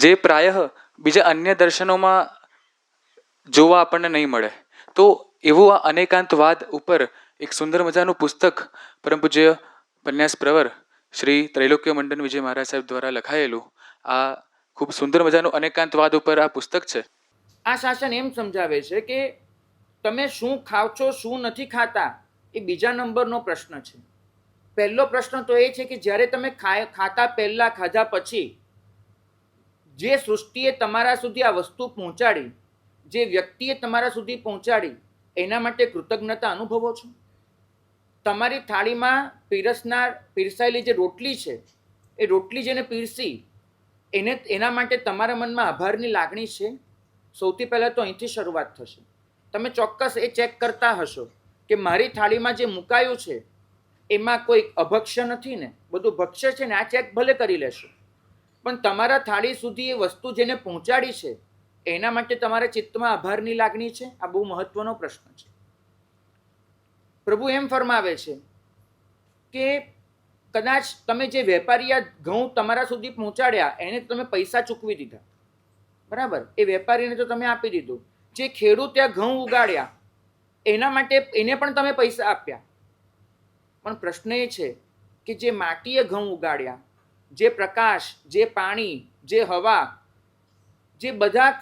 જે પ્રાયઃ બીજા અન્ય દર્શનોમાં જોવા આપણને નહીં મળે. તો એવું આ અનેકાંતવાદ ઉપર એક સુંદર મજાનું પુસ્તક પરમ પૂજ્ય પન્યાસ પ્રવર શ્રી ત્રૈલોક્ય મંડન વિજય મહારાજ સાહેબ દ્વારા લખાયેલું આ ખૂબ સુંદર મજાનું અનેકાંતવાદ ઉપર આ પુસ્તક છે. આ શાસન એમ સમજાવે છે કે તમે શું ખાવ છો, શું નથી ખાતા, એ બીજા નંબરનો પ્રશ્ન છે. પહેલો પ્રશ્ન તો એ છે કે જ્યારે તમે ખાતા પહેલા, ખાધા પછી જે સૃષ્ટિએ તમારા સુધી આ વસ્તુ પહોંચાડી, જે વ્યક્તિએ તમારા સુધી પહોંચાડી, એના માટે કૃતજ્ઞતા અનુભવો છો? તમારી થાળીમાં પીરસાયેલી જે રોટલી છે, એ રોટલી જેને પીરસી એના માટે તમારા મનમાં આભારની લાગણી છે? સૌથી પહેલાં તો અહીંથી શરૂઆત થશે. તમે ચોક્કસ એ ચેક કરતા હશો કે મારી થાળીમાં જે મુકાયું છે એમાં કોઈ અભક્ષ્ય નથી ને, બધું ભક્ષ્ય છે ને. આ ચેક ભલે કરી લેશો, પણ તમારા થાળી સુધી એ વસ્તુ જેને પહોંચાડી છે એના માટે તમારા ચિત્તમાં આભારની લાગણી છે? આ બહુ મહત્વનો પ્રશ્ન છે. પ્રભુ એમ ફરમાવે છે કે કદાચ તમે જે વેપારીએ ઘઉં તમારા સુધી પહોંચાડ્યા એને તમે પૈસા ચૂકવી દીધા, બરાબર, એ વેપારીને તો તમે આપી દીધું. જે ખેડૂતે ઘઉં ઉગાડ્યા એના માટે એને પણ તમે પૈસા આપ્યા. પણ પ્રશ્ન એ છે કે જે માટીએ ઘઉં ઉગાડ્યા, જે પ્રકાશ, જે પાણી, જે હવા, જે બધા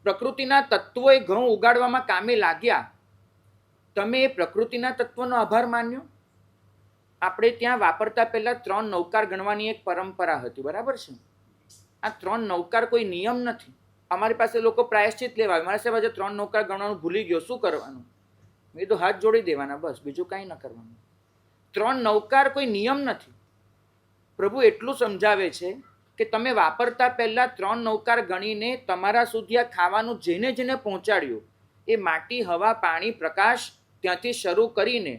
પ્રકૃતિના તત્વોએ ઘઉં ઉગાડવામાં કામે લાગ્યા, તમે એ પ્રકૃતિના તત્વનો આભાર માન્યો? આપણે ત્યાં વાપરતા પહેલા 3 નૌકાર ગણવાની એક પરંપરા હતી, બરાબર છે? આ 3 નૌકાર કોઈ નિયમ નથી. અમારી પાસે લોકો પ્રાયશ્ચિત લેવા, મારા સાહેબ આજે 3 નૌકાર ગણવાનું ભૂલી ગયો, શું કરવાનું? મેં તો હાથ જોડી દેવાના, બસ, બીજું કાંઈ ન કરવાનું. 3 નૌકાર કોઈ નિયમ નથી. પ્રભુ એટલું સમજાવે છે કે તમે વાપરતા પહેલા 3 નૌકાર ગણીને તમારા સુધી આ ખાવાનું જેને જેને પહોંચાડ્યું, એ માટી, હવા, પાણી, પ્રકાશ, ત્યાંથી શરૂ કરીને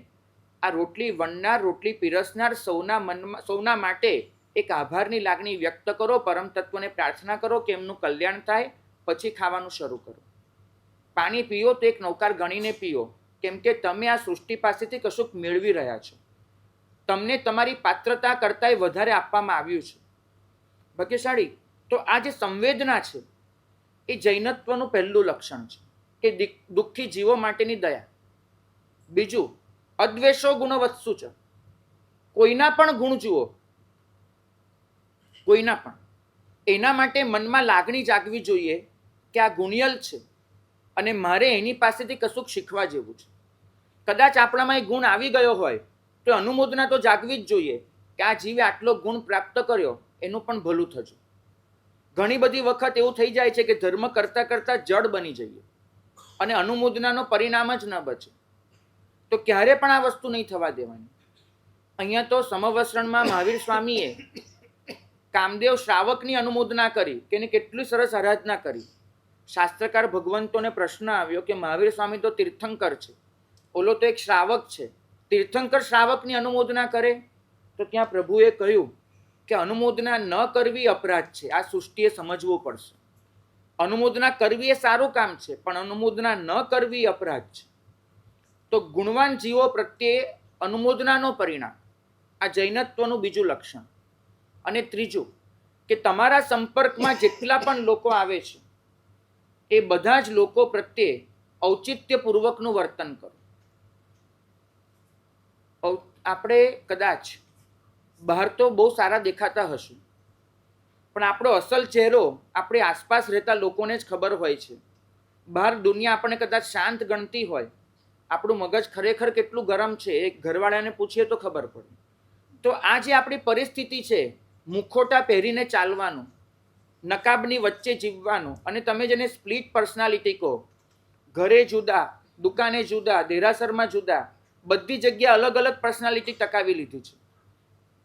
આ રોટલી વણનાર, રોટલી પીરસનાર સૌના માટે એક આભારની લાગણી વ્યક્ત કરો, પરમ તત્વને પ્રાર્થના કરો કે એમનું કલ્યાણ થાય, પછી ખાવાનું શરૂ કરો. પાણી પીઓ તો એક નૌકાર ગણીને પીઓ, કેમ કે તમે આ સૃષ્ટિ પાસેથી કશુંક મેળવી રહ્યા છો. તમને તમારી પાત્રતા કરતાં વધારે આપવામાં આવ્યું છે. ભાગ્યશાળી. તો આ જે સંવેદના છે એ જૈનત્વનું પહેલું લક્ષણ છે કે દુઃખી જીવો માટેની દયા. બીજું, અદ્વેષો ગુણવત્સુ છે. કોઈના પણ ગુણ જુઓ, કોઈના પણ, એના માટે મનમાં લાગણી જાગવી જોઈએ કે આ ગુણિયલ છે અને મારે એની પાસેથી કશુંક શીખવા જેવું છે. કદાચ આપણામાં એ ગુણ આવી ગયો હોય તો અનુમોદના તો જાગવી જ જોઈએ કે આ જીવે આટલો ગુણ પ્રાપ્ત કર્યો, એનું પણ ભલું થજો. ઘણી બધી વખત એવું થઈ જાય છે કે ધર્મ કરતા કરતા જડ બની જઈએ અને અનુમોદનાનો પરિણામ જ ન બચે. તો ક્યારે પણ આ વસ્તુ નહીં થવા દેવાની. અહીંયા તો સમવસ્ત્રણમાં મહાવીર સ્વામીએ કામદેવ શ્રાવકની અનુમોદના કરી કે એને કેટલી સરસ આરાધના કરી. શાસ્ત્રકાર ભગવંતોને પ્રશ્ન આવ્યો કે મહાવીર સ્વામી તો તીર્થંકર છે, ઓલો તો એક શ્રાવક છે, તીર્થંકર શ્રાવકની અનુમોદના કરે? તો ત્યાં પ્રભુએ કહ્યું કે અનુમોદના ન કરવી અપરાધ છે. આ સૃષ્ટિએ સમજવું પડશે. અનુમોદના કરવી એ સારું કામ છે, પણ અનુમોદના ન કરવી અપરાધ છે. તો ગુણવાન જીવો પ્રત્યે અનુમોદનાનો પરિણામ, આ જૈનત્વનું બીજું લક્ષણ. અને ત્રીજું કે તમારા સંપર્કમાં જેટલા પણ લોકો આવે છે એ બધા જ લોકો પ્રત્યે ઔચિત્યપૂર્વકનું વર્તન કરો. આપણે કદાચ બહાર તો બહુ સારા દેખાતા હશું, પણ આપણો અસલ ચહેરો આપણી આસપાસ રહેતા લોકોને જ ખબર હોય છે. બહાર દુનિયા આપણને કદાચ શાંત ગણતી હોય, આપણું મગજ ખરેખર કેટલું ગરમ છે એ ઘરવાળાને પૂછીએ તો ખબર પડે. તો આ જે આપણી પરિસ્થિતિ છે, મુખોટા પહેરીને ચાલવાનું, નકાબની વચ્ચે જીવવાનું, અને તમે જેને સ્પ્લિટ પર્સનાલિટી કહો, ઘરે જુદા, દુકાને જુદા, દેરાસરમાં જુદા, બધી જગ્યાએ અલગ અલગ પર્સનાલિટી ટકાવી લીધી છે.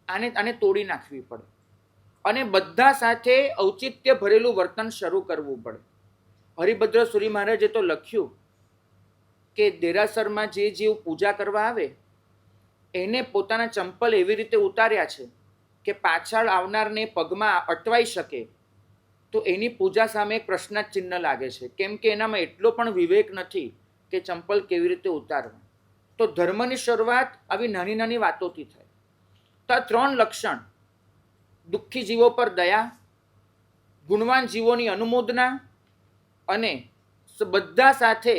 આને તોડી નાખવી પડે અને બધા સાથે ઔચિત્ય ભરેલું વર્તન શરૂ કરવું પડે. હરિભદ્ર સુરી મહારાજે તો લખ્યું કે દેરાસરમાં જે જીવ પૂજા કરવા આવે એને પોતાના ચંપલ એવી રીતે ઉતાર્યા છે કે પાછળ આવનારને પગમાં અટવાઈ શકે તો એની પૂજા સામે એક પ્રશ્નાર્થ ચિહ્ન લાગે છે, કેમ કે એનામાં એટલો પણ વિવેક નથી કે ચંપલ કેવી રીતે ઉતારવા. તો ધર્મની શરૂઆત આવી નાની નાની વાતોથી થાય. તો આ 3 લક્ષણ, દુઃખી જીવો પર દયા, ગુણવાન જીવોની અનુમોદના અને બધા સાથે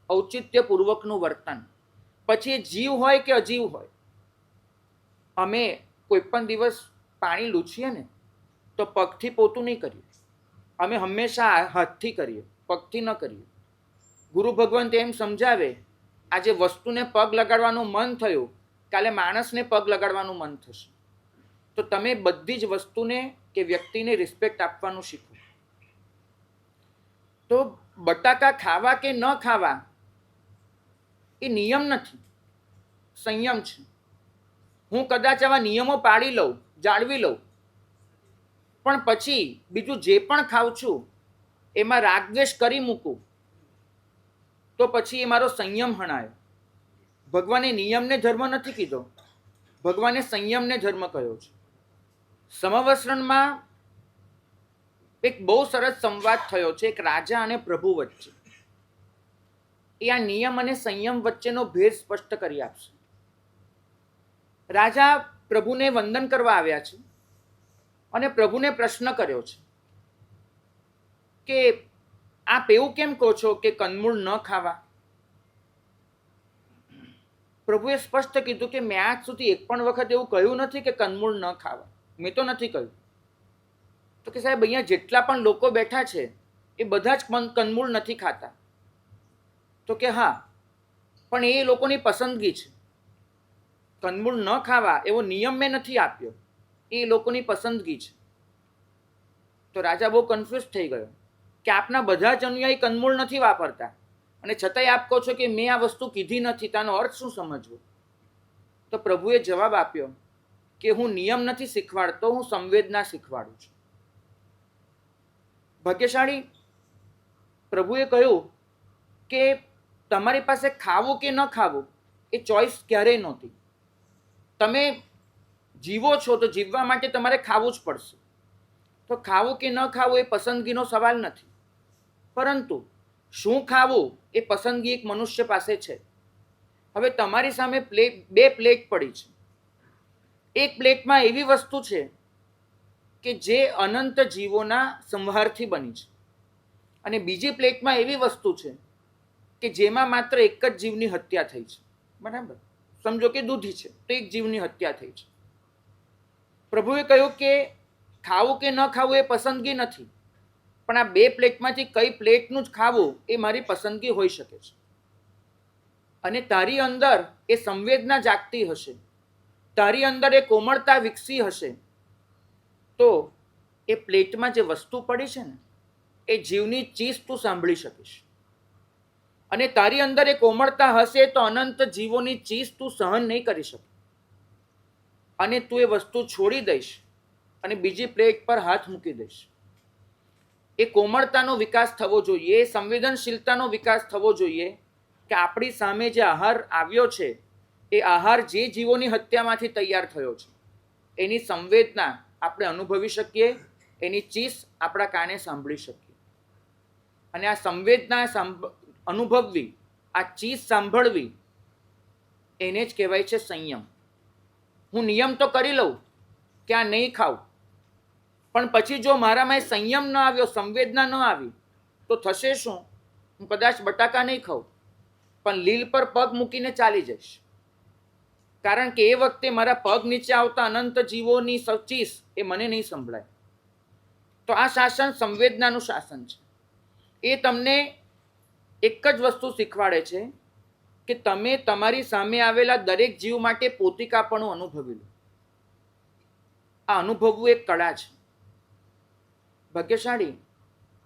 ઔચિત્યપૂર્વકનું વર્તન. પછી એ જીવ હોય કે અજીવ હોય, અમે કોઈ પણ દિવસ પાણી લૂછીએ ને તો પગથી પોતું નહીં કરીએ, અમે હંમેશા હાથથી કરીએ, પગથી ન કરીએ. ગુરુ ભગવંત એમ સમજાવે, આજે વસ્તુને પગ લગાડવાનું મન થયું, કાલે માણસને પગ લગાડવાનું મન થશે. તો તમે બધી જ વસ્તુને કે વ્યક્તિને રિસ્પેક્ટ આપવાનું શીખો. તો બટાકા ખાવા કે ન ખાવા એ નિયમ નથી, સંયમ છે. હું કદાચ આવા નિયમો પાડી લઉં, જાળવી લઉં, પણ પછી બીજું જે પણ ખાઉં છું એમાં રાગદ્વેષ કરી મૂકું તો પછી એ મારો સંયમ હણાયો. ભગવાને નિયમને ધર્મ નથી કીધો, ભગવાને સંયમને ધર્મ કહ્યો છે. સમવસ્ત્રણમાં એક બહુ સરસ સંવાદ થયો છે એક રાજા અને પ્રભુ વચ્ચે. એ આ નિયમ અને સંયમ વચ્ચેનો ભેદ સ્પષ્ટ કરી આપશે. રાજા પ્રભુને વંદન કરવા આવ્યા છે અને પ્રભુને પ્રશ્ન કર્યો છે કે આપ એવું કેમ કહો છો કે કંદમૂળ ન ખાવા? પ્રભુએ સ્પષ્ટ કીધું કે મેં આજ સુધી એક પણ વખત એવું કહ્યું નથી કે કંદમૂળ ન ખાવા. મેં તો નથી કહ્યું. તો કે સાહેબ, અહીંયા જેટલા પણ લોકો બેઠા છે એ બધા જ કંદમૂળ નથી ખાતા. તો કે હા, પણ એ લોકોની પસંદગી છે. કંદમૂળ ન ખાવા એવો નિયમ મેં નથી આપ્યો, એ લોકોની પસંદગી છે. તો રાજા બહુ કન્ફ્યુઝ થઈ ગયો કે આપના બધા જ અનુયાયી કંદમૂળ નથી વાપરતા અને છતાંય આપ કહો છો કે મેં આ વસ્તુ કીધી નથી, તેનો અર્થ શું સમજવો? તો પ્રભુએ જવાબ આપ્યો કે હું નિયમ નથી શીખવાડતો, હું સંવેદના શીખવાડું છું. ભાગ્યશાળી પ્રભુએ કહ્યું કે તમારી પાસે ખાવું કે ન ખાવું એ ચોઈસ ક્યારેય નહોતી. તમે જીવો છો તો જીવવા માટે તમારે ખાવું જ પડશે. તો ખાવું કે ન ખાવું એ પસંદગીનો સવાલ નથી, પરંતુ શું ખાવું એ પસંદગી એક મનુષ્ય પાસે છે. હવે તમારી સામે બે પ્લેટ પડી છે. એક પ્લેટમાં એવી વસ્તુ છે કે જે અનંત જીવોના સંહારથી બની છે અને બીજી પ્લેટમાં એવી વસ્તુ છે કે જેમાં માત્ર એક જ જીવની હત્યા થઈ છે. બરાબર? સમજો કે દૂધી છે તો એક જીવની હત્યા થઈ છે. પ્રભુએ કહ્યું કે ખાવું કે ન ખાવું એ પસંદગી નથી, પણ આ બે પ્લેટમાંથી કઈ પ્લેટનું જ ખાવું એ મારી પસંદગી હોઈ શકે છે. અને તારી અંદર એ સંવેદના જાગતી હશે, તારી અંદર એ કોમળતા વિકસી હશે, તો એ પ્લેટમાં જે વસ્તુ પડી છે ને એ જીવની ચીસ તું સાંભળી શકીશ. અને તારી અંદર એ કોમળતા હશે તો અનંત જીવોની ચીસ તું સહન નહીં કરી શકે અને તું એ વસ્તુ છોડી દઈશ અને બીજી પ્લેટ પર હાથ મૂકી દઈશ. એ કોમળતાનો વિકાસ થવો જોઈએ, એ સંવેદનશીલતાનો વિકાસ થવો જોઈએ કે આપણી સામે જે આહાર આવ્યો છે એ આહાર જે જીવોની હત્યામાંથી તૈયાર થયો છે એની સંવેદના આપણે અનુભવી શકીએ, એની ચીસ આપણા કાને સાંભળી શકીએ. અને આ સંવેદના અનુભવવી, આ ચીસ સાંભળવી, એને જ કહેવાય છે સંયમ. હું નિયમ તો કરી લઉં કે આ નહીં ખાવું, પણ પછી જો મારામાં સંયમ ન આવ્યો, સંવેદના ન આવી તો થશે શું? હું કદાચ બટાકા નહીં ખાઉં પણ લીલ પર પગ મૂકીને ચાલી જઈશ, કારણ કે એ વખતે મારા પગ નીચે આવતા અનંત જીવોની ચીસ એ મને નહીં સંભળાય. તો આ શાસન સંવેદનાનું શાસન છે. એ તમને એક જ વસ્તુ શીખવાડે છે કે તમે તમારી સામે આવેલા દરેક જીવ માટે પોતિકાપણું અનુભવી લો. આ અનુભવવું એક કળા છે. ભાગ્યશાળી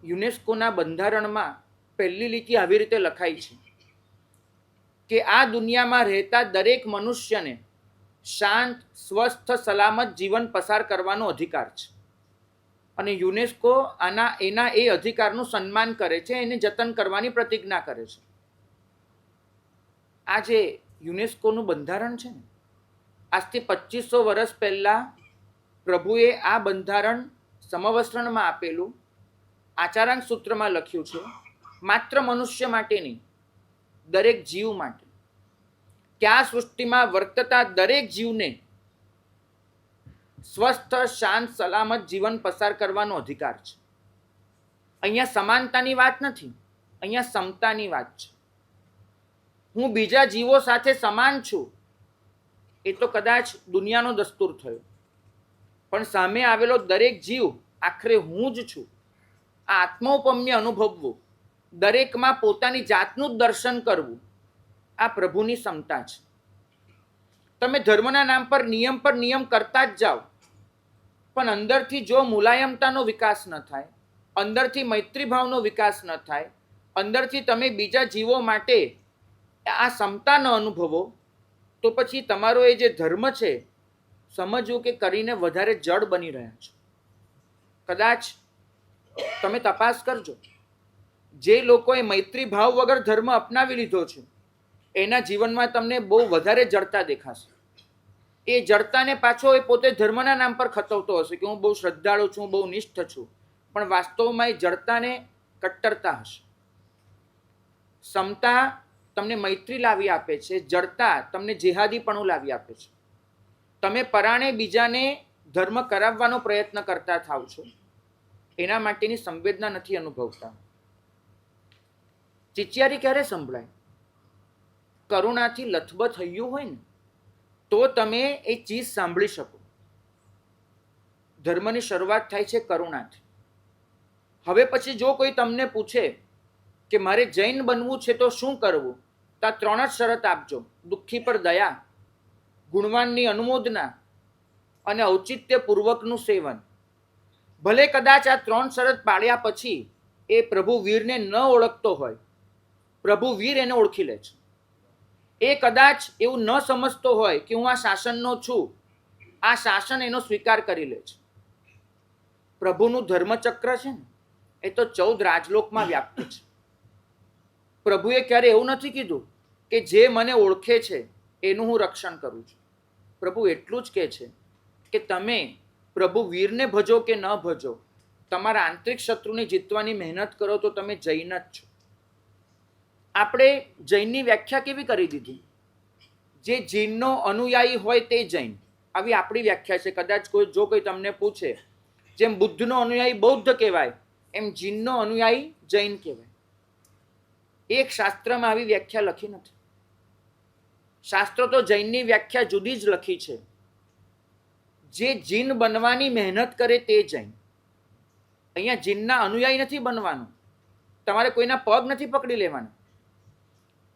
યુનેસ્કોના બંધારણમાં પહેલી લીટી આવી રીતે લખાઈ છે કે આ દુનિયામાં રહેતા દરેક મનુષ્યને શાંત, સ્વસ્થ, સલામત જીવન પસાર કરવાનો અધિકાર છે. અને યુનેસ્કો એના એ અધિકારનું સન્માન કરે છે, એને જતન કરવાની પ્રતિજ્ઞા કરે છે. આ જે યુનેસ્કોનું બંધારણ છે ને, આજથી 2500 વર્ષ પહેલા પ્રભુએ આ બંધારણ સમવસ્ત્રણમાં આપેલું, આચારાંક સૂત્રમાં લખ્યું છે, માત્ર મનુષ્ય માટે નહીં, દરેક જીવ માટે, કે આ સૃષ્ટિમાં વર્તતા દરેક જીવને સ્વસ્થ, શાંત, સલામત જીવન પસાર કરવાનો અધિકાર છે. અહીંયા સમાનતાની વાત નથી, અહીંયા સમતાની વાત છે. હું બીજા જીવો સાથે સમાન છું એ તો કદાચ દુનિયાનો દસ્તુર થયો, પણ સામે આવેલો દરેક જીવ આખરે હું જ છું. આ આત્મૌપમ્ય અનુભવવું, દરેકમાં પોતાની જાતનું જ દર્શન કરવું, આ પ્રભુની ક્ષમતા છે. તમે ધર્મના નામ પર નિયમ કરતા જ જાઓ, પણ અંદરથી જો મુલાયમતાનો વિકાસ ન થાય, અંદરથી મૈત્રી ભાવનો વિકાસ ન થાય, અંદરથી તમે બીજા જીવો માટે આ ક્ષમતા ન અનુભવો, તો પછી તમારો એ જે ધર્મ છે સમજવું કે કરીને વધારે જડ બની રહ્યા છો. કદાચ તમે તપાસ કરજો, જે લોકોએ મૈત્રી ભાવ વગર ધર્મ અપનાવી લીધો છે એના જીવનમાં તમને બહુ વધારે જડતા દેખાશે. એ જડતાને પાછો એ પોતે ધર્મના નામ પર ખતવતો હશે કે હું બહુ શ્રદ્ધાળુ છું, બહુ નિષ્ઠ છું, પણ વાસ્તવમાં એ જડતાને કટ્ટરતા હશે. ક્ષમતા તમને મૈત્રી લાવી આપે છે, જડતા તમને જેહાદીપણું લાવી આપે છે. તમે પરાણે બીજાને ધર્મ કરાવવાનો પ્રયત્ન કરતા થાવ છો, એના માટેની સંવેદના નથી અનુભવતા. ચિચિયારી ક્યારે સંભળાય? કરુણાથી લથબથ થયું હોય ને તો તમે એ ચીજ સાંભળી શકો. ધર્મની શરૂઆત થાય છે કરુણાથી. હવે પછી જો કોઈ તમને પૂછે કે મારે જૈન બનવું છે તો શું કરવું, તો આ 3 જ શરત આપજો: દુઃખી પર દયા, ગુણવાનની અનુમોદના અને ઔચિત્યપૂર્વકનું સેવન. ભલે કદાચ આ 3 શરત પાળ્યા પછી એ પ્રભુ વીરને ન ઓળખતો હોય, પ્રભુ વીર એને ઓળખી લે છે. એ કદાચ એવું ન સમજતો હોય કે હું આ શાસનનો છું, આ શાસન એનો સ્વીકાર કરી લે છે. પ્રભુનું ધર્મચક્ર છે ને એ તો 14 રાજલોકમાં વ્યાપ્ત છે. પ્રભુએ ક્યારે એવું નથી કીધું કે જે મને ઓળખે છે એનું હું રક્ષણ કરું છું. પ્રભુ એટલું જ કહે છે કે તમે પ્રભુ વીરને ભજો કે ન ભજો, તમારા આંતરિક શત્રુને જીતવાની મહેનત કરો તો તમે જૈન જ છો. આપણે જૈનની વ્યાખ્યા કેવી કરી દીધી? જે જીનનો અનુયાયી હોય તે જૈન, આવી આપણી વ્યાખ્યા છે. કદાચ જો કોઈ તમને પૂછે, જેમ બુદ્ધનો અનુયાયી બૌદ્ધ કહેવાય એમ જીનનો અનુયાયી જૈન કહેવાય. એક શાસ્ત્રમાં આવી વ્યાખ્યા લખી નથી. શાસ્ત્રો તો જૈનની વ્યાખ્યા જુદી જ લખી છે. જે જીન બનવાની મહેનત કરે તે જૈન. અહીંયા જીનના અનુયાયી નથી બનવાનું. તમારે કોઈના પગ નથી પકડી લેવાના.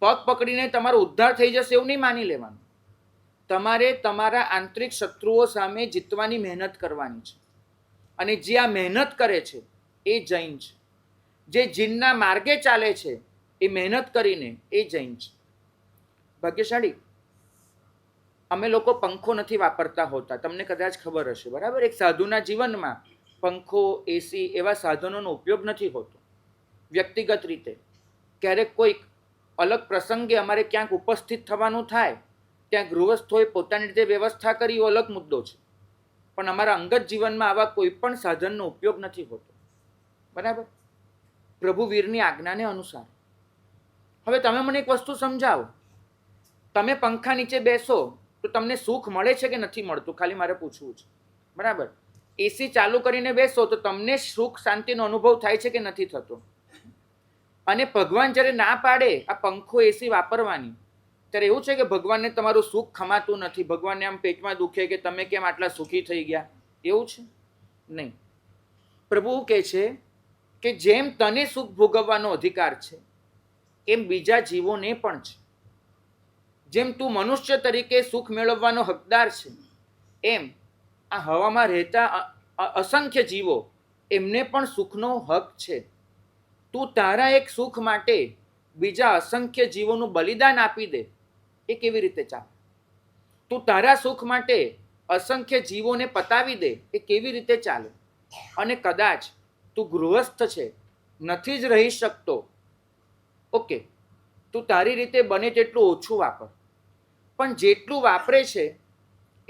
પગ પકડીને તમારો ઉદ્ધાર થઈ જશે એવું નહીં માની લેવાનું. તમારે તમારા આંતરિક શત્રુઓ સામે જીતવાની મહેનત કરવાની છે. અને જે આ મહેનત કરે છે એ જૈન છે. જે જીનના માર્ગે ચાલે છે એ મહેનત કરીને એ જૈન છે. ભાગ્યશાળી અમે લોકો પંખો નથી વાપરતા હોતા, તમને કદાચ ખબર હશે, બરાબર? એક સાધુના જીવનમાં પંખો, એસી એવા સાધનોનો ઉપયોગ નથી હોતો. વ્યક્તિગત રીતે ક્યારેક કોઈક અલગ પ્રસંગે અમારે ક્યાંક ઉપસ્થિત થવાનું થાય, ત્યાં ગૃહસ્થોએ પોતાની રીતે વ્યવસ્થા કરી, એવો અલગ મુદ્દો છે. પણ અમારા અંગત જીવનમાં આવા કોઈ પણ સાધનનો ઉપયોગ નથી હોતો, બરાબર? પ્રભુ વીરની આજ્ઞાને અનુસાર. હવે તમે મને એક વસ્તુ સમજાવો, તમે પંખા નીચે બેસો તો તમને સુખ મળે છે કે નથી મળતું? ખાલી મારે પૂછવું છે, બરાબર? એસી ચાલુ કરીને બેસો તો તમને સુખ શાંતિનો અનુભવ થાય છે કે નથી થતો? અને ભગવાન જ્યારે ના પાડે આ પંખો એસી વાપરવાની, ત્યારે એવું છે કે ભગવાનને તમારું સુખ ખમાતું નથી, ભગવાનને આમ પેટમાં દુખે કે તમે કેમ આટલા સુખી થઈ ગયા, એવું છે? નહીં. પ્રભુ કહે છે કે જેમ તને સુખ ભોગવવાનો અધિકાર છે એમ બીજા જીવોને પણ છે. જેમ તું મનુષ્ય તરીકે સુખ મેળવવાનો હકદાર છે, એમ આ હવામાં રહેતા અસંખ્ય જીવો એમને પણ સુખનો હક છે. તું તારા એક સુખ માટે બીજા અસંખ્ય જીવોનું બલિદાન આપી દે, એ કેવી રીતે ચાલે? તું તારા સુખ માટે અસંખ્ય જીવોને પતાવી દે, એ કેવી રીતે ચાલે? અને કદાચ તું ગૃહસ્થ છે, નથી જ રહી શકતો, ઓકે, તું તારી રીતે બને તેટલું ઓછું વાપર. પણ જેટલું વાપરે છે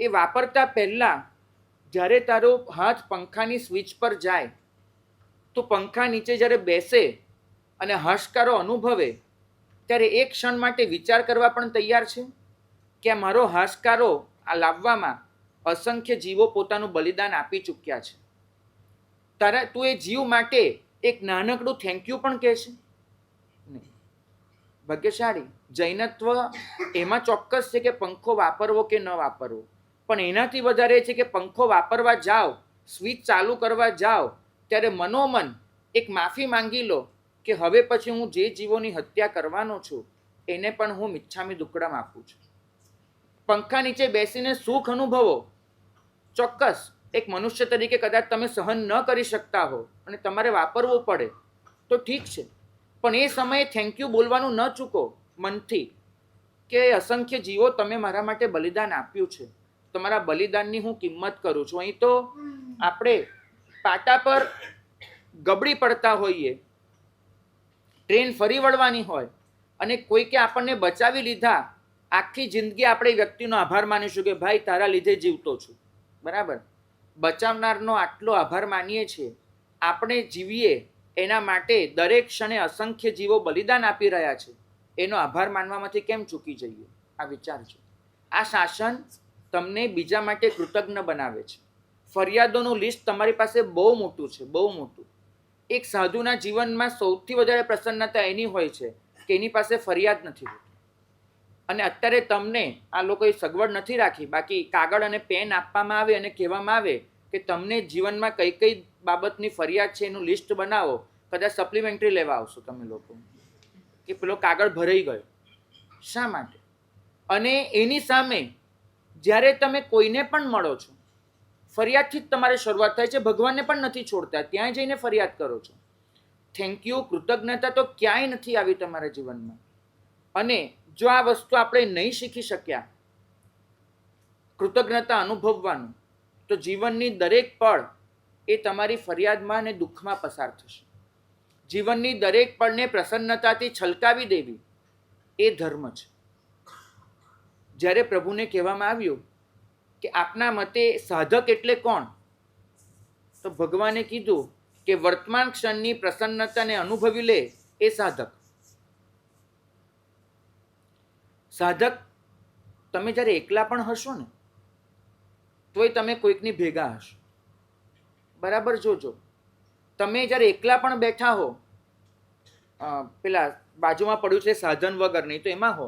એ વાપરતા પહેલાં જ્યારે તારો હાથ પંખાની સ્વિચ પર જાય તો પંખા નીચે જ્યારે બેસે અને હાશકારો અનુભવે ત્યારે એક ક્ષણ માટે વિચાર કરવા પણ તૈયાર છે કે આ મારો હાશકારો આ લાવવામાં અસંખ્ય જીવો પોતાનું બલિદાન આપી ચૂક્યા છે. તું એ જીવ માટે એક નાનકડું થેન્ક યુ પણ કહે છે નહીં. ભાગ્યશાળી જૈનત્વ એમાં ચોક્કસ છે કે પંખો વાપરવો કે ન વાપરવો, પણ એનાથી વધારે છે કે પંખો વાપરવા જાઓ, સ્વિચ ચાલુ કરવા જાઓ ત્યારે મનોમન એક માફી માંગી લો કે હવે પછી હું જે જીવોની હત્યા કરવાનો છું એને પણ હું મિચ્છામી દુક્કડમ આપું છું. પંખા નીચે બેસીને સુખ અનુભવો. ચોક્કસ એક મનુષ્ય તરીકે કદાચ તમે સહન ન કરી શકતા હો અને તમારે વાપરવું પડે તો ઠીક છે, પણ એ સમયે થેન્ક યુ બોલવાનું ન ચૂકો મનથી કે અસંખ્ય જીવો તમે મારા માટે બલિદાન આપ્યું છે, તમારા બલિદાનની હું કિંમત કરું છું. અહીં તો આપણે પાટા પર ગબડી પડતા હોઈએ, ટ્રેન ફરી વળવાની હોય અને કોઈકે આપણને બચાવી લીધા, આખી જિંદગી આપણે વ્યક્તિનો આભાર માનીશું કે ભાઈ તારા લીધે જીવતો છું, બરાબર. બચાવનારનો આટલો આભાર માનીએ છીએ, આપણે જીવીએ એના માટે દરેક ક્ષણે અસંખ્ય જીવો બલિદાન આપી રહ્યા છે, એનો આભાર માનવામાંથી કેમ ચૂકી જઈએ? આ વિચાર છે. આ શાસન તમને બીજા માટે કૃતજ્ઞ બનાવે છે. ફરિયાદોનું લિસ્ટ તમારી પાસે બહુ મોટું છે, બહુ મોટું. એક સાધુના જીવનમાં સૌથી વધારે પ્રસન્નતા એની હોય છે કે એની પાસે ફરિયાદ નથી હોતી. અને અત્યારે તમને આ લોકોએ સગવડ નથી રાખી, બાકી કાગળ અને પેન આપવામાં આવે અને કહેવામાં આવે કે તમને જીવનમાં કઈ કઈ બાબતની ફરિયાદ છે એનું લિસ્ટ બનાવો, કદાચ સપ્લિમેન્ટરી લેવા આવશો તમે લોકો કે પેલો કાગળ ભરાઈ ગયો. શા માટે? અને એની સામે જ્યારે તમે કોઈને પણ મળો છો, ફરિયાદથી જ તમારે શરૂઆત થાય છે. ભગવાનને પણ નથી છોડતા, ત્યાં જઈને ફરિયાદ કરો છો. થેન્ક યુ, કૃતજ્ઞતા તો ક્યાંય નથી આવી તમારા જીવનમાં. અને જો આ વસ્તુ આપણે નહીં શીખી શક્યા કૃતજ્ઞતા અનુભવવાનું, તો જીવનની દરેક પળ એ તમારી ફરિયાદમાં અને દુઃખમાં પસાર થશે. જીવનની દરેક પળને પ્રસન્નતાથી છલકાવી દેવી એ ધર્મ છે. જ્યારે પ્રભુને કહેવામાં આવ્યું કે આપના મતે સાધક એટલે કોણ, તો ભગવાને કીધું કે વર્તમાન ક્ષણની પ્રસન્નતાને અનુભવી લે એ સાધક. સાધક તમે જ્યારે એકલા પણ હશો ને તોય તમે કોઈકની ભેગા હશો, બરાબર. જોજો, તમે જ્યારે એકલા પણ બેઠા હો, પેલા બાજુમાં પડ્યું છે સાધન વગર, નહીં તો એમાં હો,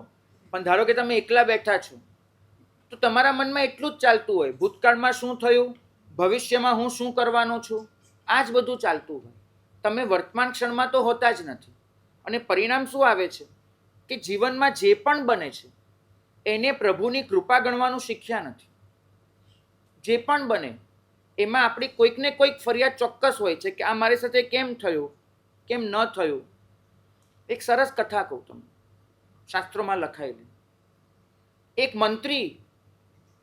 પણ ધારો કે તમે એકલા બેઠા છો તો તમારા મનમાં એટલું જ ચાલતું હોય, ભૂતકાળમાં શું થયું, ભવિષ્યમાં હું શું કરવાનો છું, આ જ બધું ચાલતું હોય. તમે વર્તમાન ક્ષણમાં તો હોતા જ નથી. અને પરિણામ શું આવે છે કે જીવનમાં જે પણ બને છે એને પ્રભુની કૃપા ગણવાનું શીખ્યા નથી. જે પણ બને એમાં આપણી કોઈકને કોઈક ફરિયાદ ચોક્કસ હોય છે કે આ મારી સાથે કેમ થયું, કેમ ન થયું. એક સરસ કથા કહું તમને, શાસ્ત્રોમાં લખાયેલી. એક મંત્રી,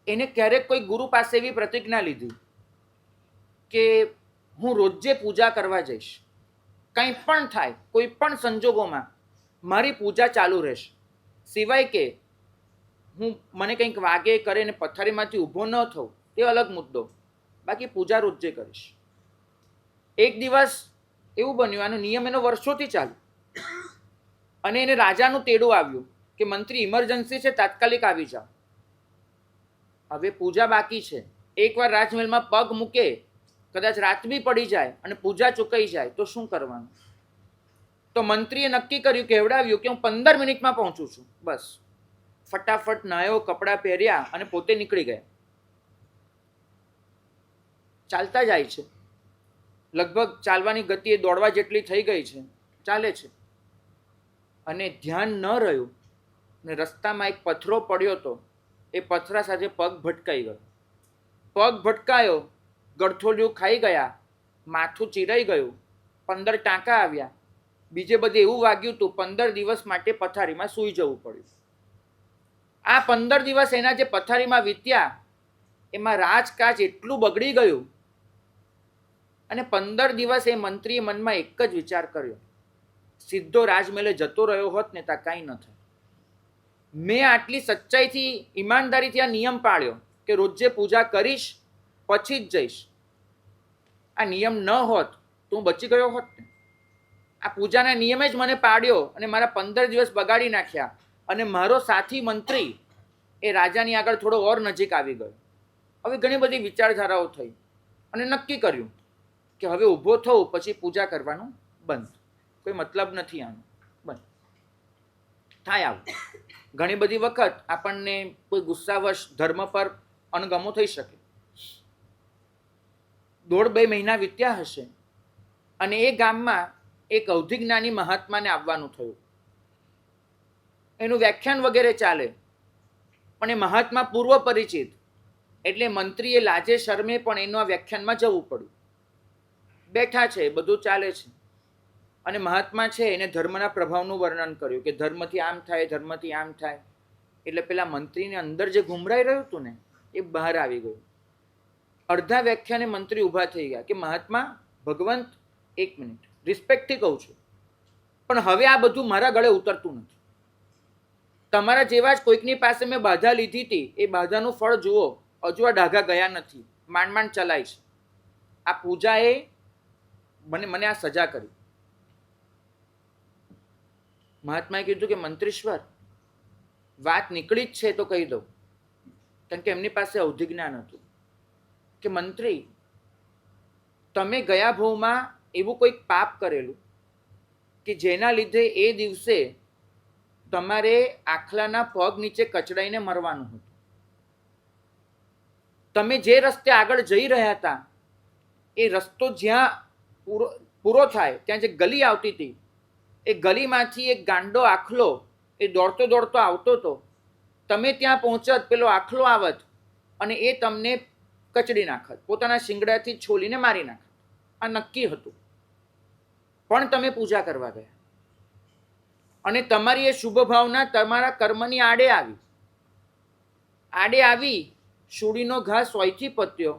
એને ક્યારેક કોઈ ગુરુ પાસે એવી પ્રતિજ્ઞા લીધી કે હું રોજે પૂજા કરવા જઈશ, કંઈ પણ થાય, કોઈ પણ સંજોગોમાં મારી પૂજા ચાલુ રહેશે, સિવાય કે મને કંઈક વાગે કરે ને પથારીમાંથી ઊભો ન થવું એ અલગ મુદ્દો, બાકી પૂજા રોજે કરીશ. એક દિવસ એવું બન્યું, આનો નિયમ એનો વર્ષોથી ચાલુ, અને એને રાજાનું તેડું આવ્યું કે મંત્રી ઇમરજન્સી છે, તાત્કાલિક આવી જાઓ. હવે પૂજા બાકી છે, એકવાર રાજમહેલમાં પગ મૂકે, કદાચ રાત બી પડી જાય અને પૂજા ચૂકાઈ જાય તો શું કરવાનું? તો મંત્રીએ નક્કી કર્યું, કહેવડાવ્યું કે હું 15 મિનિટમાં પહોંચું છું. બસ ફટાફટ નાયો, કપડાં પહેર્યા અને પોતે નીકળી ગયા. ચાલતા જાય છે, લગભગ ચાલવાની ગતિ એ દોડવા જેટલી થઈ ગઈ છે, ચાલે છે. અને ધ્યાન ન રહ્યું ને રસ્તામાં એક પથ્થરો પડ્યો હતો, એ પથ્થરા સાથે પગ ભટકાઈ ગયો. પગ ભટકાયો, ગળથોલિયું ખાઈ ગયા, માથું ચીરાઈ ગયું, 15 ટાંકા આવ્યા, બીજે બધે એવું વાગ્યું હતું, 15 દિવસ માટે પથારીમાં સૂઈ જવું પડ્યું. આ 15 દિવસ એના જે પથારીમાં વીત્યા એમાં રાજકાજ એટલું બગડી ગયું, અને 15 દિવસ એ મંત્રીએ મનમાં એક જ વિચાર કર્યો, સીધો રાજમહેલે જતો રહ્યો હોત ને ત્યાં કાંઈ ન થાય. મેં આટલી સચ્ચાઈથી, ઈમાનદારીથી આ નિયમ પાળ્યો કે રોજે પૂજા કરીશ પછી જ જઈશ. આ નિયમ ન હોત તો હું બચી ગયો હોત ને. આ પૂજાના નિયમે જ મને પાડ્યો અને મારા 15 દિવસ બગાડી નાખ્યા. અને મારો સાથી મંત્રી એ રાજાની આગળ થોડો ઓર નજીક આવી ગયો. હવે ઘણી બધી વિચારધારાઓ થઈ અને નક્કી કર્યું કે હવે ઊભો થવું પછી પૂજા કરવાનું બંધ, કોઈ મતલબ નથી આનો, બંધ થાય. આવું ઘણી બધી વખત આપણને કોઈ ગુસ્સાવશ ધર્મ પર અણગમો થઈ શકે. 1.5-2 મહિના વીત્યા હશે અને એ ગામમાં એક અવધિજ્ઞાની મહાત્માને આવવાનું થયું. એનું વ્યાખ્યાન વગેરે ચાલે, પણ એ મહાત્મા પૂર્વ પરિચિત, એટલે મંત્રીએ લાજે શરમે પણ એના વ્યાખ્યાનમાં જવું પડ્યું. બેઠા છે, બધું ચાલે છે, અને મહાત્મા છે એને ધર્મના પ્રભાવનું વર્ણન કર્યું કે ધર્મથી આમ થાય, ધર્મથી આમ થાય. એટલે પેલા મંત્રીને અંદર જે ઘુમરાઈ રહ્યું હતું ને એ બહાર આવી ગયું. અડધા વ્યાખ્યાને મંત્રી ઊભા થઈ ગયા કે મહાત્મા, ભગવંત, 1 મિનિટ, રિસ્પેક્ટથી કહું છું, પણ હવે આ બધું મારા ગળે ઉતરતું નથી. તમારા જેવા જ કોઈકની પાસે મેં બાધા લીધી હતી, એ બાધાનું ફળ જુઓ, હજુ આ ડાઘા ગયા નથી, માંડ માંડ ચલાય છે. આ પૂજાએ મને આ સજા કરી. મહાત્માએ કીધું કે મંત્રીશ્વર, વાત નીકળી જ છે તો કહી દઉં, કારણ કે એમની પાસે અવધિજ્ઞાન હતું કે મંત્રી, તમે ગયા ભવમાં એવું કોઈક પાપ કરેલું કે જેના લીધે એ દિવસે તમારે આખલાના પગ નીચે કચડાઈને મરવાનું હતું. તમે જે રસ્તે આગળ જઈ રહ્યા હતા એ રસ્તો જ્યાં પૂરો થાય ત્યાં જે ગલી આવતી હતી, એ ગલીમાંથી એક ગાંડો આખલો એ દોડતો દોડતો આવતો હતો. તમે ત્યાં પહોંચત, પેલો આખલો આવત અને એ તમને કચડી નાખત, પોતાના શિંગડાથી છોલીને મારી નાખત. આ નક્કી હતું. પણ તમે પૂજા કરવા ગયા અને તમારી એ શુભ ભાવના તમારા કર્મની આડે આવી. શૂળીનો ઘા સોયથી પત્યો,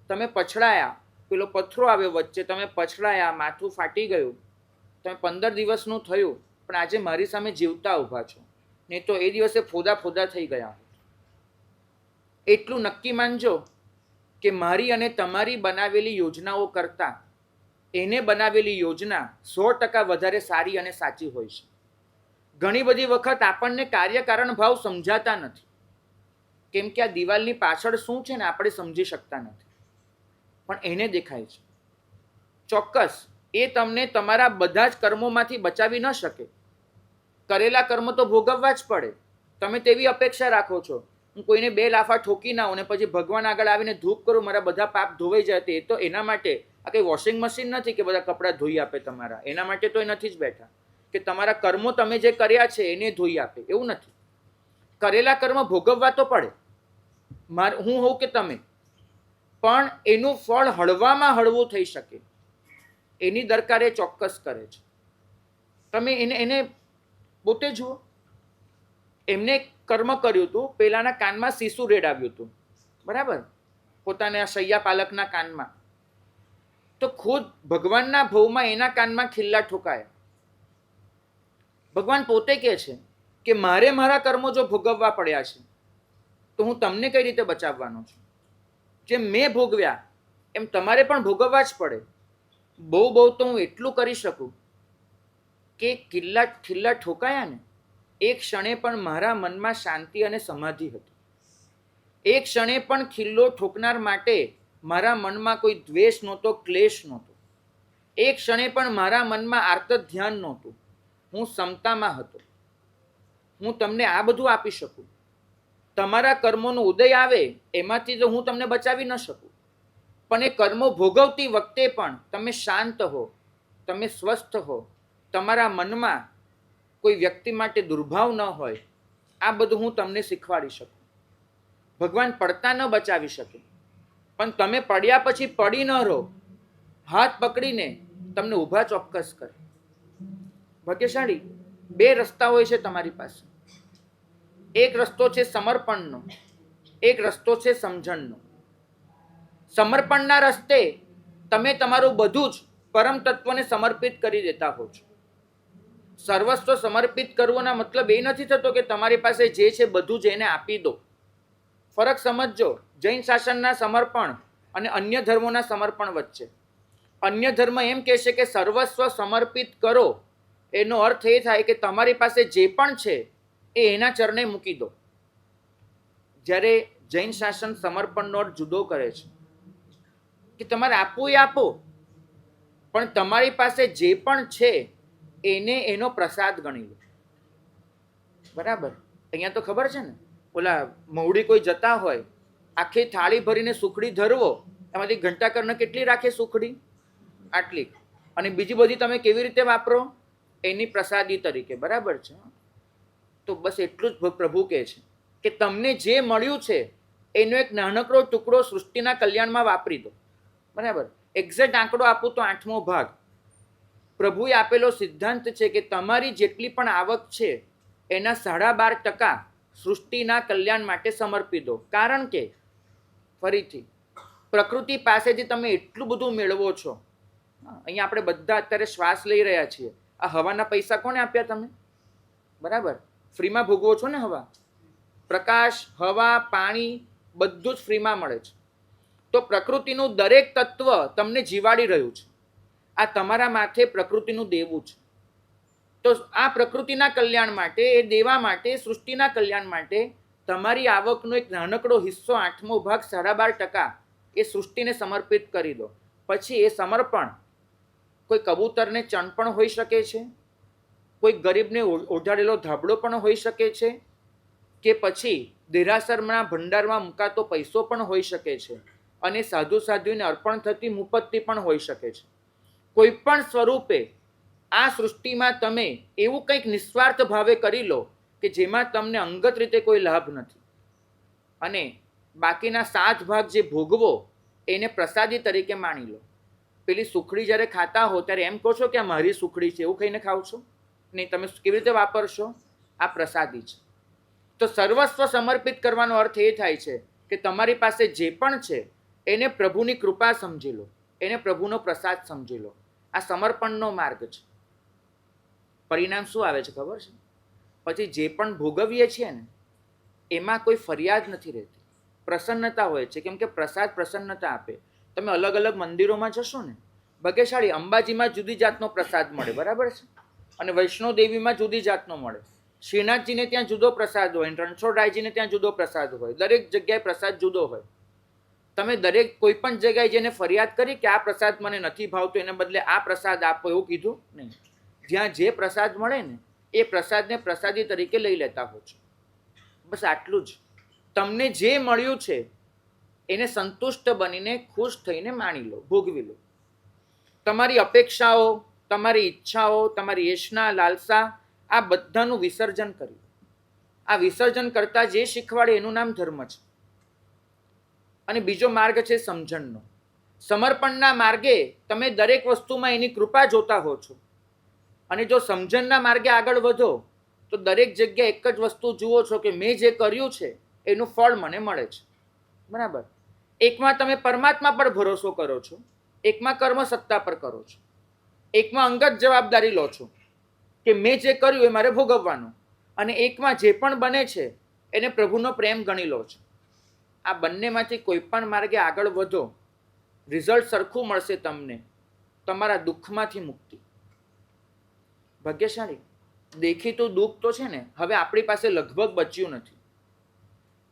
તમે પછડાયા, પેલો પથ્થરો આવ્યો વચ્ચે, તમે પછડાયા, માથું ફાટી ગયું, તમે 15 દિવસનું થયું, પણ આજે મારી સામે જીવતા ઊભા છો, નહીં તો એ દિવસે ફોદા ફોદા થઈ ગયા. એટલું નક્કી માનજો કે મારી અને તમારી બનાવેલી યોજનાઓ કરતાં એને બનાવેલી યોજના 100% વધારે સારી અને સાચી હોય છે. ઘણી બધી વખત આપણને કાર્યકારણ ભાવ સમજાતા નથી, કેમ કે આ દિવાલની પાછળ શું છે ને આપણે સમજી શકતા નથી, પણ એને દેખાય છે. ચોક્કસ એ તમને તમારા બધા જ કર્મોમાંથી બચાવી ન શકે. કરેલા કર્મ તો ભોગવવા જ પડે. તમે તેવી અપેક્ષા રાખો છો હું કોઈને 2 લાફા ઠોકી ના આવું ને પછી ભગવાન આગળ આવીને ધૂપ કરું, મારા બધા પાપ ધોવાઈ જાય. એ તો એના માટે આ કંઈ વોશિંગ મશીન નથી કે બધા કપડાં ધોઈ આપે તમારા. એના માટે તો એ નથી જ બેઠા કે તમારા કર્મો તમે જે કર્યા છે એને ધોઈ આપે, એવું નથી. કરેલા કર્મ ભોગવવા તો પડે, હું હોઉં કે તમે, પણ એનું ફળ હળવામાં હળવું થઈ શકે એની દરકાર એ ચોક્કસ કરે છે. તમે એને પોતે જુઓ. એમને કર્મ કર્યું હતું, પેલાના કાનમાં સીસું રેડાવ્યું હતું, બરાબર, પોતાના શૈયા પાલકના કાનમાં. તો ખુદ ભગવાનના ભવમાં એના કાનમાં ખિલ્લા ઠોકાયા. ભગવાન પોતે કહે છે કે મારે મારા કર્મો જો ભોગવવા પડ્યા છે તો હું તમને કઈ રીતે બચાવવાનો છું? જેમ મેં ભોગવ્યા એમ તમારે પણ ભોગવવા જ પડે. બહુ તો હું એટલું કરી શકું કે ખિલ્લા ઠોકાયા ને એક ક્ષણે પણ મારા મનમાં શાંતિ અને સમાધિ હતી. એક ક્ષણે પણ ખિલ્લો ઠોકનાર માટે મારા મનમાં કોઈ દ્વેષ નહોતો, ક્લેશ નહોતો. એક ક્ષણે પણ મારા મનમાં આર્ત ધ્યાન નહોતું. હું સમતામાં હતો. હું તમને આ બધું આપી શકું. તમારા કર્મોનો ઉદય આવે એમાંથી તો હું તમને બચાવી ન શકું, પણ એ કર્મો ભોગવતી વખતે પણ તમે શાંત હો, તમે સ્વસ્થ હો, તમારા મનમાં કોઈ વ્યક્તિ માટે દુર્ભાવ ન હોય, આ બધું હું તમને શીખવાડી શકું. ભગવાન પડતા ન બચાવી શકે, પણ તમે પડ્યા પછી પડી ન રહો, હાથ પકડીને તમને ઊભા ચોક્કસ કરે. ભાગ્યશાળી 2 રસ્તા હોય છે તમારી પાસે. એક રસ્તો છે સમર્પણનો, એક રસ્તો છે સમજણનો. સમર્પણના રસ્તે તમે તમારું બધું જ પરમ તત્વને સમર્પિત કરી દેતા હો છો. સર્વસ્વ સમર્પિત કરવાનો મતલબ એ નથી થતો કે તમારી પાસે જે છે બધું જ એને આપી દો. ફરક સમજજો જૈન શાસનના સમર્પણ અને અન્ય ધર્મોના સમર્પણ વચ્ચે. અન્ય ધર્મ એમ કહેશે કે સર્વસ્વ સમર્પિત કરો, એનો અર્થ એ થાય કે તમારી પાસે જે પણ છે એ એના ચરણે મૂકી દો. જ્યારે જૈન શાસન સમર્પણનો અર્થ જુદો કરે છે કે તમારે આપવું એ આપો, પણ તમારી પાસે જે પણ છે એને એનો પ્રસાદ ગણી લો. બરાબર? અહીંયા તો ખબર છે ને, ઓલા મહુડી કોઈ જતા હોય, આખી થાળી ભરીને સુખડી ધરવો, એમાંથી ઘંટાકર્ણ કેટલી રાખે સુખડી? આટલી. અને બીજી બધી તમે કેવી રીતે વાપરો? એની પ્રસાદી તરીકે. બરાબર છે? તો બસ એટલું જ પ્રભુ કહે છે કે તમને જે મળ્યું છે એનો એક નાનકડો ટુકડો સૃષ્ટિના કલ્યાણમાં વાપરી દો. બરાબર? એક્ઝેક્ટ આંકડો આપું તો 8મો ભાગ. પ્રભુએ આપેલો સિદ્ધાંત છે કે તમારી જેટલી પણ આવક છે એના 12.5% સૃષ્ટિના કલ્યાણ માટે સમર્પી દો. કારણ કે ફરીથી પ્રકૃતિ પાસેથી તમે એટલું બધું મેળવો છો. અહીંયા આપણે બધા અત્યારે શ્વાસ લઈ રહ્યા છીએ. આ હવાના પૈસા કોને આપ્યા તમે? બરાબર? ફ્રીમાં ભોગવો છો ને હવા. પ્રકાશ, હવા, પાણી બધું જ ફ્રીમાં મળે છે. તો પ્રકૃતિનું દરેક તત્વ તમને જીવાડી રહ્યું છે. આ તમારા માથે પ્રકૃતિનું દેવું છે. તો આ પ્રકૃતિના કલ્યાણ માટે, એ દેવા માટે, સૃષ્ટિના કલ્યાણ માટે તમારી આવકનો એક નાનકડો હિસ્સો 8મો ભાગ 12.5% એ સૃષ્ટિને સમર્પિત કરી દો. પછી એ સમર્પણ કોઈ કબૂતરને ચણ પણ હોઈ શકે છે, કોઈ ગરીબને ઓઢાડેલો ધાબળો પણ હોઈ શકે છે, કે પછી દેરાસરના ભંડારમાં મુકાતો પૈસો પણ હોઈ શકે છે, અને સાધુ સાધ્વીને અર્પણ થતી મુપત્તિ પણ હોઈ શકે છે. કોઈ પણ સ્વરૂપે આ સૃષ્ટિમાં તમે એવું કંઈક નિસ્વાર્થ ભાવે કરી લો કે જેમાં તમને અંગત રીતે કોઈ લાભ નથી, અને બાકીના 7 ભાગ જે ભોગવો એને પ્રસાદી તરીકે માની લો. પેલી સુખડી જ્યારે ખાતા હો ત્યારે એમ કહો છો કે આ મારી સુખડી છે એવું ખાઈને ખાવ છો? નહીં. તમે કેવી રીતે વાપરશો? આ પ્રસાદી છે. તો સર્વસ્વ સમર્પિત કરવાનો અર્થ એ થાય છે કે તમારી પાસે જે પણ છે એને પ્રભુની કૃપા સમજી લો, એને પ્રભુનો પ્રસાદ સમજી લો. આ સમર્પણનો માર્ગ છે. પરિણામ શું આવે છે ખબર છે? પછી જે પણ ભોગવીએ છીએ ને એમાં કોઈ ફરિયાદ નથી રહેતી, પ્રસન્નતા હોય છે. કેમ કે પ્રસાદ પ્રસન્નતા આપે. તમે અલગ અલગ મંદિરોમાં જશો ને, ભાગ્યશાળી અંબાજીમાં જુદી જાતનો પ્રસાદ મળે. બરાબર છે? અને વૈષ્ણો દેવીમાં જુદી જાતનો મળે. શ્રીનાથજીને ત્યાં જુદો પ્રસાદ હોય, રણછોડરાયજીને ત્યાં જુદો પ્રસાદ હોય. દરેક જગ્યાએ પ્રસાદ જુદો હોય. તમે દરેક કોઈ પણ જગ્યાએ જેને ફરિયાદ કરી કે આ પ્રસાદ મને નથી ભાવતો, એને બદલે આ પ્રસાદ આપો, એવું કીધું નહીં. જ્યાં જે પ્રસાદ મળે ને એ પ્રસાદને પ્રસાદી તરીકે લઈ લેતા હો છો. બસ આટલું જ. તમને જે મળ્યું છે એને સંતુષ્ટ બનીને ખુશ થઈને માણી લો, ભોગવી લો. તમારી અપેક્ષાઓ, તમારી ઈચ્છાઓ, તમારી યેષ્ના, લાલસા, આ બધાનું વિસર્જન કર્યું. આ વિસર્જન કરતા જે શીખવાડે એનું નામ ધર્મ છે. અને બીજો માર્ગ છે સમજણનો. સમર્પણના માર્ગે તમે દરેક વસ્તુમાં એની કૃપા જોતા હો છો, અને જો સમજણના માર્ગે આગળ વધો તો દરેક જગ્યાએ એક જ વસ્તુ જુઓ છો કે મેં જે કર્યું છે એનું ફળ મને મળે છે. બરાબર? એકમાં તમે પરમાત્મા પર ભરોસો કરો છો, એકમાં કર્મ સત્તા પર કરો છો, એકમાં અંગત જવાબદારી લો છો કે મેં જે કર્યું એ મારે ભોગવવાનું, અને એકમાં જે પણ બને છે એને પ્રભુનો પ્રેમ ગણી લો છો. આ બંનેમાંથી કોઈ પણ માર્ગે આગળ વધો, રિઝલ્ટ સરખું મળશે તમને, તમારા દુઃખમાંથી મુક્તિ. ભાગ્યશાળી. દેખીતું દુઃખ તો છે ને હવે આપણી પાસે લગભગ બચ્યું નથી.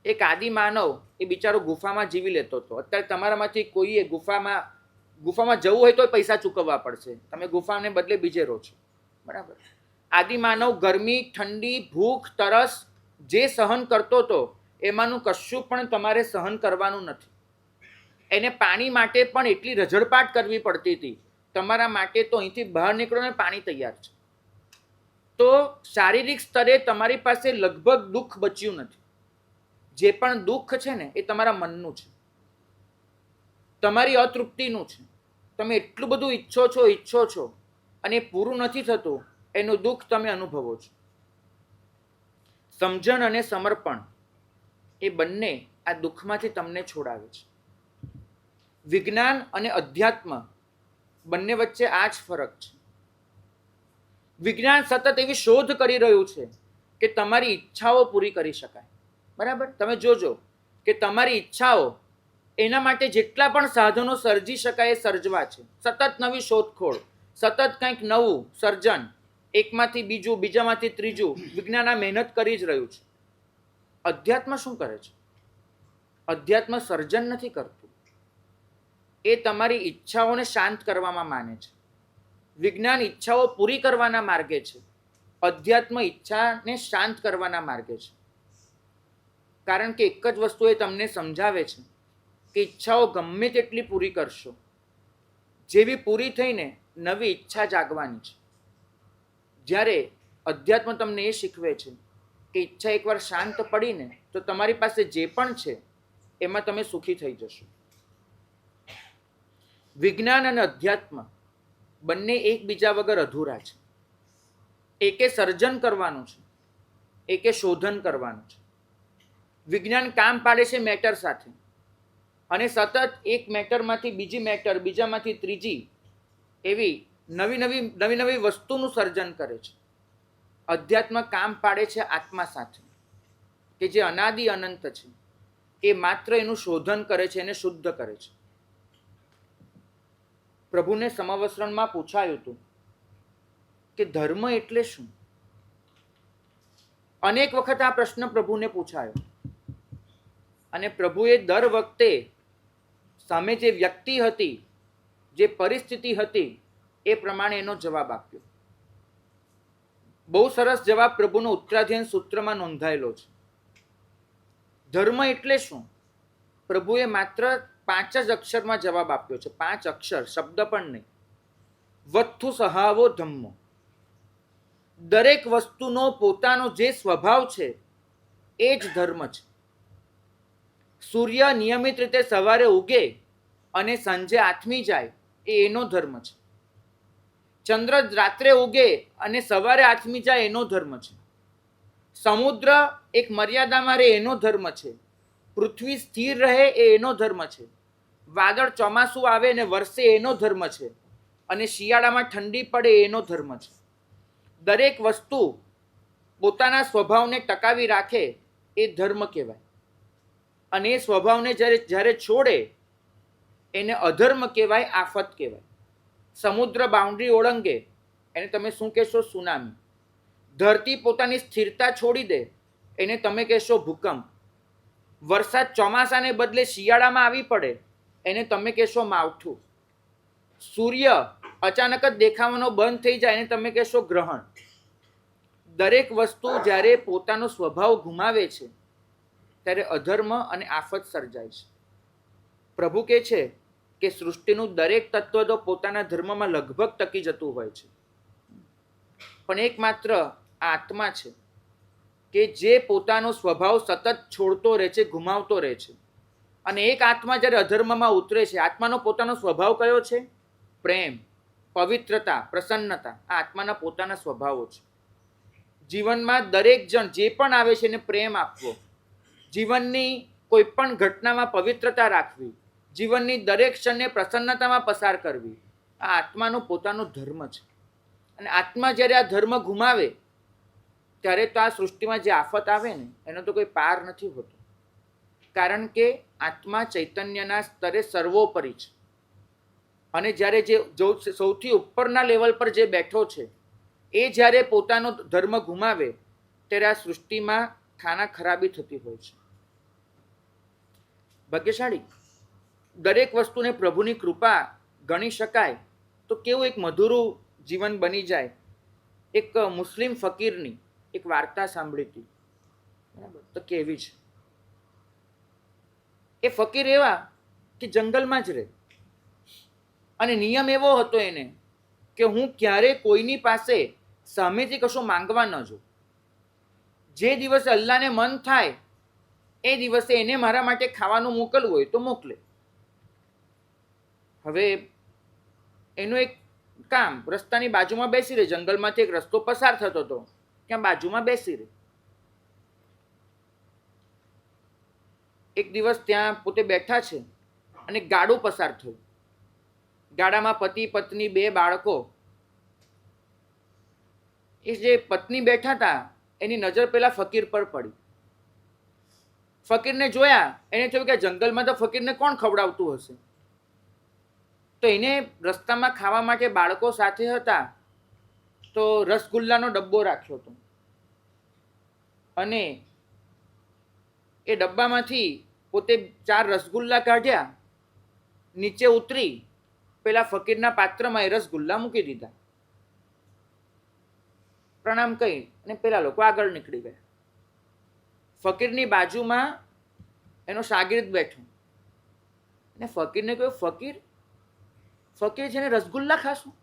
એક આદિ માનવ એ બિચારો ગુફામાં જીવી લેતો હતો. અત્યારે તમારામાંથી કોઈએ ગુફામાં જવું હોય તો પૈસા ચૂકવવા પડશે. તમે ગુફાને બદલે બીજે રહો છો. બરાબર? આદિ માનવ ગરમી, ઠંડી, ભૂખ, તરસ જે સહન કરતો હતો એમાંનું કશું પણ તમારે સહન કરવાનું નથી. એને પાણી માટે પણ એટલી રઝળપાટ કરવી પડતી હતી. તમારા માટે તો અહીંથી બહાર નીકળો ને પાણી તૈયાર છે. તો શારીરિક સ્તરે તમારી પાસે લગભગ દુઃખ બચ્યું નથી. જે પણ દુઃખ છે ને એ તમારા મનનું છે, તમારી અતૃપ્તિનું છે. તમે એટલું બધું ઈચ્છો છો અને પૂરું નથી થતું, એનું દુઃખ તમે અનુભવો છો. સમજણ અને સમર્પણ એ બંને આ દુઃખમાંથી તમને છોડાવે છે. વિજ્ઞાન અને અધ્યાત્મ બંને વચ્ચે આ જ ફરક છે. વિજ્ઞાન સતત એવી શોધ કરી રહ્યું છે કે તમારી ઈચ્છાઓ પૂરી કરી શકાય. બરાબર? તમે જોજો કે તમારી ઈચ્છાઓ, એના માટે જેટલા પણ સાધનો સર્જી શકાય એ સર્જવા છે. સતત નવી શોધખોળ, સતત કંઈક નવું સર્જન, એકમાંથી બીજું, બીજામાંથી ત્રીજું. વિજ્ઞાન આ મહેનત કરી જ રહ્યું છે. અધ્યાત્મ શું કરે છે? અધ્યાત્મ સર્જન નથી કરતું, એ તમારી ઈચ્છાઓને શાંત કરવામાં માને છે. વિજ્ઞાન ઈચ્છાઓ પૂરી કરવાના માર્ગે છે, અધ્યાત્મ ઈચ્છાને શાંત કરવાના માર્ગે છે. કારણ કે એક જ વસ્તુ એ તમને સમજાવે છે કે ઈચ્છાઓ ગમે તેટલી પૂરી કરશો, જેવી પૂરી થઈને નવી ઈચ્છા જાગવાની છે. જ્યારે અધ્યાત્મ તમને એ શીખવે છે કે ઈચ્છા એકવાર શાંત પડીને તો તમારી પાસે જે પણ છે એમાં તમે સુખી થઈ જશો. વિજ્ઞાન અને અધ્યાત્મ બંને એકબીજા વગર અધૂરા છે. એકે સર્જન કરવાનું છે, એકે શોધન કરવાનું છે. વિજ્ઞાન કામ પાડે છે મેટર સાથે અને સતત એક મેટરમાંથી બીજી મેટર, બીજામાંથી ત્રીજી, એવી નવી નવી વસ્તુનું સર્જન કરે છે. અધ્યાત્મ કામ પાડે છે આત્મા સાથે, કે જે અનાદિ અનંત છે. એ માત્ર એનું શોધન કરે છે, એને શુદ્ધ કરે છે. પ્રભુને સમવસ્ત્રણમાં પૂછાયું હતું કે ધર્મ એટલે શું? અનેક વખત આ પ્રશ્ન પ્રભુને પૂછાયો અને પ્રભુએ દર વખતે સામે જે વ્યક્તિ હતી, જે પરિસ્થિતિ હતી, એ પ્રમાણે એનો જવાબ આપ્યો. બહુ સરસ જવાબ પ્રભુનો ઉત્તરાધ્યાયન સૂત્રમાં નોંધાયેલો છે. ધર્મ એટલે શું? પ્રભુએ માત્ર 5 જ અક્ષરમાં જવાબ આપ્યો છે. 5 અક્ષર, શબ્દ પણ નહીં. વત્થુ સહાવો ધમ્મો. દરેક વસ્તુનો પોતાનો જે સ્વભાવ છે એ જ ધર્મ છે. સૂર્ય નિયમિત રીતે સવારે ઉગે અને સાંજે આથમી જાય એ એનો ધર્મ છે. ચંદ્ર રાત્રે ઉગે અને સવારે આથમી જાય એનો ધર્મ છે. સમુદ્ર એક મર્યાદામાં રહે એનો ધર્મ છે. પૃથ્વી સ્થિર રહે એ એનો ધર્મ છે. વાદળ ચોમાસું આવે અને વરસે એનો ધર્મ છે. અને શિયાળામાં ઠંડી પડે એનો ધર્મ છે. દરેક વસ્તુ પોતાના સ્વભાવને ટકાવી રાખે એ ધર્મ કહેવાય. અને એ સ્વભાવને જ્યારે છોડે એને અધર્મ કહેવાય, આફત કહેવાય. સમુદ્ર બાઉન્ડ્રી ઓળંગે એને તમે શું કહેશો? સુનામી. ધરતી પોતાની સ્થિરતા છોડી દે એને તમે કહેશો ભૂકંપ. વરસાદ ચોમાસાને બદલે શિયાળામાં આવી પડે એને તમે કહેશો માવઠું. સૂર્ય અચાનક જ દેખાવાનો બંધ થઈ જાય એને તમે કહેશો ગ્રહણ. દરેક વસ્તુ જ્યારે પોતાનો સ્વભાવ ગુમાવે છે ત્યારે અધર્મ અને આફત સર્જાય છે. પ્રભુ કહે છે કે સૃષ્ટિનું દરેક તત્વ તો પોતાના ધર્મમાં લગભગ ટકી જતું હોય છે, પણ એકમાત્ર આત્મા છે કે જે પોતાનો સ્વભાવ સતત છોડતો રહે છે, ગુમાવતો રહે છે. અને એક આત્મા જ્યારે અધર્મમાં ઉતરે છે, આત્માનો પોતાનો સ્વભાવ કયો છે? પ્રેમ, પવિત્રતા, પ્રસન્નતા. આ આત્માના પોતાના સ્વભાવો છે. જીવનમાં દરેક જણ જે પણ આવે છે એને પ્રેમ આપવો, જીવનની કોઈ પણ ઘટનામાં પવિત્રતા રાખવી, જીવનની દરેક ક્ષણને પ્રસન્નતામાં પસાર કરવી, આ આત્માનો પોતાનો ધર્મ છે. અને આત્મા જ્યારે આ ધર્મ ગુમાવે ત્યારે તો આ સૃષ્ટિમાં જે આફત આવે ને એનો તો કોઈ પાર નથી હોતો. કારણ કે આત્મા ચૈતન્યના સ્તરે સર્વોપરી છે. અને જ્યારે જે સૌથી ઉપરના લેવલ પર જે બેઠો છે એ જ્યારે પોતાનો ધર્મ ગુમાવે ત્યારે આ સૃષ્ટિમાં ખાના ખરાબી થતી હોય છે. ભાગ્યશાળી દરેક વસ્તુને પ્રભુની કૃપા ગણી શકાય તો કેવું એક મધુરું જીવન બની જાય. એક મુસ્લિમ ફકીરની એક વાર્તા સાંભળી હતી, બરાબર? તો કેવી છે? એ ફકીર એવા કે જંગલમાં જ રહે અને નિયમ એવો હતો એને કે હું ક્યારે કોઈની પાસે સામેથી કશું માંગવા ન જો. જે દિવસે અલ્લાહને મન થાય એ દિવસે એને મારા માટે ખાવાનું મોકલવું હોય તો મોકલે. હવે એનું એક કામ, રસ્તાની બાજુમાં બેસી રહે. જંગલમાંથી એક રસ્તો પસાર થતો હતો, ત્યાં બાજુમાં બેસી રહે. એક દિવસ ત્યાં પોતે બેઠા છે અને ગાડું પસાર થયું. ગાડામાં પતિ પત્ની 2 બાળકો. એ જે પત્ની બેઠા હતા એની નજર પેલા ફકીર પર પડી. ફકીરને જોયા, એને થયું કે જંગલમાં તો ફકીરને કોણ ખવડાવતું હશે. તો એને રસ્તામાં ખાવા માટે બાળકો સાથે હતા તો રસગુલ્લાનો ડબ્બો રાખ્યો હતો અને એ ડબ્બામાંથી પોતે 4 રસગુલ્લા કાઢ્યા, નીચે ઉતરી પેલા ફકીરના પાત્રમાં એ રસગુલ્લા મૂકી દીધા. પ્રણામ કહી અને પેલા લોકો આગળ નીકળી ગયા. ફકીરની બાજુમાં એનો શાગીર્દ બેઠો અને ફકીરને કહ્યું, ફકીર ફકીર છે ને રસગુલ્લા ખાશું?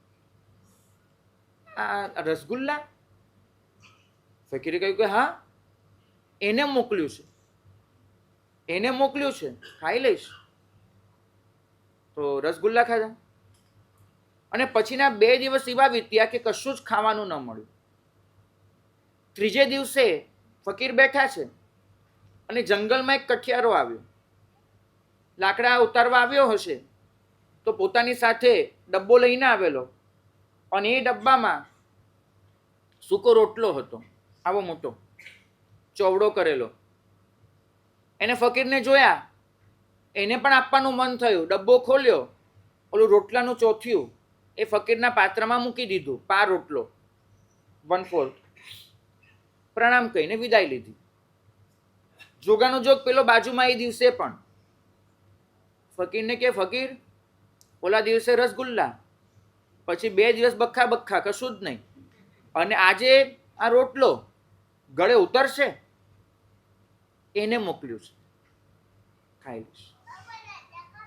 આ રસગુલ્લા? ફકીરે કહ્યું કે હા, એને મોકલ્યું છે, ખાઈ લઈશ. તો રસગુલ્લા ખાધા અને પછીના 2 દિવસ એવા વીત્યા કે કશું જ ખાવાનું ન મળ્યું. ત્રીજે દિવસે ફકીર બેઠા છે અને જંગલમાં એક કઠિયારો આવ્યો. લાકડા ઉતારવા આવ્યો હશે તો પોતાની સાથે ડબ્બો લઈને આવેલો અને એ ડબ્બામાં સૂકો રોટલો હતો, આવો મોટો ચોવડો કરેલો. એને ફકીરને જોયા, એને પણ આપવાનું મન થયું. ડબ્બો ખોલ્યો, ઓલું રોટલાનું ચોથિયું એ ફકીરના પાત્રમાં મૂકી દીધું, પા રોટલો 1/4. પ્રણામ કહીને વિદાય લીધી. જોગાનું જોગ પેલો બાજુમાં એ દિવસે પણ ફકીરને કે, ફકીર ઓલા દિવસે રસગુલ્લા, પછી 2 દિવસ બખ્ખા કશું જ નહીં, અને આજે આ રોટલો ગળે ઉતરશે, એને મોકલ્યું છે, ખાઈ લઈશ.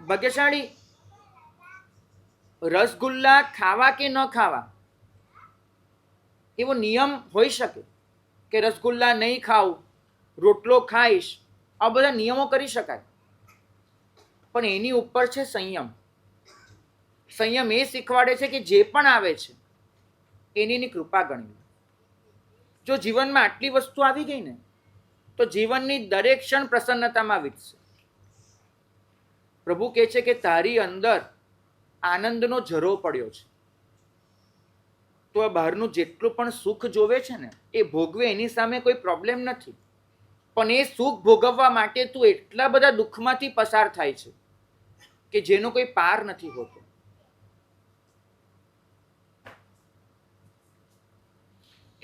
ભાગ્યશાળી રસગુલ્લા ખાવા કે ન ખાવા એવો નિયમ હોઈ શકે કે રસગુલ્લા નહીં ખાવ, રોટલો ખાઈશ, આ બધા નિયમો કરી શકાય. પણ એની ઉપર છે સંયમ. સંયમ એ શીખવાડે છે કે જે પણ આવે છે એની કૃપા ગણવી. જો જીવનમાં આટલી વસ્તુ આવી ગઈ ને તો જીવનની દરેક ક્ષણ પ્રસન્નતામાં વીતશે. પ્રભુ કહે છે કે તારી અંદર આનંદનો ઝરો પડ્યો છે, તો આ બહારનું જેટલું પણ સુખ જોવે છે ને એ ભોગવે, એની સામે કોઈ પ્રોબ્લેમ નથી. પણ એ સુખ ભોગવવા માટે તું એટલા બધા દુઃખમાંથી પસાર થાય છે કે જેનો કોઈ પાર નથી હોતો.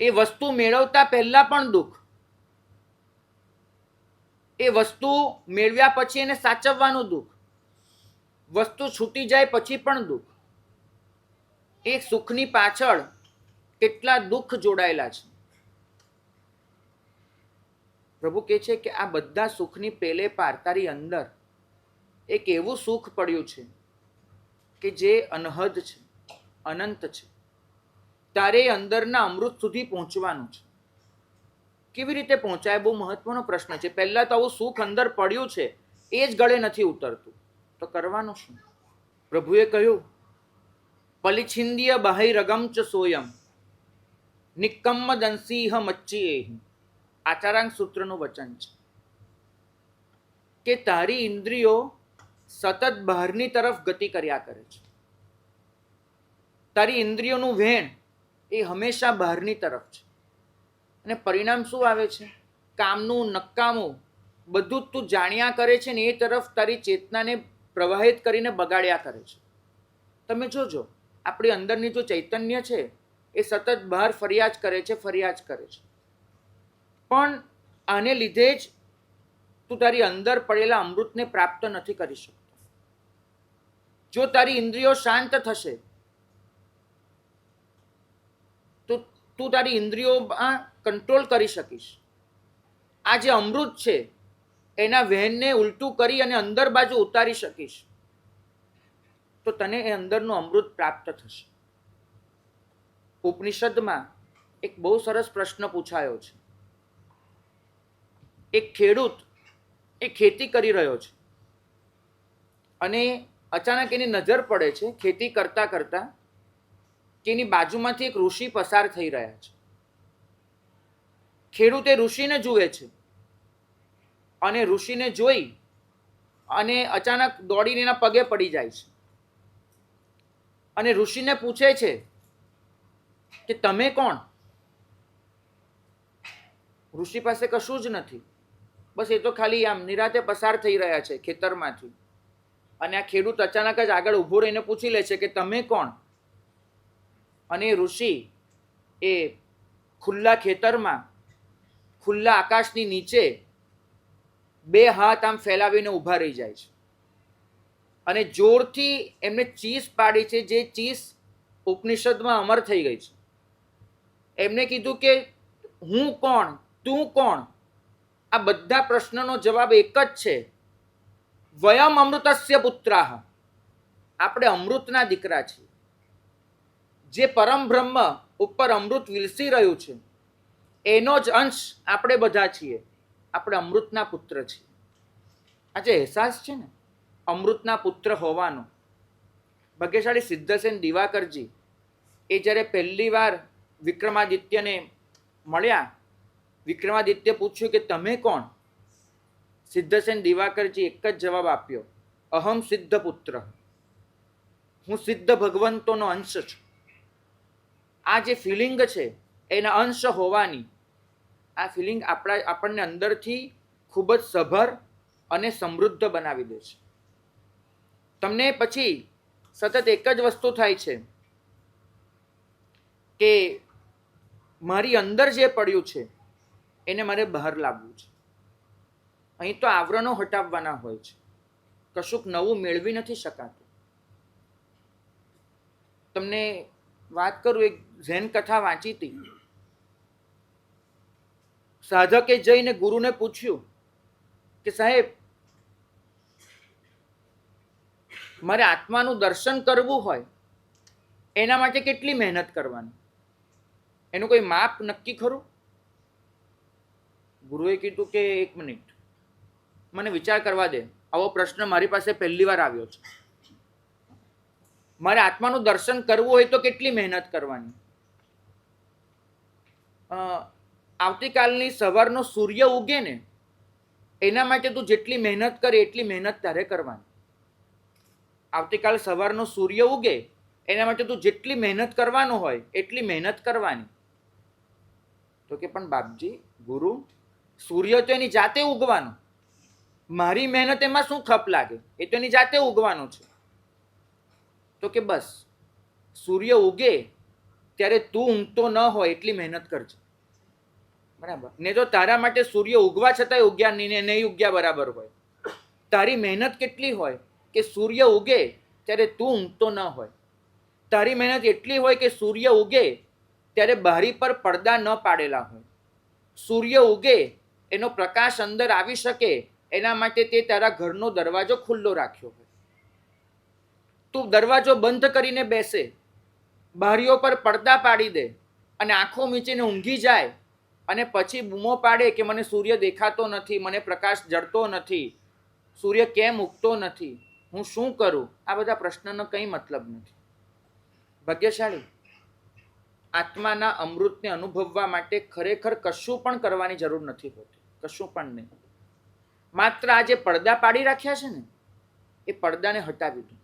એ વસ્તુ મેળવતા પહેલા પણ દુઃખ, એ વસ્તુ મેળવ્યા પછી એને સાચવવાનું દુઃખ, વસ્તુ છૂટી જાય પછી પણ દુઃખ. એ સુખની પાછળ કેટલા દુઃખ જોડાયેલા છે. પ્રભુ કહે છે કે આ બધા સુખની પેલે પાર તારી અંદર એક એવું સુખ પડ્યું છે કે જે અનહદ છે, અનંત છે. તારે અંદરના અમૃત સુધી પહોંચવાનું છે. કેવી રીતે પહોંચાય? બહુ મહત્વનો પ્રશ્ન છે. પહેલા તો આવું સુખ અંદર પડ્યું છે, એ જ ગળે નથી ઉતરતું, તો કરવાનું શું? પ્રભુએ કહ્યું, પલિછિંદીય બહિરગમ ચ સોયમ નિકમ્મ દંસીહ મચ્ચિએહી. આચારાંગ સૂત્રનું વચન છે કે તારી ઇન્દ્રિયો સતત બહારની તરફ ગતિ કર્યા કરે છે. તારી ઇન્દ્રિયોનું વહેણ એ હંમેશા બહારની તરફ છે. અને પરિણામ શું આવે છે? કામનું, નકામું બધું જ તું જાણ્યા કરે છે ને એ તરફ તારી ચેતનાને પ્રવાહિત કરીને બગાડ્યા કરે છે. તમે જોજો, આપણી અંદરની જો ચૈતન્ય છે એ સતત બહાર ફર્યા જ કરે છે. પણ આને લીધે જ તું તારી અંદર પડેલા અમૃતને પ્રાપ્ત નથી કરી શકતો. જો તારી ઇન્દ્રિયો શાંત થશે તો તું તારી ઇન્દ્રિયોમાં કંટ્રોલ કરી શકીશ. આ જે અમૃત છે એના વહેણને ઉલટું કરી અને અંદર બાજુ ઉતારી શકીશ, તો તને એ અંદરનું અમૃત પ્રાપ્ત થશે. ઉપનિષદમાં એક બહુ સરસ પ્રશ્ન પૂછાયો છે. એક ખેડૂત એ ખેતી કરી રહ્યો છે અને અચાનક એની નજર પડે છે ખેતી કરતા કરતા કે એની બાજુમાંથી એક ઋષિ પસાર થઈ રહ્યા છે. ખેડૂત એ ઋષિને જુએ છે અને ઋષિને જોઈ અને અચાનક દોડીને એના પગે પડી જાય છે અને ઋષિને પૂછે છે કે તમે કોણ? ઋષિ પાસે કશું જ નથી, બસ એ તો ખાલી આમ નિરાતે પસાર થઈ રહ્યા છે ખેતરમાંથી. અને આ ખેડૂત અચાનક જ આગળ ઊભો રહીને પૂછી લે છે કે તમે કોણ? અને ઋષિ એ ખુલ્લા ખેતરમાં, ખુલ્લા આકાશની નીચે 2 હાથ આમ ફેલાવીને ઊભા રહી જાય છે અને જોરથી એમને ચીસ પાડી છે, જે ચીસ ઉપનિષદમાં અમર થઈ ગઈ છે. એમને કીધું કે હું કોણ, તું કોણ? આ બધા પ્રશ્નનો જવાબ એક જ છે, વયમ અમૃતસ્ય પુત્રાહ. આપણે અમૃતના દીકરા છીએ. જે પરમ બ્રહ્મ ઉપર અમૃત વિલસી રહ્યું છે એનો જ અંશ આપણે બધા છીએ. આપણે અમૃતના પુત્ર છીએ. આજે અહેસાસ છે ને અમૃતના પુત્ર હોવાનો. ભાગ્યશાળી સિદ્ધસેન દિવાકરજી એ જ્યારે પહેલી વાર વિક્રમાદિત્યને મળ્યા, વિક્રમાદિત્ય પૂછ્યું કે તમે કોણ? સિદ્ધસેન દિવાકરજી એક જ જવાબ આપ્યો, અહમ સિદ્ધ પુત્ર. હું સિદ્ધ ભગવંતોનો અંશ છું. આ જે ફિલિંગ છે એના અંશ હોવાની, આ ફિલિંગ આપણને અંદરથી ખૂબ જ સભર અને સમૃદ્ધ બનાવી દે છે. તમને પછી સતત એક જ વસ્તુ થાય છે કે મારી અંદર જે પડ્યું છે એને મારે બહાર લાવવું છે. અહીં તો આવરણો હટાવવાના હોય છે, કશુંક નવું મેળવી નથી શકાતું. તમને વાત કરું, એક ઝેન કથા વાંચી હતી. સાધકે જઈને ગુરુને પૂછ્યું કે સાહેબ, મારે આત્માનું દર્શન કરવું હોય એના માટે કેટલી મહેનત કરવાની? એનું કોઈ માપ નક્કી ખરું? ગુરુએ કીધું કે એક મિનિટ, મને વિચાર કરવા દે. આવો પ્રશ્ન મારી પાસે પહેલી વાર આવ્યો છે. મારે આત્માનું દર્શન કરવું હોય તો કેટલી મહેનત કરવાની? આવતીકાલની સવારનો સૂર્ય ઉગે ને એના માટે તું જેટલી મહેનત કરે એટલી મહેનત તારે કરવાની. આવતીકાલ સવારનો સૂર્ય ઉગે એના માટે તું જેટલી મહેનત કરવાનો હોય એટલી મહેનત કરવાની. તો કે પણ બાપજી, ગુરુ, સૂર્ય તો એની જાતે ઉગવાનો, મારી મહેનત એમાં શું ખપ લાગે? એ તો એની જાતે ઉગવાનો છે. તો કે બસ સૂર્ય ઉગે ત્યારે તું ઊંઘતો ન હોય એટલી મહેનત કરજે, બરાબર? ને જો તારા માટે સૂર્ય ઉગવા છતાંય ઉગ્યા નહીં ઉગ્યા બરાબર હોય, તારી મહેનત કેટલી હોય કે સૂર્ય ઉગે ત્યારે તું ઊંઘતો ન હોય. તારી મહેનત એટલી હોય કે સૂર્ય ઉગે ત્યારે બારી પર પડદા ન પાડેલા હોય. સૂર્ય ઉગે એનો પ્રકાશ અંદર આવી શકે એના માટે તે તારા ઘરનો દરવાજો ખુલ્લો રાખ્યો હોય. તું દરવાજો બંધ કરીને બેસે, બારીઓ પર પડદા પાડી દે અને આંખો મીચીને ઊંઘી જાય અને પછી બૂમો પાડે કે મને સૂર્ય દેખાતો નથી, મને પ્રકાશ જડતો નથી, સૂર્ય કેમ ઉગતો નથી, હું શું કરું? આ બધા પ્રશ્નનો કંઈ મતલબ નથી. ભાગ્યશાળી આત્માના અમૃતને અનુભવવા માટે ખરેખર કશું પણ કરવાની જરૂર નથી હોતી, કશું પણ નહીં. માત્ર આ જે પડદા પાડી રાખ્યા છે ને એ પડદાને હટાવી દો.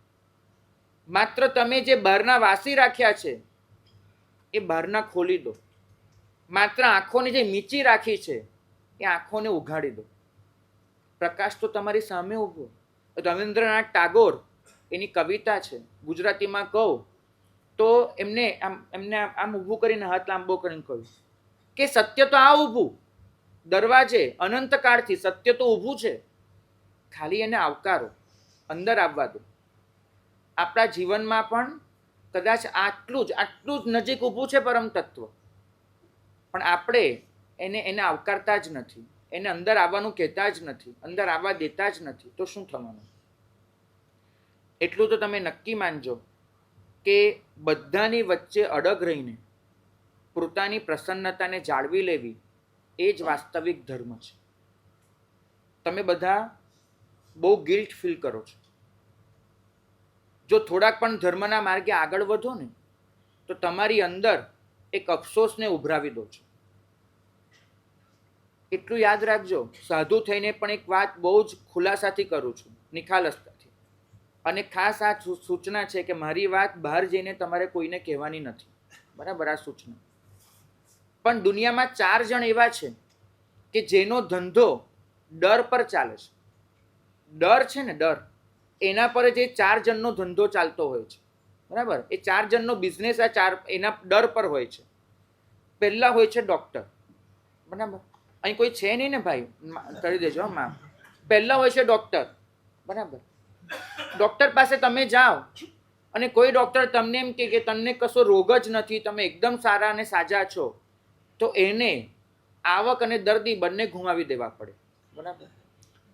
માત્ર તમે જે બહારના વાસી રાખ્યા છે એ બહારના ખોલી દો. માત્ર આંખોને જે મીચી રાખી છે એ આંખોને ઉઘાડી દો. પ્રકાશ તો તમારી સામે ઊભો. રવિન્દ્રનાથ ટાગોર એની કવિતા છે, ગુજરાતીમાં કહું તો એમને આમ ઊભું કરીને હાથ લાંબો કરીને કહ્યું કે સત્ય તો આ ઊભું દરવાજે અનંતકાળથી સત્ય તો ઊભું છે, ખાલી એને આવકારો, અંદર આવવા દો. આપણા જીવનમાં પણ કદાચ આટલું જ નજીક ઊભું છે પરમ તત્વ, પણ આપણે એને આવકારતા જ નથી, એને અંદર આવવાનું કહેતા જ નથી, અંદર આવવા દેતા જ નથી. તો શું થવાનું? એટલું તો તમે નક્કી માનજો કે બધાની વચ્ચે અડગ રહીને પોતાની પ્રસન્નતાને જાળવી લેવી એ જ વાસ્તવિક ધર્મ છે. તમે બધા બહુ ગિલ્ટ ફીલ કરો છો. જો થોડાક પણ ધર્મના માર્ગે આગળ વધો ને તો તમારી અંદર એક અફસોસને ઉભરાવી દો છો. એટલું યાદ રાખજો, સાધુ થઈને પણ એક વાત બહુ જ ખુલાસાથી કરું છું, નિખાલસતાથી, અને ખાસ આ સૂચના છે કે મારી વાત બહાર જઈને તમારે કોઈને કહેવાની નથી, બરાબર? આ સૂચના. પણ દુનિયામાં 4 જણ એવા છે કે જેનો ધંધો ડર પર ચાલે છે. ડર છે ને, ડર, એના પર જે 4 જણનો ધંધો ચાલતો હોય છે, બરાબર? એ 4 જણનો બિઝનેસ એના ડર પર હોય છે. પહેલા હોય છે ડોક્ટર, બરાબર? અહીં કોઈ છે નહીં ને ભાઈ, કરી દેજો માં. પહેલા હોય છે ડોક્ટર, બરાબર? ડોક્ટર પાસે તમે જાઓ અને કોઈ ડૉક્ટર તમને એમ કહે કે તમને કશો રોગ જ નથી, તમે એકદમ સારા અને સાજા છો, તો એને આવક અને દર્દી બંને ગુમાવી દેવા પડે. બરાબર?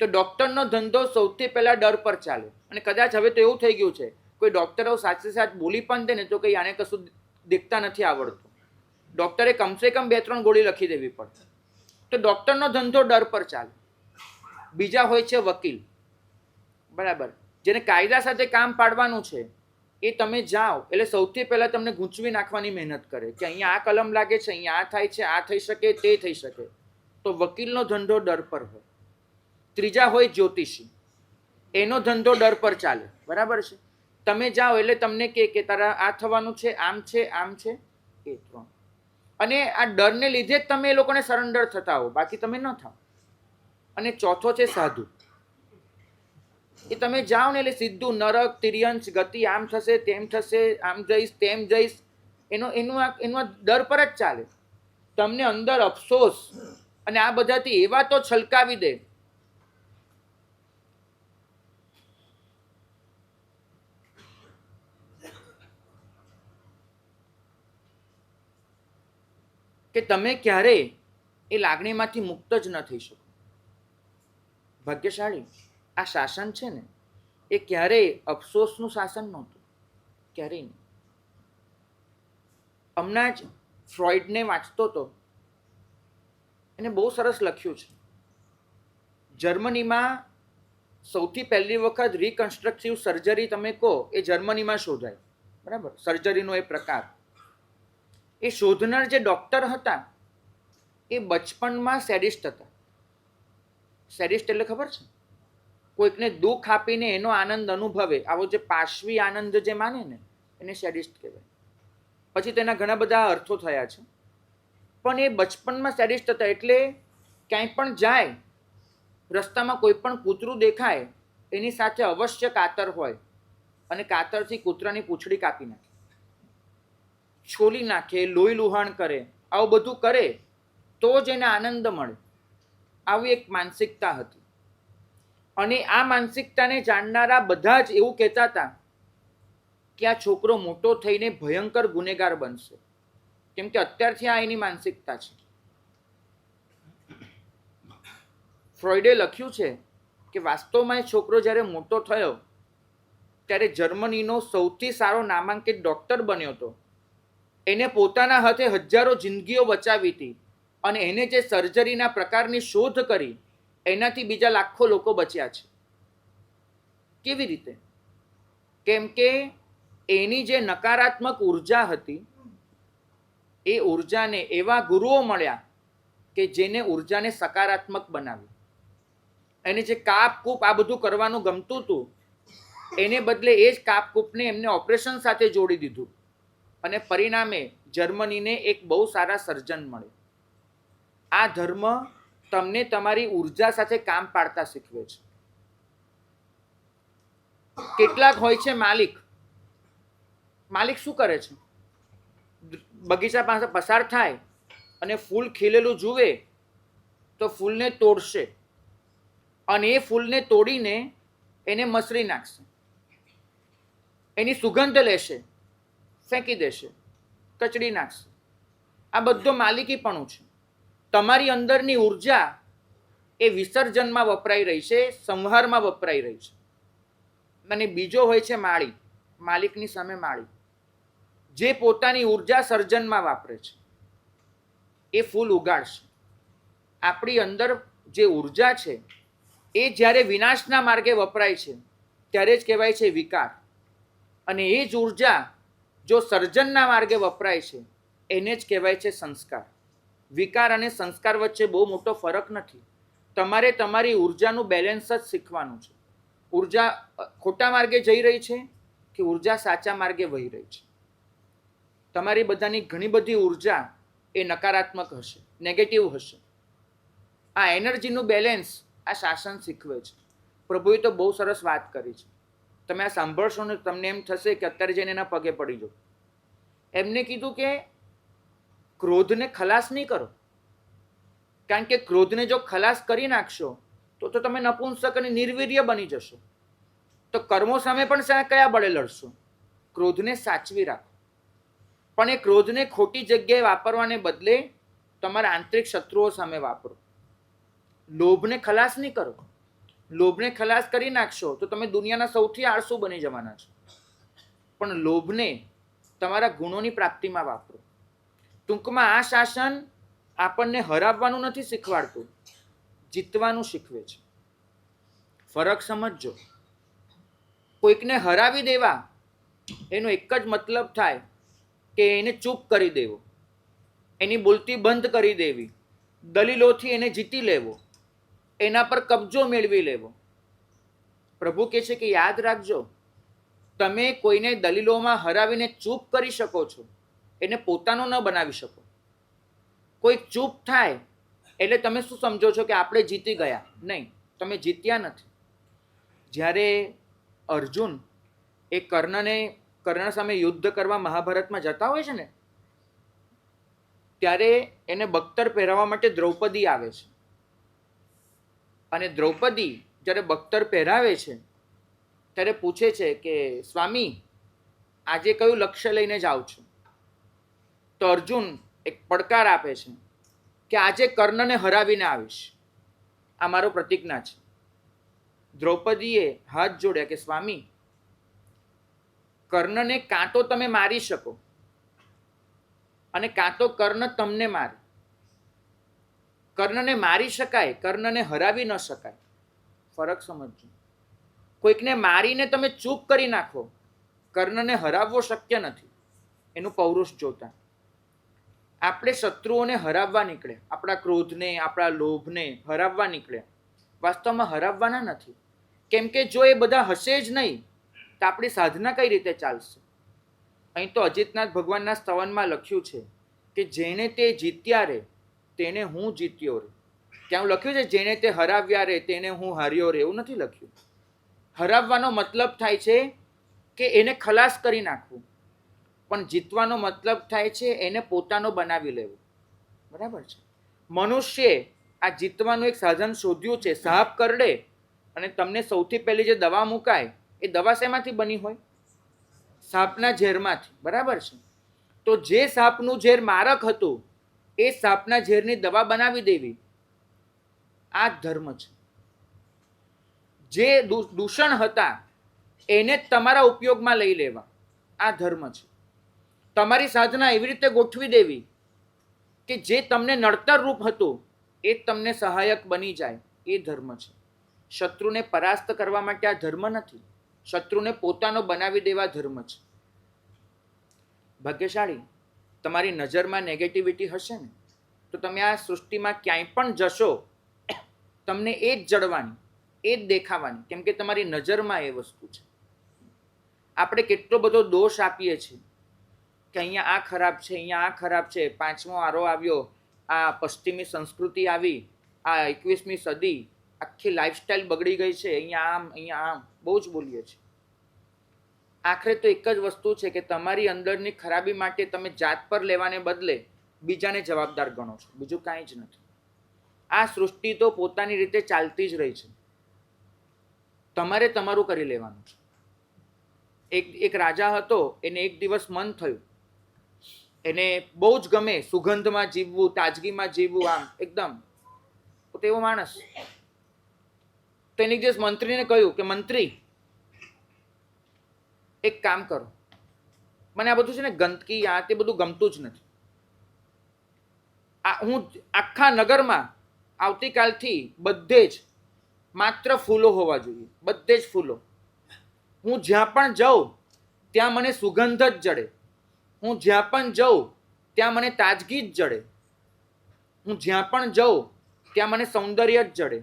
તો ડૉક્ટરનો ધંધો સૌથી પહેલાં ડર પર ચાલે. અને કદાચ હવે તો એવું થઈ ગયું છે, કોઈ ડૉક્ટરો સાથે સાથ બોલી પણ દે ને તો કંઈ આને કશું દેખતા નથી આવડતું, ડૉક્ટરે કમસે કમ 2-3 ગોળી લખી દેવી પડે. તો ડૉક્ટરનો ધંધો ડર પર ચાલે. બીજા હોય છે વકીલ. બરાબર? જેને કાયદા સાથે કામ પાડવાનું છે, એ તમે જાઓ એટલે સૌથી પહેલાં તમને ગૂંચવી નાખવાની મહેનત કરે કે અહીંયા આ કલમ લાગે છે, અહીંયા આ થાય છે, આ થઈ શકે, તે થઈ શકે. તો વકીલનો ધંધો ડર પર હોય. ત્રીજા હોય જ્યોતિષી, એનો ધંધો ડર પર ચાલે. બરાબર છે? તમે જાઓ એટલે તમને કે તારા આ થવાનું છે, આમ છે, આમ છે, એ 3. અને આ ડરને લીધે જ તમે એ લોકોને સરેન્ડર થતા હો, બાકી તમે ન થાઓ. અને ચોથો છે સાધુ. એ તમે જાઓ ને એટલે સીધું નરક, તિર્યંશ, ગતિ, આમ થશે, તેમ થશે, આમ જઈશ, તેમ જઈશ, એનું આ ડર પર જ ચાલે. તમને અંદર અફસોસ અને આ બધાથી એવા તો છલકાવી દે કે તમે ક્યારેય એ લાગણીમાંથી મુક્ત જ ન થઈ શકો. ભાગ્યશાળી આ શાસન છે ને, એ ક્યારેય અફસોસનું શાસન નહોતું, ક્યારેય નહીં. હમણાં જ ફ્રોઈડને વાંચતો હતો, એને બહુ સરસ લખ્યું છે. જર્મનીમાં સૌથી પહેલી વખત રિકન્સ્ટ્રક્ટિવ સર્જરી તમે કહો એ જર્મનીમાં શોધાય. બરાબર? સર્જરીનો એ પ્રકાર. એ શોધનાર જે ડૉક્ટર હતા એ બચપણમાં સેડિસ્ટ હતા. સેડિસ્ટ એટલે ખબર છે? કોઈકને દુઃખ આપીને એનો આનંદ અનુભવે, આવો જે પાશવી આનંદ જે માને ને એને સેડિસ્ટ કહેવાય. પછી તેના ઘણા બધા અર્થો થયા છે, પણ એ બચપણમાં સેડિસ્ટ હતા. એટલે ક્યાંય પણ જાય, રસ્તામાં કોઈ પણ કૂતરું દેખાય એની સાથે અવશ્ય કાતર હોય, અને કાતરથી કૂતરાની પૂંછડી કાપી નાખે, છોલી નાખે, લોહી લુહાણ કરે, આવું બધું કરે તો જ એને આનંદ મળે. આવી એક માનસિકતા હતી. અને આ માનસિકતાને જાણનારા બધા જ એવું કહેતા હતા કે આ છોકરો મોટો થઈને ભયંકર ગુનેગાર બનશે, કેમ કે અત્યારથી આ એની માનસિકતા છે. ફ્રોઈડે લખ્યું છે કે વાસ્તવમાં એ છોકરો જ્યારે મોટો થયો ત્યારે જર્મનીનો સૌથી સારો નામાંકિત ડૉક્ટર બન્યો હતો. એને પોતાના હાથે હજારો જિંદગીઓ બચાવી હતી, અને એને જે સર્જરીના પ્રકારની શોધ કરી એનાથી બીજા લાખો લોકો બચ્યા છે. કેવી રીતે? કેમ કે એની જે નકારાત્મક ઉર્જા હતી એ ઉર્જાને એવા ગુરુઓ મળ્યા કે જેને ઉર્જાને સકારાત્મક બનાવી. એને જે કાપકૂપ આ બધું કરવાનું ગમતું હતું, એને બદલે એ જ કાપકૂપને એમને ઓપરેશન સાથે જોડી દીધું, અને પરિણામે જર્મનીને એક બહુ સારા સર્જન મળે. આ ધર્મ તમને તમારી ઉર્જા સાથે કામ પાડતા શીખવે છે. કેટલાક હોય છે માલિક. માલિક શું કરે છે? બગીચા પાસે પસાર થાય અને ફૂલ ખીલેલું જુએ તો ફૂલને તોડશે, અને એ ફૂલને તોડીને એને મસળી નાખશે, એની સુગંધ લેશે, ફેંકી દેશે, કચડી નાખશે. આ બધો માલિકીપણું છે. તમારી અંદરની ઉર્જા એ વિસર્જનમાં વપરાઈ રહી છે, સંહારમાં વપરાઈ રહી છે. અને બીજો હોય છે માળી, માલિકની સામે માળી, જે પોતાની ઉર્જા સર્જનમાં વાપરે છે. એ ફૂલ ઉગાડશે. આપણી અંદર જે ઉર્જા છે એ જ્યારે વિનાશના માર્ગે વપરાય છે ત્યારે જ કહેવાય છે વિકાર. અને એ જ ઉર્જા જો સર્જનના માર્ગે વપરાય છે એને જ કહેવાય છે સંસ્કાર. વિકાર અને સંસ્કાર વચ્ચે બહુ મોટો ફરક નથી. તમારે તમારી ઉર્જાનું બેલેન્સ જ શીખવાનું છે. ઉર્જા ખોટા માર્ગે જઈ રહી છે કે ઉર્જા સાચા માર્ગે વહી રહી છે. તમારી બધાની ઘણી બધી ઉર્જા એ નકારાત્મક હશે, નેગેટિવ હશે. આ એનર્જીનું બેલેન્સ આ શાસન શીખવે છે. પ્રભુએ તો બહુ સરસ વાત કરી છે. તમે આ સાંભળશો ને તમને એમ થશે કે અત્યારે જઈને એના પગે પડી જાઓ. એમને કીધું કે ક્રોધને ખલાસ નહીં કરો, કારણ કે ક્રોધને જો ખલાસ કરી નાખશો તો તમે નપુંસક અને નિર્વીર્ય બની જશો. તો કર્મો સામે પણ કયા બળે લડશો? ક્રોધને સાચવી રાખો, પણ એ ક્રોધને ખોટી જગ્યાએ વાપરવાને બદલે તમારા આંતરિક શત્રુઓ સામે વાપરો. લોભને ખલાસ નહીં કરો. લોભને ખલાસ કરી નાખશો તો તમે દુનિયાના સૌથી આળસુ બની જવાના છો. પણ લોભને તમારા ગુણોની પ્રાપ્તિમાં વાપરો. ટૂંકમાં આ શાસન આપણને હરાવવાનું નથી શીખવાડતું, જીતવાનું શીખવે છે. ફરક સમજજો. કોઈકને હરાવી દેવા એનો એક જ મતલબ થાય કે એને ચૂપ કરી દેવો, એની બોલતી બંધ કરી દેવી, દલીલોથી એને જીતી લેવો, એના પર કબજો મેળવી લેવો. પ્રભુ કહે છે કે યાદ રાખજો, તમે કોઈને દલીલોમાં હરાવીને ચૂપ કરી શકો છો, એને પોતાનો ન બનાવી શકો. કોઈ ચૂપ થાય એટલે તમે શું સમજો છો કે આપણે જીતી ગયા? નહીં, તમે જીત્યા નથી. જ્યારે અર્જુન એ કર્ણ સામે યુદ્ધ કરવા મહાભારતમાં જતા હોય છે ને, ત્યારે એને બખ્તર પહેરાવવા માટે દ્રૌપદી આવે છે. અને દ્રૌપદી જ્યારે બખ્તર પહેરાવે છે ત્યારે પૂછે છે કે સ્વામી, આજે કયું લક્ષ્ય લઈને જાઓ છો? તો અર્જુન એક પડકાર આપે છે કે આજે કર્ણને હરાવીને આવીશ, આ મારો પ્રતિજ્ઞા છે. દ્રૌપદીએ હાથ જોડ્યા કે સ્વામી, કર્ણને કાં તો તમે મારી શકો અને કાં તો કર્ણ તમને મારે. કર્ણને મારી શકાય, કર્ણને હરાવી ન શકાય. ફરક સમજજો. કોઈકને મારીને તમે ચૂપ કરી નાખો, કર્ણને હરાવવો શક્ય નથી. એનું પૌરુષ જોતા. આપણે શત્રુઓને હરાવવા નીકળે, આપણા ક્રોધને, આપણા લોભને હરાવવા નીકળ્યા. વાસ્તવમાં હરાવવાના નથી. કેમ કે જો એ બધા હશે જ નહીં તો આપણી સાધના કઈ રીતે ચાલશે? અહીં તો અજીતનાથ ભગવાનના સ્તવનમાં લખ્યું છે કે જેને તે જીત્યા રે તેને હું જીત્યો રે. ત્યાં લખ્યું છે જેને તે હરાવ્યા રે તેને હું હાર્યો રે, એવું નથી લખ્યું. હરાવવાનો મતલબ થાય છે કે એને ખલાસ કરી નાખવું, પણ જીતવાનો મતલબ થાય છે એને પોતાનો બનાવી લેવો. બરાબર છે? મનુષ્યે આ જીતવાનું એક સાધન શોધ્યું છે. સાપ કરડે અને તમને સૌથી પહેલી જે દવા મુકાય એ દવા શેમાંથી બની હોય? સાપના ઝેરમાંથી. બરાબર છે? તો જે સાપનું ઝેર મારક હતું એ સાપના ઝેરની દવા બનાવી દેવી, આ જ ધર્મ છે. જે દૂષણ હતા એને જ તમારા ઉપયોગમાં લઈ લેવા, આ ધર્મ છે. તમારી સાધના એવી રીતે ગોઠવી દેવી કે જે તમને નડતર રૂપ હતું એ જ તમને સહાયક બની જાય, એ ધર્મ છે. શત્રુને પરાસ્ત કરવા માટે આ ધર્મ નથી, શત્રુને પોતાનો બનાવી દેવા ધર્મ છે. ભાગ્યશાળી તમારી નજરમાં નેગેટિવિટી હશે ને તો તમે આ સૃષ્ટિમાં ક્યાંય પણ જશો તમને એ જ જડવાની, એ જ દેખાવાની, કેમ કે તમારી નજરમાં એ વસ્તુ છે. આપણે કેટલો બધો દોષ આપીએ છીએ કે અહીંયા આ ખરાબ છે, અહીંયા આ ખરાબ છે, 5મો આરો આવ્યો, આ પશ્ચિમી સંસ્કૃતિ આવી, આ 21મી સદી, આખી લાઈફસ્ટાઈલ બગડી ગઈ છે, અહીંયા આમ બહુ જ બોલીએ છીએ. આખરે તો એક જ વસ્તુ છે કે તમારી અંદરની ખરાબી માટે તમે જાત પર લેવાને બદલે બીજાને જવાબદાર ગણો છો, બીજું કાંઈ જ નથી. આ સૃષ્ટિ તો પોતાની રીતે ચાલતી જ રહી છે, તમારે તમારું કરી લેવાનું છે. એક રાજા હતો, એને એક દિવસ મન થયું, એને બહુ જ ગમે સુગંધમાં જીવવું, તાજગીમાં જીવવું, આમ એકદમ તેવો માણસ. તો એને એક દિવસ મંત્રીને કહ્યું કે મંત્રી એક કામ કરો, મને આ બધું છે ને ગંદકી આ તે બધું ગમતું જ નથી. હું આખા નગરમાં આવતીકાલથી બધે જ માત્ર ફૂલો હોવા જોઈએ, બધે જ ફૂલો. હું જ્યાં પણ જાઉં ત્યાં મને સુગંધ જ જડે, હું જ્યાં પણ જાઉં ત્યાં મને તાજગી જ જડે, હું જ્યાં પણ જાઉં ત્યાં મને સૌંદર્ય જ જડે.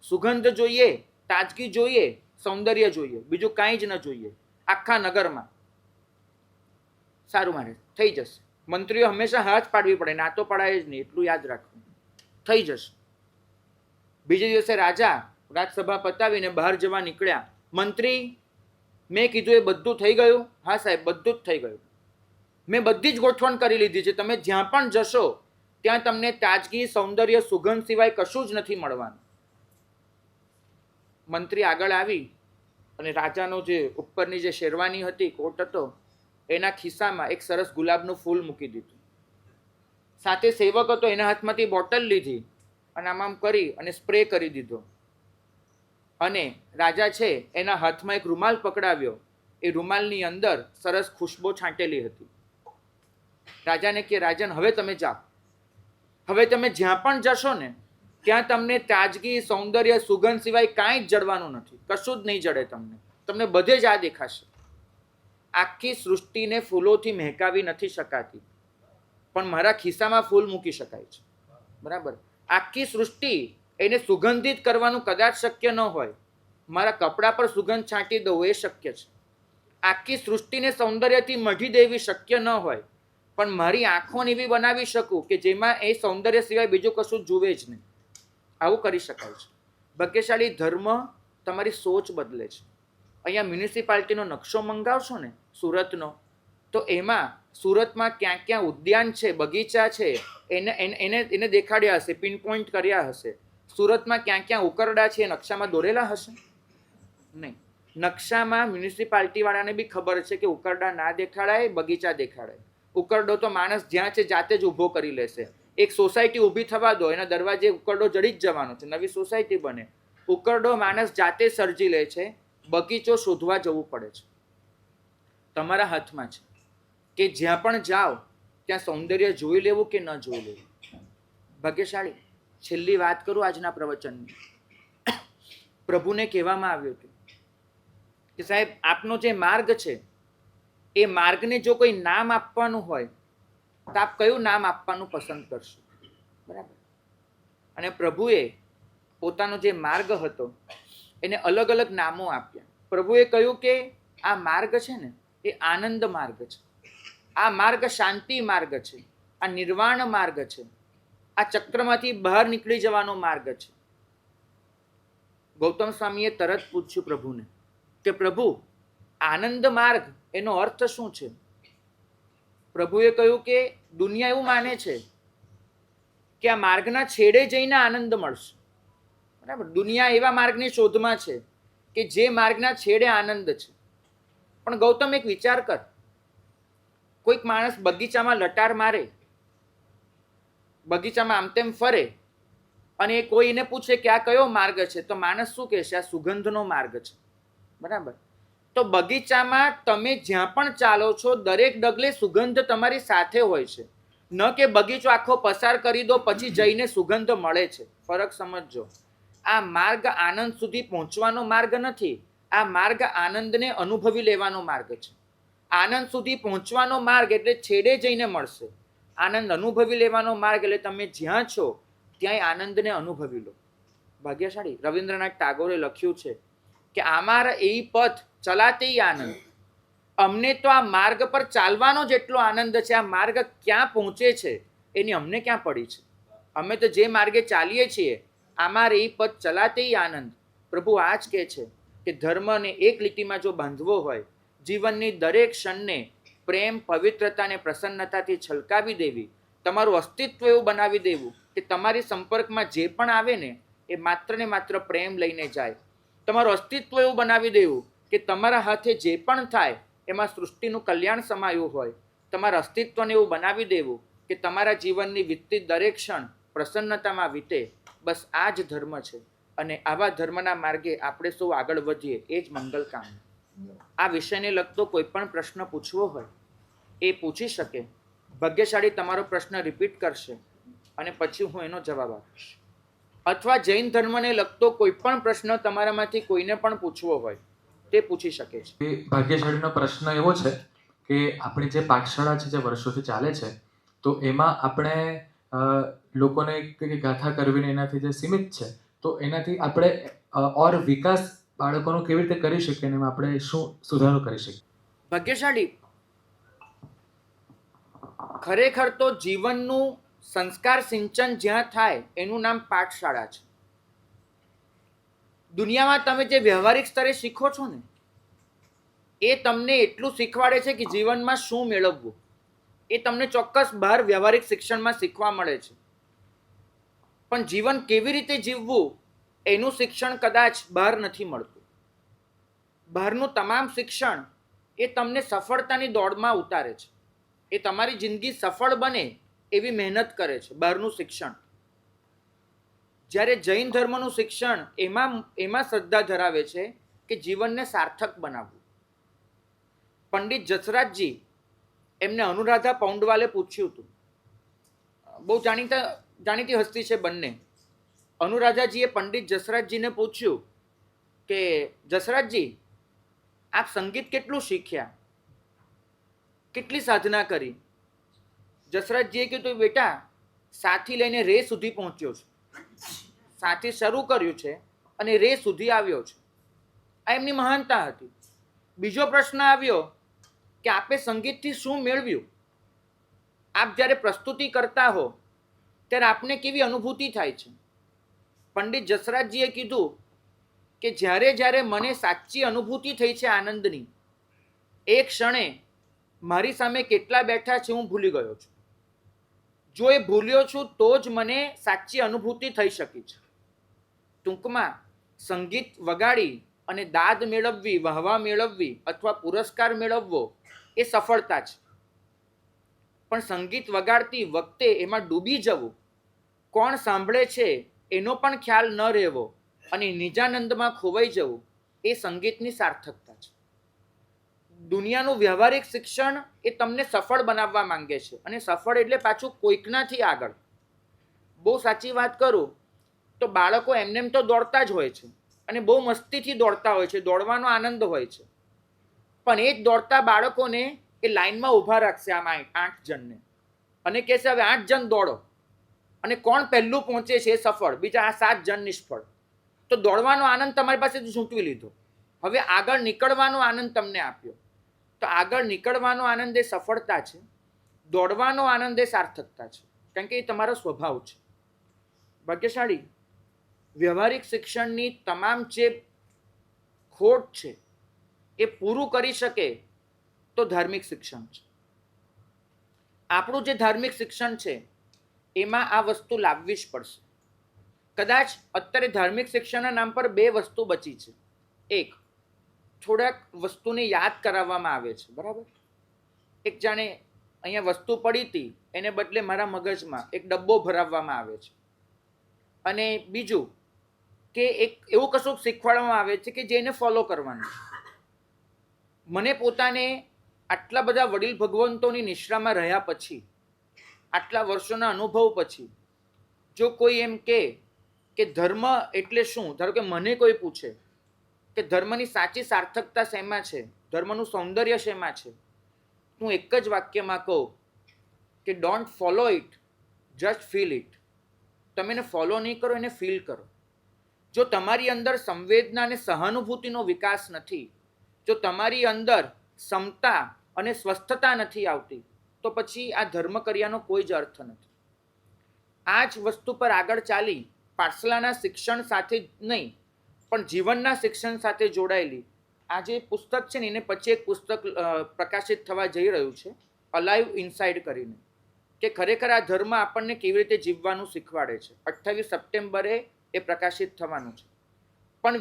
સુગંધ જોઈએ, તાજગી જોઈએ, સૌંદર્ય જોઈએ, બીજું કાંઈ જ ન જોઈએ આખા નગરમાં. સારું, મારે થઈ જશે. મંત્રીઓ હંમેશા હાથ પાડવી પડે, ના તો પડાય જ નહીં, એટલું યાદ રાખવું. થઈ જશે. બીજે દિવસે રાજા રાજસભા પતાવીને બહાર જવા નીકળ્યા. મંત્રી, મેં કીધું એ બધું થઈ ગયું? હા સાહેબ, બધું જ થઈ ગયું. મેં બધી જ ગોઠવણ કરી લીધી છે, તમે જ્યાં પણ જશો ત્યાં તમને તાજગી, સૌંદર્ય, સુગંધ સિવાય કશું જ નથી મળવાનું. મંત્રી આગળ આવી અને રાજાનો જે ઉપરની જે શેરવાની હતી, કોટ હતો, એના ખિસ્સામાં એક સરસ ગુલાબનું ફૂલ મૂકી દીધું. સાથે સેવક હતો, એના હાથમાંથી બોટલ લીધી અને આમ કરી અને સ્પ્રે કરી દીધો. અને રાજા છે એના હાથમાં એક રૂમાલ પકડાવ્યો. એ રૂમાલની અંદર સરસ ખુશ્બો છાંટેલી હતી. રાજાને કે રાજન, હવે તમે જાઓ. હવે તમે જ્યાં પણ જશો ને ત્યાં તમને તાજગી, સૌંદર્ય, સુગંધ સિવાય કાંઈ જ જડવાનું નથી. કશું જ નહીં જડે તમને. તમને બધે જ આ દેખાશે. આખી સૃષ્ટિને ફૂલોથી મહેકાવી નથી શકાતી, પણ મારા ખિસ્સામાં ફૂલ મૂકી શકાય છે. બરાબર? આખી સૃષ્ટિ એને સુગંધિત કરવાનું કદાચ શક્ય ન હોય, મારા કપડા પર સુગંધ છાંટી દઉં એ શક્ય છે. આખી સૃષ્ટિને સૌંદર્યથી મઢી દેવી શક્ય ન હોય, પણ મારી આંખોને એવી બનાવી શકું કે જેમાં એ સૌંદર્ય સિવાય બીજું કશું જુએ જ નહીં. આવું કરી શકાય છે. ભાગ્યશાળી ધર્મ તમારી સોચ બદલે છે. અહીંયા મ્યુનિસિપાલિટીનો નકશો મંગાવશો ને સુરતનો, તો એમાં સુરતમાં ક્યાં ક્યાં ઉદ્યાન છે, બગીચા છે, એને દેખાડ્યા હશે, પિન પોઈન્ટ કર્યા હશે. સુરતમાં ક્યાં ક્યાં ઉકરડા છે એ નકશામાં દોરેલા હશે? નહીં. નકશામાં મ્યુનિસિપાલિટી વાળાને બી ખબર છે કે ઉકરડા ના દેખાડાય, બગીચા દેખાડાય. ઉકરડો તો માણસ જ્યાં છે જાતે જ ઊભો કરી લેશે. એક સોસાયટી ઊભી થવા દો, એના દરવાજે ઉકરડો જડી જ જવાનો છે, નવી સોસાયટી બને. ઉકરડો માણસ જાતે સર્જી લે છે, બગીચો શોધવા જવું પડે છે. તમારા હાથમાં છે કે જ્યાં પણ જાઓ ત્યાં સૌંદર્ય જોઈ લેવું કે ન જોઈ લેવું. ભાગ્યશાળી. છેલ્લી વાત કરું આજના પ્રવચનની. પ્રભુને કહેવામાં આવ્યું હતું કે સાહેબ, આપનો જે માર્ગ છે એ માર્ગને જો કોઈ નામ આપવાનું હોય તો આપ કયું નામ આપવાનું પસંદ કરશો? બરાબર? અને પ્રભુએ પોતાનો જે માર્ગ હતો એને અલગ અલગ નામો આપ્યા. પ્રભુએ કહ્યું કે આ માર્ગ છે ને એ આનંદ માર્ગ છે, આ માર્ગ શાંતિ માર્ગ છે, આ નિર્વાણ માર્ગ છે, આ ચક્રમાંથી બહાર નીકળી જવાનો માર્ગ છે. ગૌતમ સ્વામીએ તરત પૂછ્યું પ્રભુને કે પ્રભુ, આનંદ માર્ગ એનો અર્થ શું છે? પ્રભુએ કહ્યું કે દુનિયા એવું માને છે કે આ માર્ગના છેડે જઈને આનંદ મળશે. બરાબર? દુનિયા એવા માર્ગની શોધમાં છે કે જે માર્ગના છેડે આનંદ છે. પણ ગૌતમ, એક વિચાર કર, કોઈક માણસ બગીચામાં લટાર મારે, બગીચામાં આમ તેમ ફરે, અને કોઈને પૂછે કે આ કયો માર્ગ છે, તો માણસ શું કહેશે? આ સુગંધનો માર્ગ છે. બરાબર? તો બગીચામાં તમે જ્યાં પણ ચાલો છો દરેક ડગલે સુગંધ તમારી સાથે હોય છે. ન કે બગીચો આખો પસાર કરી દો પછી જઈને સુગંધ મળે છે. ફરક સમજજો. આ માર્ગ આનંદ સુધી પહોંચવાનો માર્ગ નથી, આ માર્ગ આનંદને અનુભવી લેવાનો માર્ગ છે. આનંદ સુધી પહોંચવાનો માર્ગ એટલે છેડે જઈને મળશે. આનંદ અનુભવી લેવાનો માર્ગ એટલે તમે જ્યાં છો ત્યાંય આનંદને અનુભવી લો. ભાગ્યશાળી. રવિન્દ્રનાથ ટાગોરે લખ્યું છે કે અમારા એ પથ ચલાતે આનંદ. અમને તો આ માર્ગ પર ચાલવાનો જેટલો આનંદ છે, આ માર્ગ ક્યાં પહોંચે છે એની અમને ક્યાં પડી છે. અમે તો જે માર્ગે ચાલીએ છીએ, અમારે એ પથ ચલાતે આનંદ. પ્રભુ આ જ કહે છે કે ધર્મને એક લીટીમાં જો બાંધવો હોય, જીવનની દરેક ક્ષણને પ્રેમ, પવિત્રતા અને પ્રસન્નતાથી છલકાવી દેવી, તમારું અસ્તિત્વ એવું બનાવી દેવું કે તમારી સંપર્કમાં જે પણ આવે ને એ માત્ર ને માત્ર પ્રેમ લઈને જાય. તમારું અસ્તિત્વ એવું બનાવી દેવું કે તમારા હાથે જે પણ થાય એમાં સૃષ્ટિનું કલ્યાણ સમાયું હોય. તમારા અસ્તિત્વને એવું બનાવી દેવું કે તમારા જીવનની વીતતી દરેક ક્ષણ પ્રસન્નતામાં વીતે. બસ આ જ ધર્મ છે. અને આવા ધર્મના માર્ગે આપણે સૌ આગળ વધીએ એ જ મંગલ કામ. આ વિષયને લગતો કોઈ પણ પ્રશ્ન પૂછવો હોય એ પૂછી શકે. ભાગ્યશાળી તમારો પ્રશ્ન રિપીટ કરશે અને પછી હું એનો જવાબ આપીશ. અથવા જૈન ધર્મને લગતો કોઈ પણ પ્રશ્ન તમારામાંથી કોઈને પણ પૂછવો હોય તે પૂછી શકે છે. ભાગ્યશાળીનો પ્રશ્ન એવો છે કે આપણી જે પાઠશાળા છે જે વર્ષોથી ચાલે છે, તો એમાં આપણે લોકોને કંઈક ગાથા કરવીને એનાથી જે સીમિત છે, તો એનાથી આપણે ઓર વિકાસ બાળકોનો કેવી રીતે કરી શકીએ અને એમાં આપણે શું સુધારો કરી શકીએ? ભાગ્યશાળી. ખરેખર તો જીવનનું સંસ્કાર સિંચન જ્યાં થાય એનું નામ પાઠશાળા છે. દુનિયામાં તમે જે વ્યવહારિક સ્તરે શીખો છો ને એ તમને એટલું શીખવાડે છે કે જીવનમાં શું મેળવવું એ તમને ચોક્કસ બહાર વ્યવહારિક શિક્ષણમાં શીખવા મળે છે. પણ જીવન કેવી રીતે જીવવું એનું શિક્ષણ કદાચ બહાર નથી મળતું. બહારનું તમામ શિક્ષણ એ તમને સફળતાની દોડમાં ઉતારે છે. એ તમારી જિંદગી સફળ બને એવી મહેનત કરે છે. બહારનું શિક્ષણ. જ્યારે જૈન ધર્મનું શિક્ષણ એમાં શ્રદ્ધા ધરાવે છે કે જીવનને સાર્થક બનાવવું. પંડિત જસરાજજી એમને અનુરાધા પૌંડવાલે પૂછ્યું હતું. બહુ જાણીતી હસ્તી છે બંને. અનુરાધાજીએ પંડિત જસરાજજીને પૂછ્યું કે જસરાજજી, આપ સંગીત કેટલું શીખ્યા, કેટલી સાધના કરી? જસરાજજીએ કીધું, બેટા, સાથી લઈને રે સુધી પહોંચ્યો છું. સાથી શરૂ કર્યું છે અને રે સુધી આવ્યો છે. આ એમની મહાનતા હતી. બીજો પ્રશ્ન આવ્યો કે આપે સંગીતથી શું મેળવ્યું? આપ જ્યારે પ્રસ્તુતિ કરતા હો ત્યારે આપને કેવી અનુભૂતિ થાય છે? પંડિત જસરાજજીએ કીધું કે જ્યારે જ્યારે મને સાચી અનુભૂતિ થઈ છે આનંદની, એ ક્ષણે મારી સામે કેટલા બેઠા છે હું ભૂલી ગયો છું. જો એ ભૂલ્યો છું તો જ મને સાચી અનુભૂતિ થઈ શકી છે. ટૂંકમાં સંગીત વગાડી અને દાદ મેળવવી, વાહવા મેળવવી અથવા પુરસ્કાર મેળવવો એ સફળતા છે. પણ સંગીત વગાડતી વખતે એમાં ડૂબી જવું, કોણ સાંભળે છે એનો પણ ખ્યાલ ન રહેવો અને નિજાનંદમાં ખોવાઈ જવું, એ સંગીતની સાર્થકતા છે. દુનિયાનું વ્યવહારિક શિક્ષણ એ તમને સફળ બનાવવા માંગે છે. અને સફળ એટલે પાછું કોઈકનાથી આગળ. બહુ સાચી વાત કરું તો બાળકો એમને તો દોડતા જ હોય છે અને બહુ મસ્તીથી દોડતા હોય છે, દોડવાનો આનંદ હોય છે. પણ એ જ દોડતા બાળકોને એ લાઈનમાં ઊભા રાખશે આમાં 8 જણને અને કહેશે હવે 8 જણ દોડો, અને કોણ પહેલું પહોંચે છે એ સફળ, બીજા આ 7 જણ નિષ્ફળ. તો દોડવાનો આનંદ તમારી પાસેથી છૂટવી લીધો. હવે આગળ નીકળવાનો આનંદ તમને આપ્યો. તો આગળ નીકળવાનો આનંદ એ સફળતા છે, દોડવાનો આનંદ એ સાર્થકતા છે, કારણ કે એ તમારો સ્વભાવ છે. ભાગ્યશાળી વ્યવહારિક શિક્ષણની તમામ જે ખોટ છે એ પૂરું કરી શકે તો ધાર્મિક શિક્ષણ છે. આપણું જે ધાર્મિક શિક્ષણ છે એમાં આ વસ્તુ લાવવી જ પડશે. કદાચ અત્યારે ધાર્મિક શિક્ષણના નામ પર 2 વસ્તુ બચી છે. એક, થોડાક વસ્તુને યાદ કરાવવામાં આવે છે, બરાબર? એક જાણે અહીંયા વસ્તુ પડી હતી એને બદલે મારા મગજમાં એક ડબ્બો ભરાવવામાં આવે છે. અને બીજું કે એક એવું કશું શીખવાડવામાં આવે છે કે જેને ફોલો કરવાનું. મને પોતાને આટલા બધા વડીલ ભગવંતોની નિશ્રામાં રહ્યા પછી, આટલા વર્ષોના અનુભવ પછી, જો કોઈ એમ કે ધર્મ એટલે શું, ધારો કે મને કોઈ પૂછે કે ધર્મની સાચી સાર્થકતા શેમાં છે, ધર્મનું સૌંદર્ય શેમાં છે, હું એક જ વાક્યમાં કહું કે don't follow it, just feel it. તમે એને ફોલો નહીં કરો, એને ફીલ કરો. જો તમારી અંદર સંવેદના અને સહાનુભૂતિનો વિકાસ નથી, જો તમારી અંદર ક્ષમતા અને સ્વસ્થતા નથી આવતી, તો પછી આ ધર્મ કર્યાનો કોઈ જ અર્થ નથી. આ જ વસ્તુ પર આગળ ચાલી પાઠશાલાના શિક્ષણ સાથે નહીં પણ જીવનના શિક્ષણ સાથે જોડાયેલી આ જે પુસ્તક છે ને, એને પછી એક પુસ્તક પ્રકાશિત થવા જઈ રહ્યું છે, અલાઇવ ઇનસાઇડ કરીને, કે ખરેખર આ ધર્મ આપણને કેવી રીતે જીવવાનું શીખવાડે છે. 28 સપ્ટેમ્બરે એ પ્રકાશિત થવાનું છે. પણ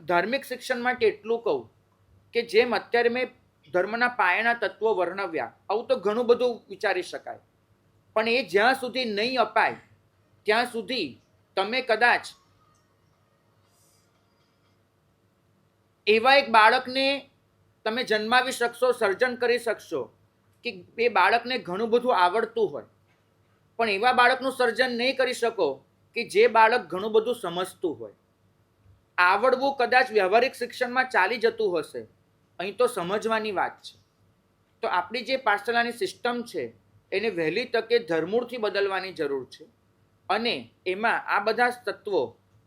ધાર્મિક શિક્ષણ માટે એટલું કહું કે જેમ અત્યારે મેં ધર્મના પાયાના તત્વો વર્ણવ્યા, આવું તો ઘણું બધું વિચારી શકાય, પણ એ જ્યાં સુધી નહીં અપાય ત્યાં સુધી તમે કદાચ એવા એક બાળકને તમે જન્માવી શકશો, સર્જન કરી શકશો કે એ બાળકને ઘણું બધું આવડતું હોય, પણ એવા બાળકનું સર્જન નહીં કરી શકો કે જે બાળક ઘણું બધું સમજતું હોય. આવડવું કદાચ વ્યવહારિક શિક્ષણમાં ચાલી જતું હશે, અહીં તો સમજવાની વાત છે. તો આપણી જે પાઠશાલાની સિસ્ટમ છે એને વહેલી તકે ધરમૂળથી બદલવાની જરૂર છે. અને એમાં આ બધા તત્વો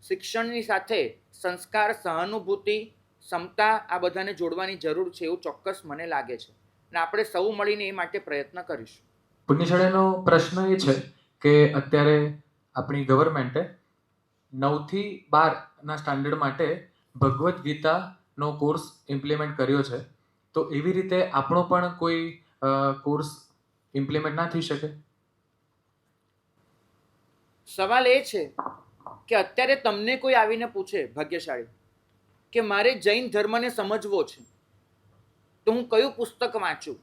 શિક્ષણની સાથે સંસ્કાર, સહાનુભૂતિ, ક્ષમતા આ બધાને જોડવાની જરૂર છે એવું ચોક્કસ મને લાગે છે. અને આપણે સૌ મળીને એ માટે પ્રયત્ન કરીશું. પુણ્યશાળાનો પ્રશ્ન એ છે કે અત્યારે આપણી ગવર્મેન્ટે 9 થી 12ના સ્ટાન્ડર્ડ માટે ભગવદ્ ગીતાનો કોર્સ ઇમ્પ્લિમેન્ટ કર્યો છે. તો એવી રીતે આપણો પણ કોઈ કોર્સ ઇમ્પ્લિમેન્ટ ના થઈ શકે? સવાલ એ છે કે અત્યારે તમને કોઈ આવીને પૂછે, ભાગ્યશાળી, કે મારે જૈન ધર્મને સમજવો છે, તો હું કયું પુસ્તક વાંચું?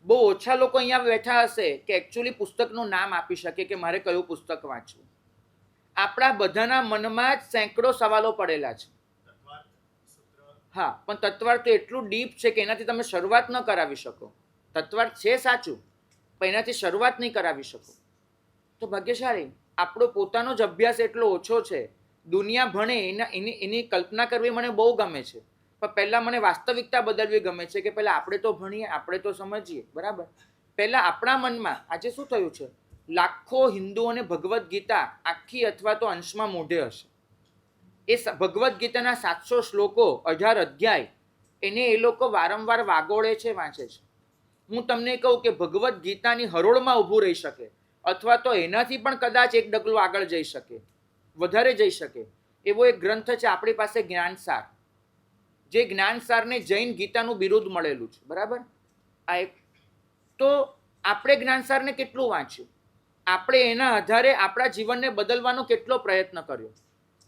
બહુ ઓછા લોકો અહીંયા બેઠા હશે કે એકચ્યુઅલી પુસ્તકનું નામ આપી શકે કે મારે કયું પુસ્તક વાંચવું. આપણા બધાના મનમાં જ સેંકડો સવાલો પડેલા છે. હા, પણ તત્વાર્થ તો એટલું ડીપ છે કે એનાથી તમે શરૂઆત ન કરાવી શકો. તત્વાર્થ છે સાચું, પણ એનાથી શરૂઆત નહીં કરાવી શકો. તો ભાગ્યશાળી, આપણો પોતાનો જ અભ્યાસ એટલો ઓછો છે. દુનિયા ભણે એની કલ્પના કરવી મને બહુ ગમે છે, પણ પહેલા મને વાસ્તવિકતા બદલવી ગમે છે કે પહેલા આપણે તો ભણીએ, આપણે તો સમજીએ. બરાબર? પહેલા આપણા મનમાં આજે શું થયું છે, લાખો હિન્દુઓને ભગવદ્ ગીતા આખી અથવા તો અંશમાં મોઢે હશે. એ ભગવદ્ ગીતાના 700 શ્લોકો, 18 અધ્યાય, એને એ લોકો વારંવાર વાગોળે છે, વાંચે છે. હું તમને કહું કે ભગવદ્ ગીતાની હરોળમાં ઊભું રહી શકે, અથવા તો એનાથી પણ કદાચ એક ડગલું આગળ જઈ શકે, વધારે જઈ શકે એવો એક ગ્રંથ છે આપણી પાસે, જ્ઞાનસાર. જે જ્ઞાનસારને જૈન ગીતાનું બિરુદ મળેલું છે. બરાબર? આ એક. તો આપણે જ્ઞાનસારને કેટલું વાંચ્યું? આપણે એના આધારે આપણા જીવનને બદલવાનો કેટલો પ્રયત્ન કર્યો?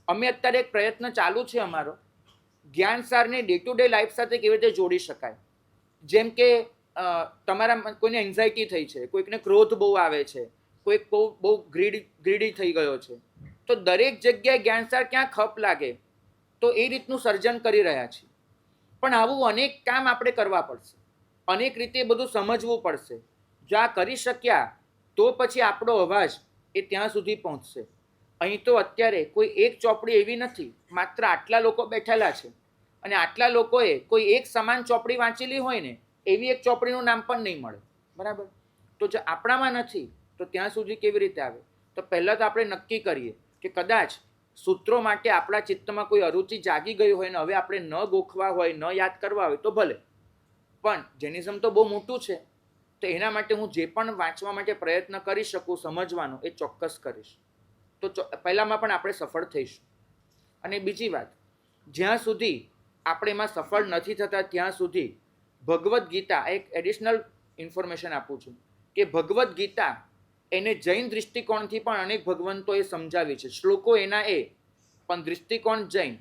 અમે અત્યારે એક પ્રયત્ન ચાલુ છે અમારો, જ્ઞાનસારને ડે ટુ ડે લાઈફ સાથે કેવી રીતે જોડી શકાય. જેમ કે તમારા કોઈને એન્ઝાયટી થઈ છે, કોઈકને ક્રોધ બહુ આવે છે, કોઈક બહુ ગ્રીડી થઈ ગયો છે, તો દરેક જગ્યાએ જ્ઞાનસાર ક્યાં ખપ લાગે તો એ રીતનું સર્જન કરી રહ્યા છે. પણ આવું અનેક કામ આપણે કરવા પડશે, અનેક રીતે બધું સમજવું પડશે. જો આ કરી શક્યા તો પછી આપણો અવાજ એ ત્યાં સુધી પહોંચશે. અહીં તો અત્યારે કોઈ એક ચોપડી એવી નથી, માત્ર આટલા લોકો બેઠેલા છે, અને આટલા લોકોએ કોઈ એક સમાન ચોપડી વાંચેલી હોય ને એવી એક ચોપડીનું નામ પણ નહીં મળે. બરાબર? તો જો આપણામાં નથી તો ત્યાં સુધી કેવી રીતે આવે? તો પહેલાં તો આપણે નક્કી કરીએ કે કદાચ સૂત્રો માટે આપણા ચિત્તમાં કોઈ અરુચિ જાગી ગઈ હોય ને હવે આપણે ન ગોખવા હોય, ન યાદ કરવા હોય તો ભલે, પણ જેનિઝમ તો બહુ મોટું છે, તો એના માટે હું જે પણ વાંચવા માટે પ્રયત્ન કરી શકું, સમજવાનો, એ ચોક્કસ કરીશ. તો પહેલામાં પણ આપણે સફળ થઈશું. અને બીજી વાત, જ્યાં સુધી આપણે એમાં સફળ નથી થતા ત્યાં સુધી ભગવદ્ ગીતા, એક એડિશનલ ઇન્ફોર્મેશન આપું છું કે ભગવદ્ ગીતા એને જૈન દૃષ્ટિકોણથી પણ અનેક ભગવંતોએ સમજાવી છે. શ્લોકો એના પણ દૃષ્ટિકોણ જૈન,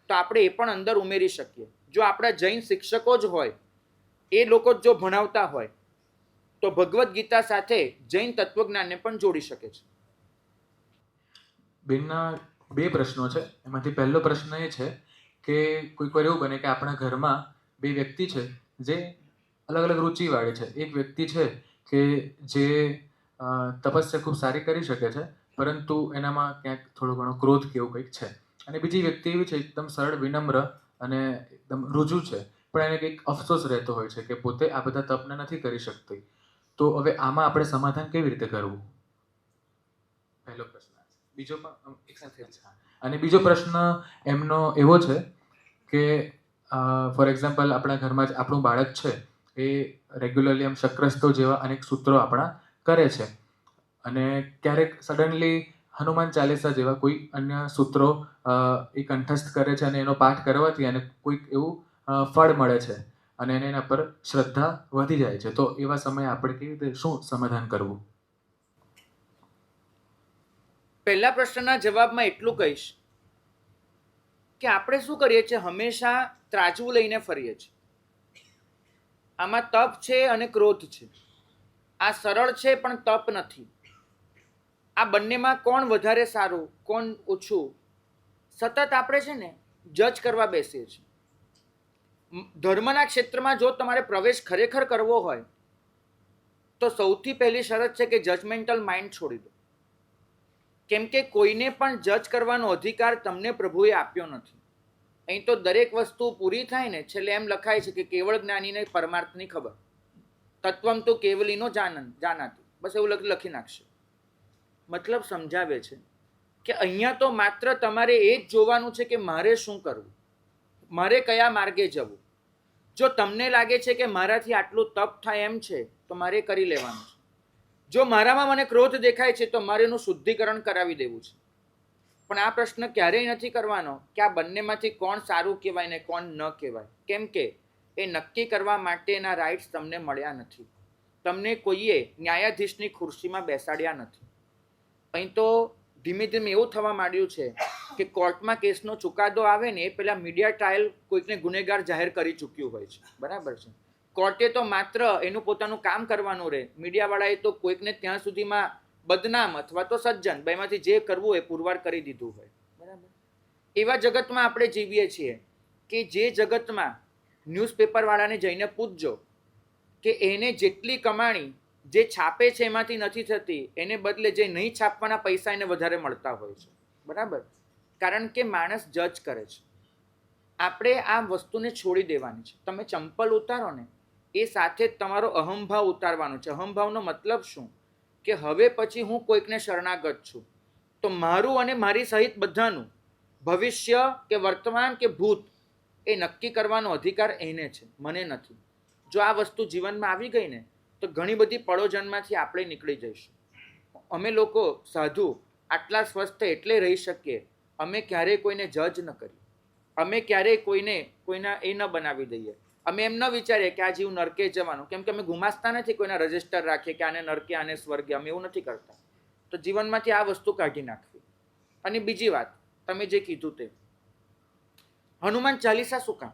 તો આપણે એ પણ અંદર ઉમેરી શકીએ. જો આપણા જૈન શિક્ષકો જ હોય, એ લોકો જો ભણાવતા હોય તો ભગવદ્ ગીતા સાથે જૈન તત્વજ્ઞાનને પણ જોડી શકે છે. બેનના 2 પ્રશ્નો છે. એમાંથી પહેલો પ્રશ્ન એ છે કે કોઈક વાર એવું બને કે આપણા ઘરમાં 2 વ્યક્તિ છે જે અલગ અલગ રુચિવાળી છે. એક વ્યક્તિ છે કે જે તપસ્યા ખૂબ સારી કરી શકે છે, પરંતુ એનામાં ક્યાંક થોડો ઘણો ક્રોધ કે એવું કંઈક છે. અને બીજી વ્યક્તિ એવી છે એકદમ સરળ, વિનમ્ર અને એકદમ રુજુ છે, પણ એને કંઈક અફસોસ રહેતો હોય છે કે પોતે આ બધા તપને નથી કરી શકતી. તો હવે આમાં આપણે સમાધાન કેવી રીતે કરવું? પહેલો પ્રશ્ન. બીજો પણ એક સાથે જ. અને બીજો પ્રશ્ન એમનો એવો છે કે ફોર એક્ઝામ્પલ આપણા ઘરમાં જ આપણું બાળક છે, એ રેગ્યુલરલી આમ શક્રસ્તો જેવા અનેક સૂત્રો આપણા કરે છે, અને ક્યારેક સડનલી હનુમાન ચાલીસા જેવા કોઈ અન્ય સૂત્રો એ કંઠસ્થ કરે છે, અને એનો પાઠ કરવાથી એને કોઈક એવું ફળ મળે છે, અને એને એના પર શ્રદ્ધા વધી જાય છે. તો એવા સમયે આપણે કેવી રીતે શું સમાધાન કરવું? પહેલા પ્રશ્નના જવાબમાં એટલું કહીશ કે આપણે શું કરીએ છીએ, હંમેશા ત્રાજવું લઈને ફરીએ છીએ. આમાં તપ છે અને ક્રોધ છે. આ સરળ છે પણ તપ નથી. આ બંનેમાં કોણ વધારે સારું, કોણ ઓછું, સતત આપણે છે ને જજ કરવા બેસીએ છીએ. ધર્મના ક્ષેત્રમાં જો તમારે પ્રવેશ ખરેખર કરવો હોય તો સૌથી પહેલી શરત છે કે જજમેન્ટલ માઇન્ડ છોડી દો. કેમ કે કોઈને પણ જજ કરવાનો અધિકાર તમને પ્રભુએ આપ્યો નથી. અહીં તો દરેક વસ્તુ પૂરી થાય ને છેલ્લે એમ લખાય છે કે કેવળ જ્ઞાનીને પરમાર્થની ખબર, તત્વમ તો કેવલીનો જાનાતી, બસ એવું લખી નાખશે. મતલબ સમજાવે છે કે અહીંયા તો માત્ર તમારે એ જ જોવાનું છે કે મારે શું કરવું, મારે કયા માર્ગે જવું. જો તમને લાગે છે કે મારાથી આટલું તપ થાય એમ છે તો મારે કરી લેવાનું છે. જો મારામાં મને ક્રોધ દેખાય છે તો મારે એનું શુદ્ધિકરણ કરાવી દેવું છે. પણ આ પ્રશ્ન ક્યારેય નથી કરવાનો કે આ બંનેમાંથી કોણ સારું કહેવાય ને કોણ ન કહેવાય, કેમ કે એ નક્કી કરવા માટેના રાઇટ્સ તમને મળ્યા નથી. તમને કોઈએ ન્યાયાધીશની ખુરશીમાં બેસાડ્યા નથી. અહીં તો ધીમે ધીમે એવું થવા માંડ્યું છે કે કોર્ટમાં કેસનો ચુકાદો આવે ને એ પહેલા મીડિયા ટ્રાયલ કોઈકને ગુનેગાર જાહેર કરી ચૂક્યું હોય છે, બરાબર છે. કોર્ટે તો માત્ર એનું પોતાનું કામ કરવાનું રહે, મીડિયાવાળાએ તો કોઈકને ત્યાં સુધીમાં બદનામ અથવા તો સજ્જન બેમાંથી જે કરવું એ પુરવાર કરી દીધું હોય, બરાબર. એવા જગતમાં આપણે જીવીએ છીએ કે જે જગતમાં ન્યૂઝપેપરવાળાને જઈને પૂછજો કે એને જેટલી કમાણી જે છાપે છે એમાંથી નથી થતી, એને બદલે જે નહીં છાપવાના પૈસા એને વધારે મળતા હોય છે, બરાબર. કારણ કે માણસ જજ કરે છે. આપણે આ વસ્તુને છોડી દેવાની છે. તમે ચંપલ ઉતારો ને એ સાથે જ તમારો અહંભાવ ઉતારવાનો છે. અહંભાવનો મતલબ શું? કે હવે પછી હું કોઈકને શરણાગત છું, તો મારું અને મારી સહિત બધાનું ભવિષ્ય કે વર્તમાન કે ભૂત એ નક્કી કરવાનો અધિકાર એને છે, મને નથી. જો આ વસ્તુ જીવનમાં આવી ગઈ ને તો ઘણી બધી પડોજનમાંથી આપણે નીકળી જઈશું. અમે લોકો સાધુ આટલા સ્વસ્થ એટલે રહી શકીએ, અમે ક્યારેય કોઈને જજ ન કરીએ, અમે ક્યારેય કોઈના એ ન બનાવી દઈએ. અમે એમ ન વિચારીએ કે આ જીવ નરકે જવાનું, કેમ કે અમે ગુમાસ્તા નથી કોઈના રજિસ્ટર રાખીએ કે આને નરકે આને સ્વર્ગે, અમે એવું નથી કરતા. તો જીવનમાંથી આ વસ્તુ કાઢી નાખવી. અને બીજી વાત, તમે જે કીધું તે હનુમાન ચાલીસા શું કામ?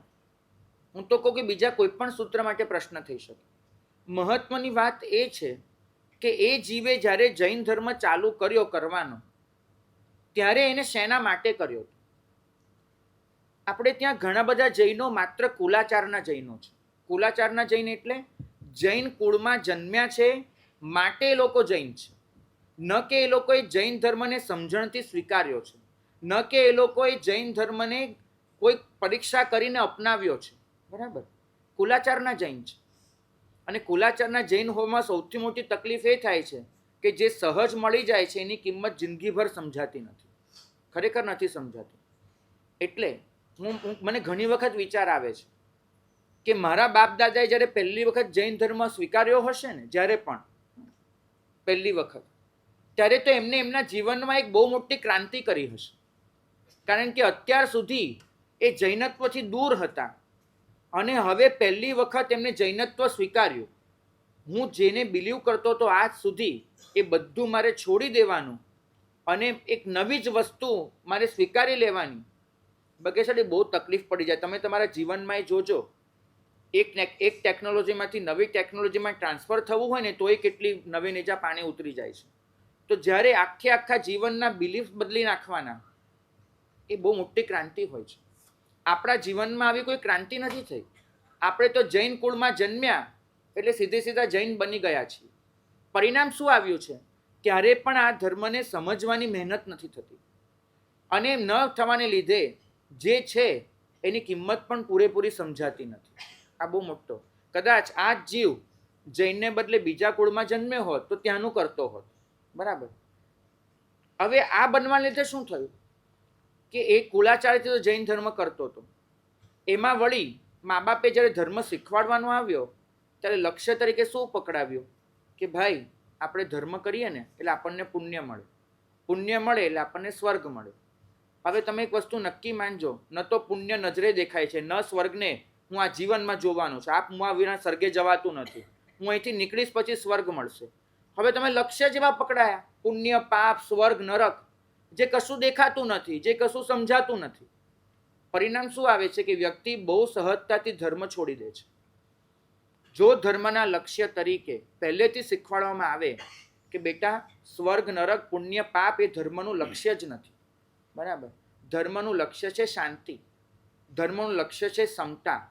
હું તો કહું કે બીજા કોઈ પણ સૂત્ર માટે પ્રશ્ન થઈ શકે. મહત્વની વાત એ છે કે એ જીવે જ્યારે જૈન ધર્મ ચાલુ કર્યો કરવાનો, ત્યારે એને શેના માટે કર્યો? આપણે ત્યાં ઘણા બધા જૈનો માત્ર કુલાચારના જૈનો છે. કુલાચારના જૈન એટલે જૈન કુળમાં જન્મ્યા છે માટે એ લોકો જૈન છે, ન કે એ લોકોએ જૈન ધર્મને સમજણથી સ્વીકાર્યો છે, ન કે એ લોકોએ જૈન ધર્મને કોઈ પરીક્ષા કરીને અપનાવ્યો છે, બરાબર. કુલાચારના જૈન છે. અને કુલાચારના જૈન હોવામાં સૌથી મોટી તકલીફ એ થાય છે કે જે સહજ મળી જાય છે એની કિંમત જિંદગીભર સમજાતી નથી, ખરેખર નથી સમજાતી. એટલે મને ઘણી વખત વિચાર આવે છે કે મારા બાપ દાદાએ જ્યારે પહેલી વખત જૈન ધર્મ સ્વીકાર્યો હશે ને, જ્યારે પણ પહેલી વખત, ત્યારે તો એમને એમના જીવનમાં એક બહુ મોટી ક્રાંતિ કરી હશે. કારણ કે અત્યાર સુધી એ જૈનત્વથી દૂર હતા અને હવે પહેલી વખત એમને જૈનત્વ સ્વીકાર્યું. હું જેને બિલીવ કરતો હતો આજ સુધી, એ બધું મારે છોડી દેવાનું અને એક નવી જ વસ્તુ મારે સ્વીકારી લેવાની. બગેસાડી બહુ તકલીફ પડી જાય. તમે તમારા જીવનમાં એ જોજો, એક ટેકનોલોજીમાંથી નવી ટેકનોલોજીમાં ટ્રાન્સફર થવું હોય ને તો એ કેટલી નવી નેજા પાણી ઉતરી જાય છે. તો જ્યારે આખા જીવનના બિલીફ બદલી નાખવાના, એ બહુ મોટી ક્રાંતિ હોય છે. આપણા જીવનમાં આવી કોઈ ક્રાંતિ નથી થઈ. આપણે તો જૈન કુળમાં જન્મ્યા એટલે સીધા જૈન બની ગયા છીએ. પરિણામ શું આવ્યું છે? ક્યારે પણ આ ધર્મને સમજવાની મહેનત નથી થતી, અને ન થવાને લીધે જે છે એની કિંમત પણ પૂરેપૂરી સમજાતી નથી. આ બહુ મોટો, કદાચ આ જ જીવ જૈનને બદલે બીજા કુળમાં જન્મ્યો હોત તો ત્યાંનું કરતો હોત, બરાબર. હવે આ બનવાને લીધે શું થયું કે એ કુલાચારથી તો જૈન ધર્મ કરતો હતો, એમાં વળી મા બાપે જ્યારે ધર્મ શીખવાડવાનો આવ્યો ત્યારે લક્ષ્ય તરીકે શું પકડાવ્યું કે ભાઈ આપણે ધર્મ કરીએ ને એટલે આપણને પુણ્ય મળે, પુણ્ય મળે એટલે આપણને સ્વર્ગ મળે. હવે તમે એક વસ્તુ નક્કી માનજો, ન તો પુણ્ય નજરે દેખાય છે, ન સ્વર્ગને હું આ જીવનમાં જોવાનું છે. આપ હું આ વિના સ્વર્ગે જવાતું નથી, હું અહીંથી નીકળીશ પછી સ્વર્ગ મળશે. હવે તમે લક્ષ્ય જેવા પકડાયા, પુણ્ય પાપ સ્વર્ગ નરક, જે કશું દેખાતું નથી, જે કશું સમજાતું નથી. પરિણામ શું આવે છે કે વ્યક્તિ બહુ સહજતાથી ધર્મ છોડી દે છે. જો ધર્મના લક્ષ્ય તરીકે પહેલેથી શીખવાડવામાં આવે કે બેટા સ્વર્ગ નરક પુણ્ય પાપ એ ધર્મનું લક્ષ્ય જ નથી, બરાબર. ધર્મનું લક્ષ્ય છે શાંતિ, ધર્મનું લક્ષ્ય છે સમતા,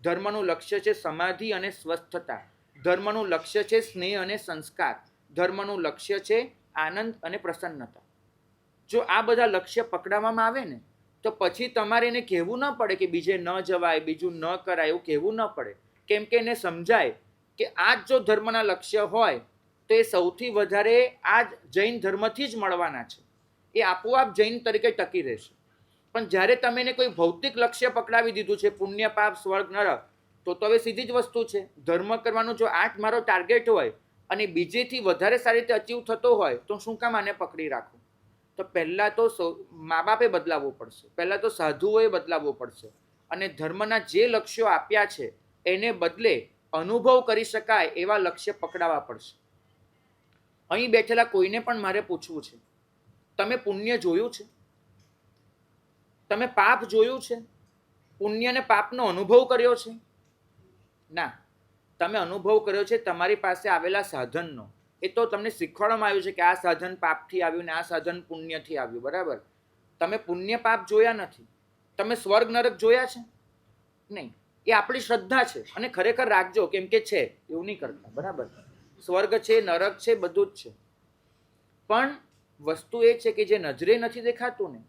ધર્મનું લક્ષ્ય છે સમાધિ અને સ્વસ્થતા, ધર્મનું લક્ષ્ય છે સ્નેહ અને સંસ્કાર, ધર્મનું લક્ષ્ય છે આનંદ અને પ્રસન્નતા. જો આ બધા લક્ષ્ય પકડાવવામાં આવે ને તો પછી તમારે એને કહેવું ન પડે કે બીજે ન જવાય, બીજું ન કરાય, એવું કહેવું ન પડે. કેમ કે એને સમજાય કે આ જ જો ધર્મના લક્ષ્ય હોય તો એ સૌથી વધારે આ જ જૈન ધર્મથી જ મળવાના છે, એ આપોઆપ જૈન તરીકે ટકી રહેશે. પણ જ્યારે તમે એને કોઈ ભૌતિક લક્ષ્ય પકડાવી દીધું છે, પુણ્ય પાપ સ્વર્ગ નરક, તો હવે સીધી જ વસ્તુ છે, ધર્મ કરવાનું જો આ મારો ટાર્ગેટ હોય અને બીજેથી વધારે સારી રીતે અચીવ થતો હોય તો શું કામ આને પકડી રાખું? તો પહેલાં તો મા બાપે બદલાવવું પડશે, પહેલાં તો સાધુઓએ બદલાવવું પડશે અને ધર્મના જે લક્ષ્યો આપ્યા છે એને બદલે અનુભવ કરી શકાય એવા લક્ષ્ય પકડાવવા પડશે. અહીં બેઠેલા કોઈને પણ મારે પૂછવું છે તમે પુણ્ય જોયું છે? તમે પાપ જોયું છે? પુણ્ય અને પાપનો અનુભવ કર્યો છે? ના. તમે અનુભવ કર્યો છે તમારી પાસે આવેલા સાધનનો. એ તો તમને શીખવાડવામાં આવ્યું છે કે આ સાધન પાપથી આવ્યું ને આ સાધન પુણ્યથી આવ્યું, બરાબર? તમે પુણ્ય પાપ જોયા નથી. તમે સ્વર્ગ નરક જોયા છે? નહીં. એ આપણી શ્રદ્ધા છે અને ખરેખર રાખજો, કેમ કે છે, એવું નહીં કરતા, બરાબર? સ્વર્ગ છે, નરક છે, બધું જ છે. પણ વસ્તુ એ છે કે જે નજરે નથી દેખાતું ને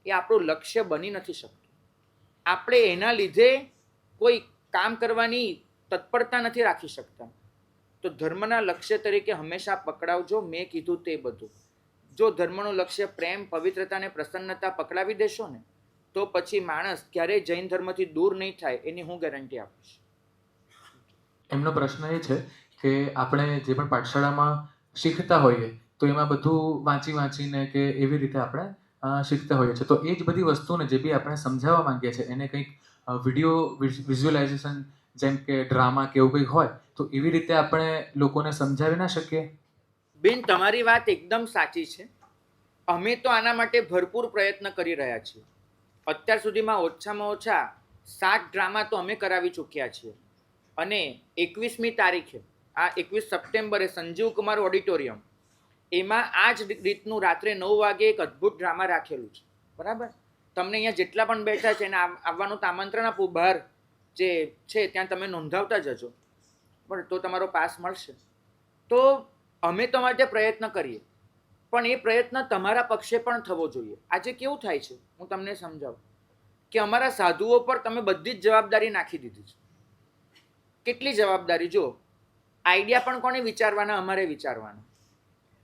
એ આપણું લક્ષ્ય બની નથી શકતું. આપણે એના લીધે કોઈ કામ કરવાની તત્પરતા નથી રાખી શકતા. તો ધર્મના લક્ષ્ય તરીકે હંમેશા પકડાવજો મેં કીધું તે બધું. જો ધર્મનું લક્ષ્ય પ્રેમ, પવિત્રતા અને પ્રસન્નતા પકડાવી દેશો ને તો પછી માણસ ક્યારેય જૈન ધર્મથી દૂર નહીં થાય, એની હું ગેરંટી આપીશ. એમનો પ્રશ્ન એ છે કે આપણે જે પણ પાઠશાળામાં શીખતા હોઈએ તો એમાં બધું વાંચીને કે એવી રીતે આપણે શીખતા હોઈએ છીએ. તો એ જ બધી વસ્તુને જે બી આપણે સમજાવવા માંગીએ છીએ એને કંઈક વિડીયો વિઝ્યુઅલાઇઝેશન જેમ કે ડ્રામા કે એવું કંઈક હોય તો એવી રીતે આપણે લોકોને સમજાવી ના શકીએ? બેન, તમારી વાત એકદમ સાચી છે. અમે તો આના માટે ભરપૂર પ્રયત્ન કરી રહ્યા છીએ. અત્યાર સુધીમાં ઓછામાં ઓછા 7 ડ્રામા તો અમે કરાવી ચૂક્યા છીએ. અને 21મી તારીખે, આ 21 સપ્ટેમ્બરે સંજીવ કુમાર ઓડિટોરિયમ, એમાં આ જ રીતનું રાત્રે 9 વાગે એક અદ્ભુત ડ્રામા રાખેલું છે, બરાબર? તમને અહીંયા જેટલા પણ બેઠા છે એને આવવાનું તો આમંત્રણ આપું. બહાર જે છે ત્યાં તમે નોંધાવતા જજો, બરાબર? તો તમારો પાસ મળશે. તો અમે તો માટે પ્રયત્ન કરીએ, પણ એ પ્રયત્ન તમારા પક્ષે પણ થવો જોઈએ. આજે કેવું થાય છે હું તમને સમજાવું કે અમારા સાધુઓ પર તમે બધી જ જવાબદારી નાખી દીધી છે. કેટલી જવાબદારી! જો આઈડિયા પણ કોને વિચારવાના? અમારે વિચારવાના.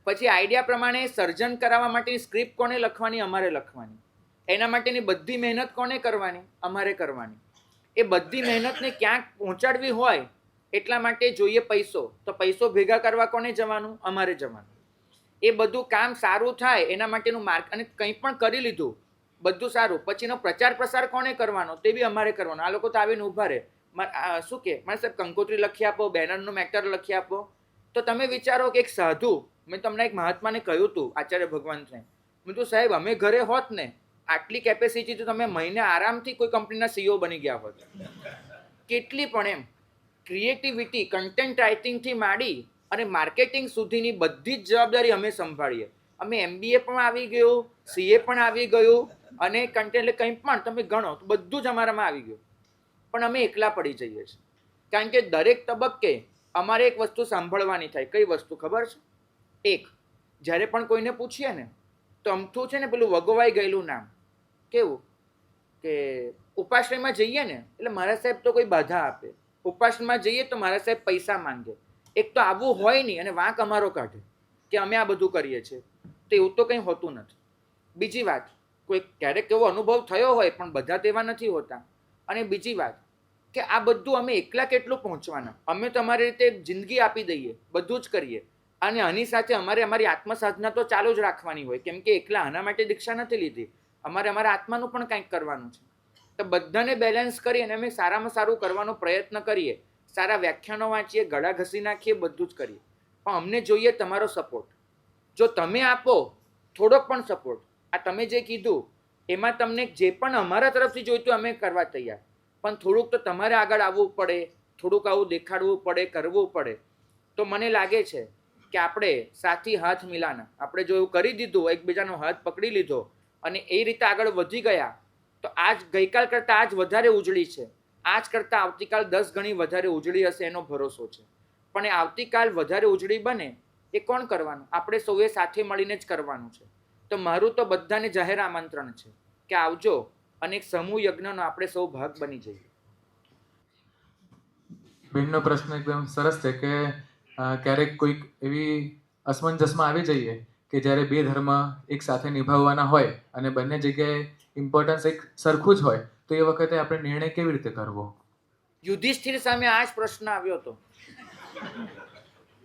પછી આઈડિયા પ્રમાણે સર્જન કરાવવા માટેની સ્ક્રિપ્ટ કોને લખવાની? અમારે લખવાની. એના માટેની બધી મહેનત કોને કરવાની? અમારે કરવાની. એ બધી મહેનતને ક્યાંક પહોંચાડવી હોય એટલા માટે જોઈએ પૈસો. તો પૈસો ભેગા કરવા કોને જવાનું? અમારે જવાનું. એ બધું કામ સારું થાય એના માટેનું માર્ક, અને કંઈ પણ કરી લીધું બધું સારું, પછીનો પ્રચાર પ્રસાર કોને કરવાનો? તે બી અમારે કરવાનો. આ લોકો તો આવીને ઊભા રહે, શું કે મારે સાહેબ કંકોત્રી લખી આપો, બેનરનું મેટર લખી આપો. તો તમે વિચારો કે એક સાધુ, મેં તમને એક મહાત્માને કહ્યું હતું, આચાર્ય ભગવાનને, મેં તો સાહેબ અમે ઘરે હોત ને આટલી કેપેસિટી તો તમે મહિને આરામથી કોઈ કંપનીના સીઈઓ બની ગયા હોત. કેટલી પણ એમ ક્રિએટિવિટી, કન્ટેન્ટ રાઇટિંગથી માંડી અને માર્કેટિંગ સુધીની બધી જ જવાબદારી અમે સંભાળીએ. અમે MBA પણ આવી ગયું, CA પણ આવી ગયું, અને કન્ટેન્ટ એટલે કંઈ પણ તમે ગણો તો બધું જ અમારામાં આવી ગયું. પણ અમે એકલા પડી જઈએ છીએ, કારણ કે દરેક તબક્કે અમારે એક વસ્તુ સાંભળવાની થાય. કઈ વસ્તુ ખબર છે? એક, જ્યારે પણ કોઈને પૂછીએ ને તો અમથું છે ને પેલું વગવાઈ ગયેલું નામ, કેવું કે ઉપાશ્રયમાં જઈએ ને એટલે મારા સાહેબ તો કોઈ બાધા આપે, ઉપાસનમાં જઈએ તો મારા સાહેબ પૈસા માંગે. એક તો આવું હોય નહીં અને વાંક અમારો કાઢે કે અમે આ બધું કરીએ છીએ. તો એવું તો કંઈ હોતું નથી. બીજી વાત, કોઈ ક્યારેક એવો અનુભવ થયો હોય પણ બધા તેવા નથી હોતા. અને બીજી વાત કે આ બધું અમે એકલા કેટલું પહોંચવાના? અમે તો અમારી રીતે જિંદગી આપી દઈએ, બધું જ કરીએ, અને આની સાથે અમારે અમારી આત્મસાધના તો ચાલુ જ રાખવાની હોય, કેમ કે એકલા આના માટે દીક્ષા નથી લીધી. અમારે અમારા આત્માનું પણ કંઈક કરવાનું છે. તો બધાને બેલેન્સ કરી અને અમે સારામાં સારું કરવાનો પ્રયત્ન કરીએ. સારા વ્યાખ્યાનો વાંચીએ, ગળા ઘસી નાખીએ, બધું જ કરીએ. પણ અમને જોઈએ તમારો સપોર્ટ. જો તમે આપો થોડોક પણ સપોર્ટ, આ તમે જે કીધું એમાં તમને જે પણ અમારા તરફથી જોઈતું અમે કરવા તૈયાર, પણ થોડુંક તો તમારે આગળ આવવું પડે, થોડુંક આવું દેખાડવું પડે, કરવું પડે. તો મને લાગે છે કે આપણે સાથી હાથ મિલાના, આપણે જો એવું કરી દીધું, એકબીજાનો હાથ પકડી લીધો અને એ રીતે આગળ વધી ગયા, તો આજ ગઈકાલ કરતાં આજ વધારે ઉજળી છે. આજ કરતાં આવતીકાલ 10 ગણી વધારે ઉજળી હશે એનો ભરોસો છે. પણ એ આવતીકાલ વધારે ઉજળી બને એ કોણ કરવાનું? આપણે સૌએ સાથે મળીને જ કરવાનું છે. તો મારું તો બધાને જાહેર આમંત્રણ છે કે આવજો અને એક સમૂહ યજ્ઞનો આપણે સૌ ભાગ બની જઈએ. બેનનો પ્રશ્ન એકદમ સરસ છે કે ક્યારેક કોઈક એવી અસમંજસમાં આવી જઈએ કે જ્યારે બે ધર્મ એક સાથે નિભાવવાના હોય અને બંને જગ્યાએ ઇમ્પોર્ટન્સ એક સરખું જ હોય, તો એ વખતે આપણે નિર્ણય કેવી રીતે કરવો? યુધિષ્ઠિર સામે આ જ પ્રશ્ન આવ્યો હતો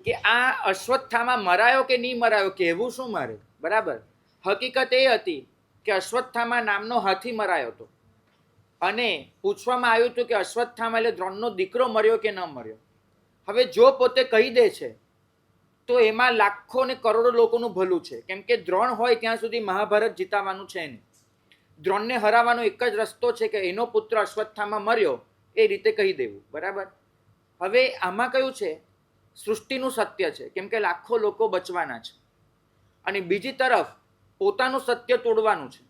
કે આ અશ્વત્થામા મરાયો કે નહીં મરાયો, કહેવું શું મારે? બરાબર. હકીકત એ હતી કે અશ્વત્થામા નામનો હાથી મરાયો હતો અને પૂછવામાં આવ્યું હતું કે અશ્વત્થામા એટલે દ્રોણનો દીકરો મર્યો કે ન મર્યો. હવે જો પોતે કહી દે છે તો એમાં લાખો ને કરોડો લોકોનું ભલું છે, કેમ કે દ્રોણ હોય ત્યાં સુધી મહાભારત જીતાવાનું છે નહીં. દ્રોણને હરાવવાનો એક જ રસ્તો છે કે એનો પુત્ર અશ્વત્થામા મર્યો એ રીતે કહી દેવું. બરાબર. હવે આમાં કયું છે, સૃષ્ટિનું સત્ય છે, કેમ કે લાખો લોકો બચવાના છે, અને બીજી તરફ પોતાનું સત્ય તોડવાનું છે,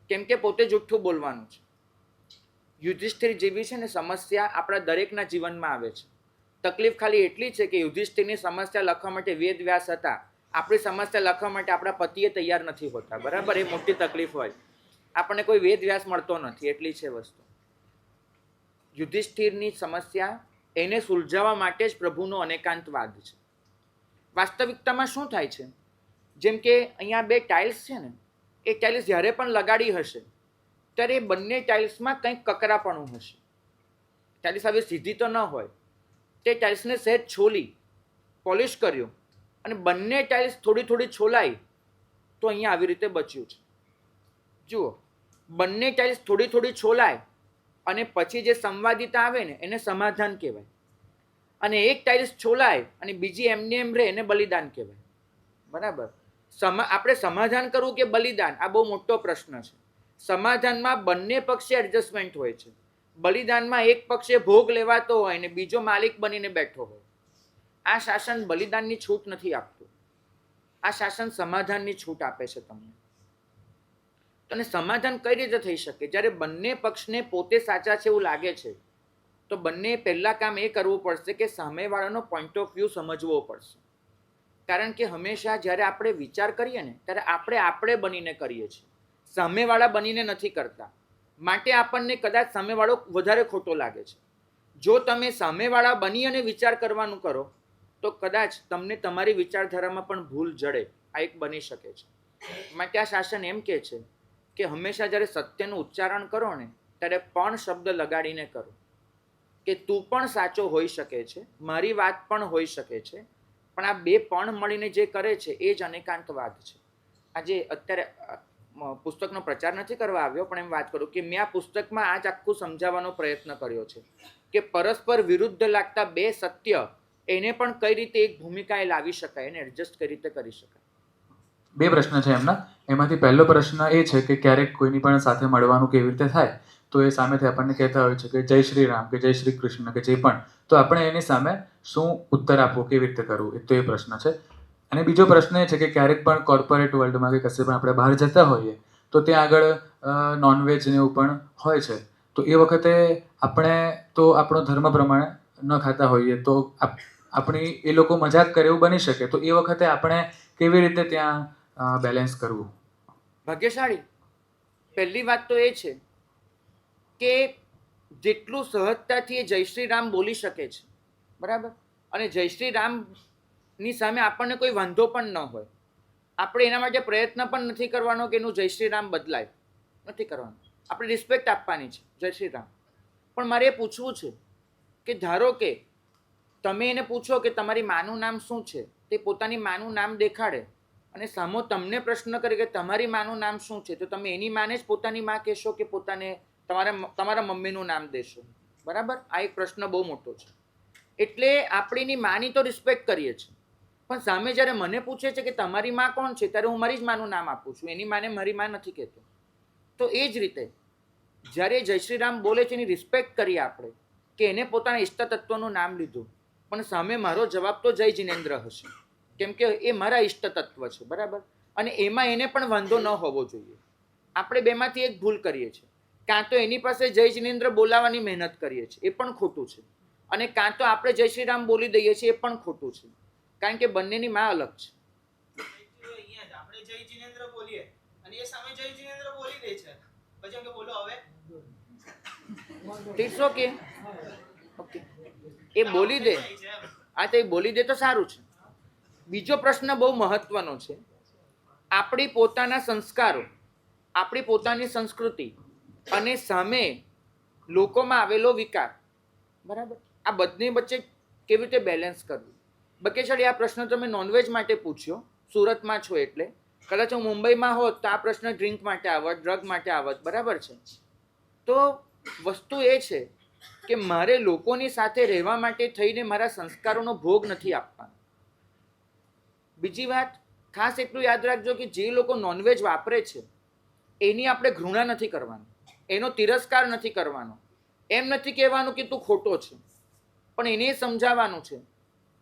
કેમ કે પોતે જુઠ્ઠું બોલવાનું છે. યુધિષ્ઠિર જેવી છે ને સમસ્યા આપણા દરેકના જીવનમાં આવે છે. તકલીફ ખાલી એટલી છે કે યુધિષ્ઠિરની સમસ્યા લખવા માટે વેદ વ્યાસ હતા, આપણી સમસ્યા લખવા માટે આપણા પતિએ તૈયાર નથી હોતા. બરાબર. એ મોટી તકલીફ હોય, આપણને કોઈ વેદ વ્યાસ મળતો નથી, એટલી છે વસ્તુ. યુધિષ્ઠિરની સમસ્યા એને સુલઝાવવા માટે જ પ્રભુનો અનેકાંતવાદ છે. વાસ્તવિકતામાં શું થાય છે, જેમ કે અહીંયા બે ટાઇલ્સ છે ને, એ ટાઇલ્સ જ્યારે પણ લગાડી હશે ત્યારે બંને ટાઇલ્સમાં કંઈક કકરાપણું હશે. ટાઇલ્સ હવે સીધી તો ન હોય, તે ટાઇલ્સને સહેજ છોલી પોલિશ કર્યું અને બંને ટાઇલ્સ થોડી થોડી છોલાઈ તો અહીંયા આવી રીતે બચ્યું છે. જુઓ, બંને ટાઇલ્સ થોડી થોડી છોલાય અને પછી જે સંવાદિતા આવે ને એને સમાધાન કહેવાય, અને એક ટાઇલ્સ છોલાય અને બીજી એમને એમ રહે એને બલિદાન કહેવાય. બરાબર. આપણે સમાધાન કરવું કે બલિદાન, આ બહુ મોટો પ્રશ્ન છે. સમાધાનમાં બંને પક્ષે એડજસ્ટમેન્ટ હોય છે, બલિદાનમાં એક પક્ષે ભોગ લેવાતો હોય ને બીજો માલિક બનીને બેઠો હોય. આ શાસન બલિદાનની છૂટ નથી આપતું, આ શાસન સમાધાનની છૂટ આપે છે તમને. અને સમાધાન કઈ રીતે થઈ શકે, જ્યારે બંને પક્ષને પોતે સાચા છે એવું લાગે છે તો બંને પહેલા કામ એ કરવું પડશે કે સામેવાળાનો પોઈન્ટ ઓફ વ્યૂ સમજવો પડશે. કારણ કે હંમેશા જ્યારે આપણે વિચાર કરીએ ને ત્યારે આપણે બનીને કરીએ છીએ, સામેવાળા બનીને નથી કરતા. માટે આપણને કદાચ સામેવાળો વધારે ખોટો લાગે છે. જો તમે સામેવાળા બની અને વિચાર કરવાનું કરો તો કદાચ તમને તમારી વિચારધારામાં પણ ભૂલ જડે, આ એક બની શકે છે. માટે આ શાસન એમ કહે છે કે હંમેશા જ્યારે સત્યનું ઉચ્ચારણ કરો ને ત્યારે પણ શબ્દ લગાડીને કરો, કે તું પણ સાચો હોઈ શકે છે, મારી વાત પણ હોઈ શકે છે, પણ આ બે પણ મળીને જે કરે છે એ જ અનેકાંતવાદ છે. આજે અત્યારે પુસ્તકનો પ્રચાર નથી કરવા આવ્યો, પણ એમ વાત કરું કે મેં આ પુસ્તકમાં આ જ આખું સમજાવવાનો પ્રયત્ન કર્યો છે કે પરસ્પર વિરુદ્ધ લાગતા બે સત્ય એને પણ કઈ રીતે એક ભૂમિકાએ લાવી શકાય, એને એડજસ્ટ કઈ રીતે કરી શકાય. બે પ્રશ્ન છે એમના. એમાંથી પહેલો પ્રશ્ન એ છે કે ક્યારેક કોઈની પણ સાથે મળવાનું કેવી રીતે થાય તો એ સામેથી આપણને કહેતા હોય છે કે જય શ્રી રામ કે જય શ્રી કૃષ્ણ કે જે પણ, તો આપણે એની સામે શું ઉત્તર આપવો, કેવી રીતે કરવું, તો એ પ્રશ્ન છે. અને બીજો પ્રશ્ન એ છે કે ક્યારેક પણ કોર્પોરેટ વર્લ્ડમાં કે કશે પણ આપણે બહાર જતા હોઈએ તો ત્યાં આગળ નોનવેજ ને એવું પણ હોય છે, તો એ વખતે આપણે તો આપણો ધર્મ પ્રમાણે ન ખાતા હોઈએ તો આપણી એ લોકો મજાક કરે એવું બની શકે, તો એ વખતે આપણે કેવી રીતે ત્યાં બેલેન્સ કરવું. ભાગ્યશાળી પહેલી વાત તો એ છે કે જેટલું સહજતાથી એ જય શ્રી રામ બોલી શકે છે, બરાબર, અને જય શ્રી રામની સામે આપણને કોઈ વાંધો પણ ન હોય, આપણે એના માટે પ્રયત્ન પણ નથી કરવાનો કે એનું જય શ્રી રામ બદલાય, નથી કરવાનું. આપણે રિસ્પેક્ટ આપવાની છે, જય શ્રી રામ. પણ મારે એ પૂછવું છે કે ધારો કે તમે એને પૂછો કે તમારી માનું નામ શું છે, તે પોતાની માનું નામ દેખાડે અને સામો તમને પ્રશ્ન કરે કે તમારી માનું નામ શું છે, તો તમે એની માને જ પોતાની માં કહેશો કે પોતાને તમારા મમ્મીનું નામ દેશો. બરાબર. આ એક પ્રશ્ન બહુ મોટો છે. એટલે આપણે એની માની તો રિસ્પેક્ટ કરીએ છીએ, પણ સામે જ્યારે મને પૂછે છે કે તમારી માં કોણ છે ત્યારે હું મારી જ માનું નામ આપું છું, એની માને મારી માં નથી કહેતો. તો એ જ રીતે જ્યારે જય શ્રી રામ બોલે છે એની રિસ્પેક્ટ કરીએ આપણે કે એને પોતાના ઈષ્ટ તત્વનું નામ લીધું, પણ સામે મારો જવાબ તો જય જિનેન્દ્ર હશે, કેમ કે એ મારા ઈષ્ટ તત્વ છે. બરાબર. અને એમાં એને પણ વાંધો ન હોવો જોઈએ. આપણે બેમાંથી એક ભૂલ કરીએ છીએ, કાં તો એની પાસે જય જિનેન્દ્ર બોલાવવાની મહેનત કરીએ છીએ, એ પણ ખોટું છે, અને કાં તો આપણે જય શ્રી રામ બોલી દઈએ છીએ, એ પણ ખોટું છે, કારણ કે બંનેની માં અલગ છે. આપણે જય જિનેન્દ્ર બોલીએ અને એ સામે જય જિનેન્દ્ર બોલી દે છે, પછી એમ કે બોલો હવે ઇટ્સ ઓકે. ઓકે, એ બોલી દે, આ તો એ બોલી દે તો સારું છે. બીજો પ્રશ્ન બહુ મહત્વનો છે. આપણી પોતાના સંસ્કારો, આપણી પોતાની સંસ્કૃતિ અને સામે લોકોમાં આવેલો વિકાર, બરાબર, આ બંને વચ્ચે કેવી રીતે બેલેન્સ કરવું. બકેશાળી, આ પ્રશ્ન તમે નોનવેજ માટે પૂછ્યો, સુરતમાં છો એટલે. કદાચ હું મુંબઈમાં હોત તો આ પ્રશ્ન ડ્રિંક માટે આવત, ડ્રગ માટે આવત. બરાબર છે. તો વસ્તુ એ છે કે મારે લોકોની સાથે રહેવા માટે થઈને મારા સંસ્કારોનો ભોગ નથી આપવાનો. બીજી વાત, ખાસ એટલું યાદ રાખજો કે જે લોકો નોનવેજ વાપરે છે એની આપણે ઘૃણા નથી કરવાની, એનો તિરસ્કાર નથી કરવાનો. એમ નથી કહેવાનું કે તું ખોટો છે, પણ એને સમજાવવાનું છે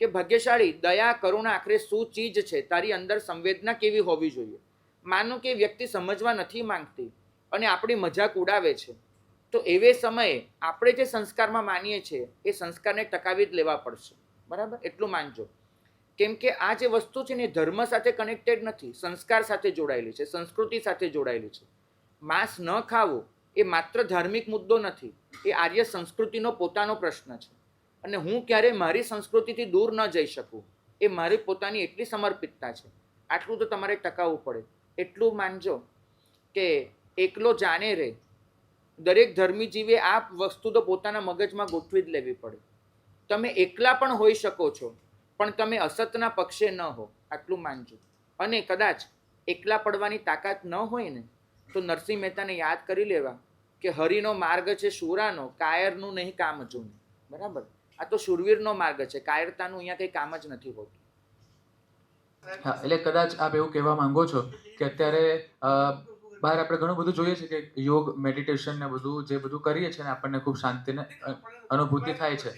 કે ભાગ્યશાળી, દયા, કરુણા આખરે શું ચીજ છે, તારી અંદર સંવેદના કેવી હોવી જોઈએ. માનો કે વ્યક્તિ સમજવા નથી માંગતી અને આપણી મજાક ઉડાવે છે, તો એવે સમયે આપણે જે સંસ્કારમાં માનીએ છીએ એ સંસ્કારને ટકાવી જ લેવા પડશે. બરાબર, એટલું માનજો. કેમ કે આ જે વસ્તુ છે ને એ ધર્મ સાથે કનેક્ટેડ નથી, સંસ્કાર સાથે જોડાયેલી છે, સંસ્કૃતિ સાથે જોડાયેલી છે. માંસ ન ખાવું એ માત્ર ધાર્મિક મુદ્દો નથી, એ આર્ય સંસ્કૃતિનો પોતાનો પ્રશ્ન છે. અને હું ક્યારેય મારી સંસ્કૃતિથી દૂર ન જઈ શકું, એ મારી પોતાની એટલી સમર્પિતતા છે. આટલું તો તમારે ટકાવવું પડે. એટલું માનજો કે એકલો જાણે રે, દરેક ધર્મી જીવે આ વસ્તુ તો પોતાના મગજમાં ગોઠવી જ લેવી પડે. તમે એકલા પણ હોઈ શકો છો, પણ તમે અસતના પક્ષે ન હો, આટલું માનજો. અને કદાચ એકલા પડવાની તાકાત ન હોય ને તો નરસિંહ મહેતાને યાદ કરી લેવા કે હરિનો માર્ગ છે શૂરાનો, કાયરનું નહીં કામ જૂનું. બરાબર, આ તો શૂરવીરનો માર્ગ છે, કાયરતાનું અહીંયા કંઈ કામ જ નથી હોતું. હા, એટલે કદાચ આપ એવું કહેવા માંગો છો કે અત્યારે બહાર આપણે ઘણું બધું જોઈએ છે કે યોગ, મેડિટેશન ને બધું જે બધું કરીએ છીએ ને આપણને ખૂબ શાંતિને અનુભૂતિ થાય છે.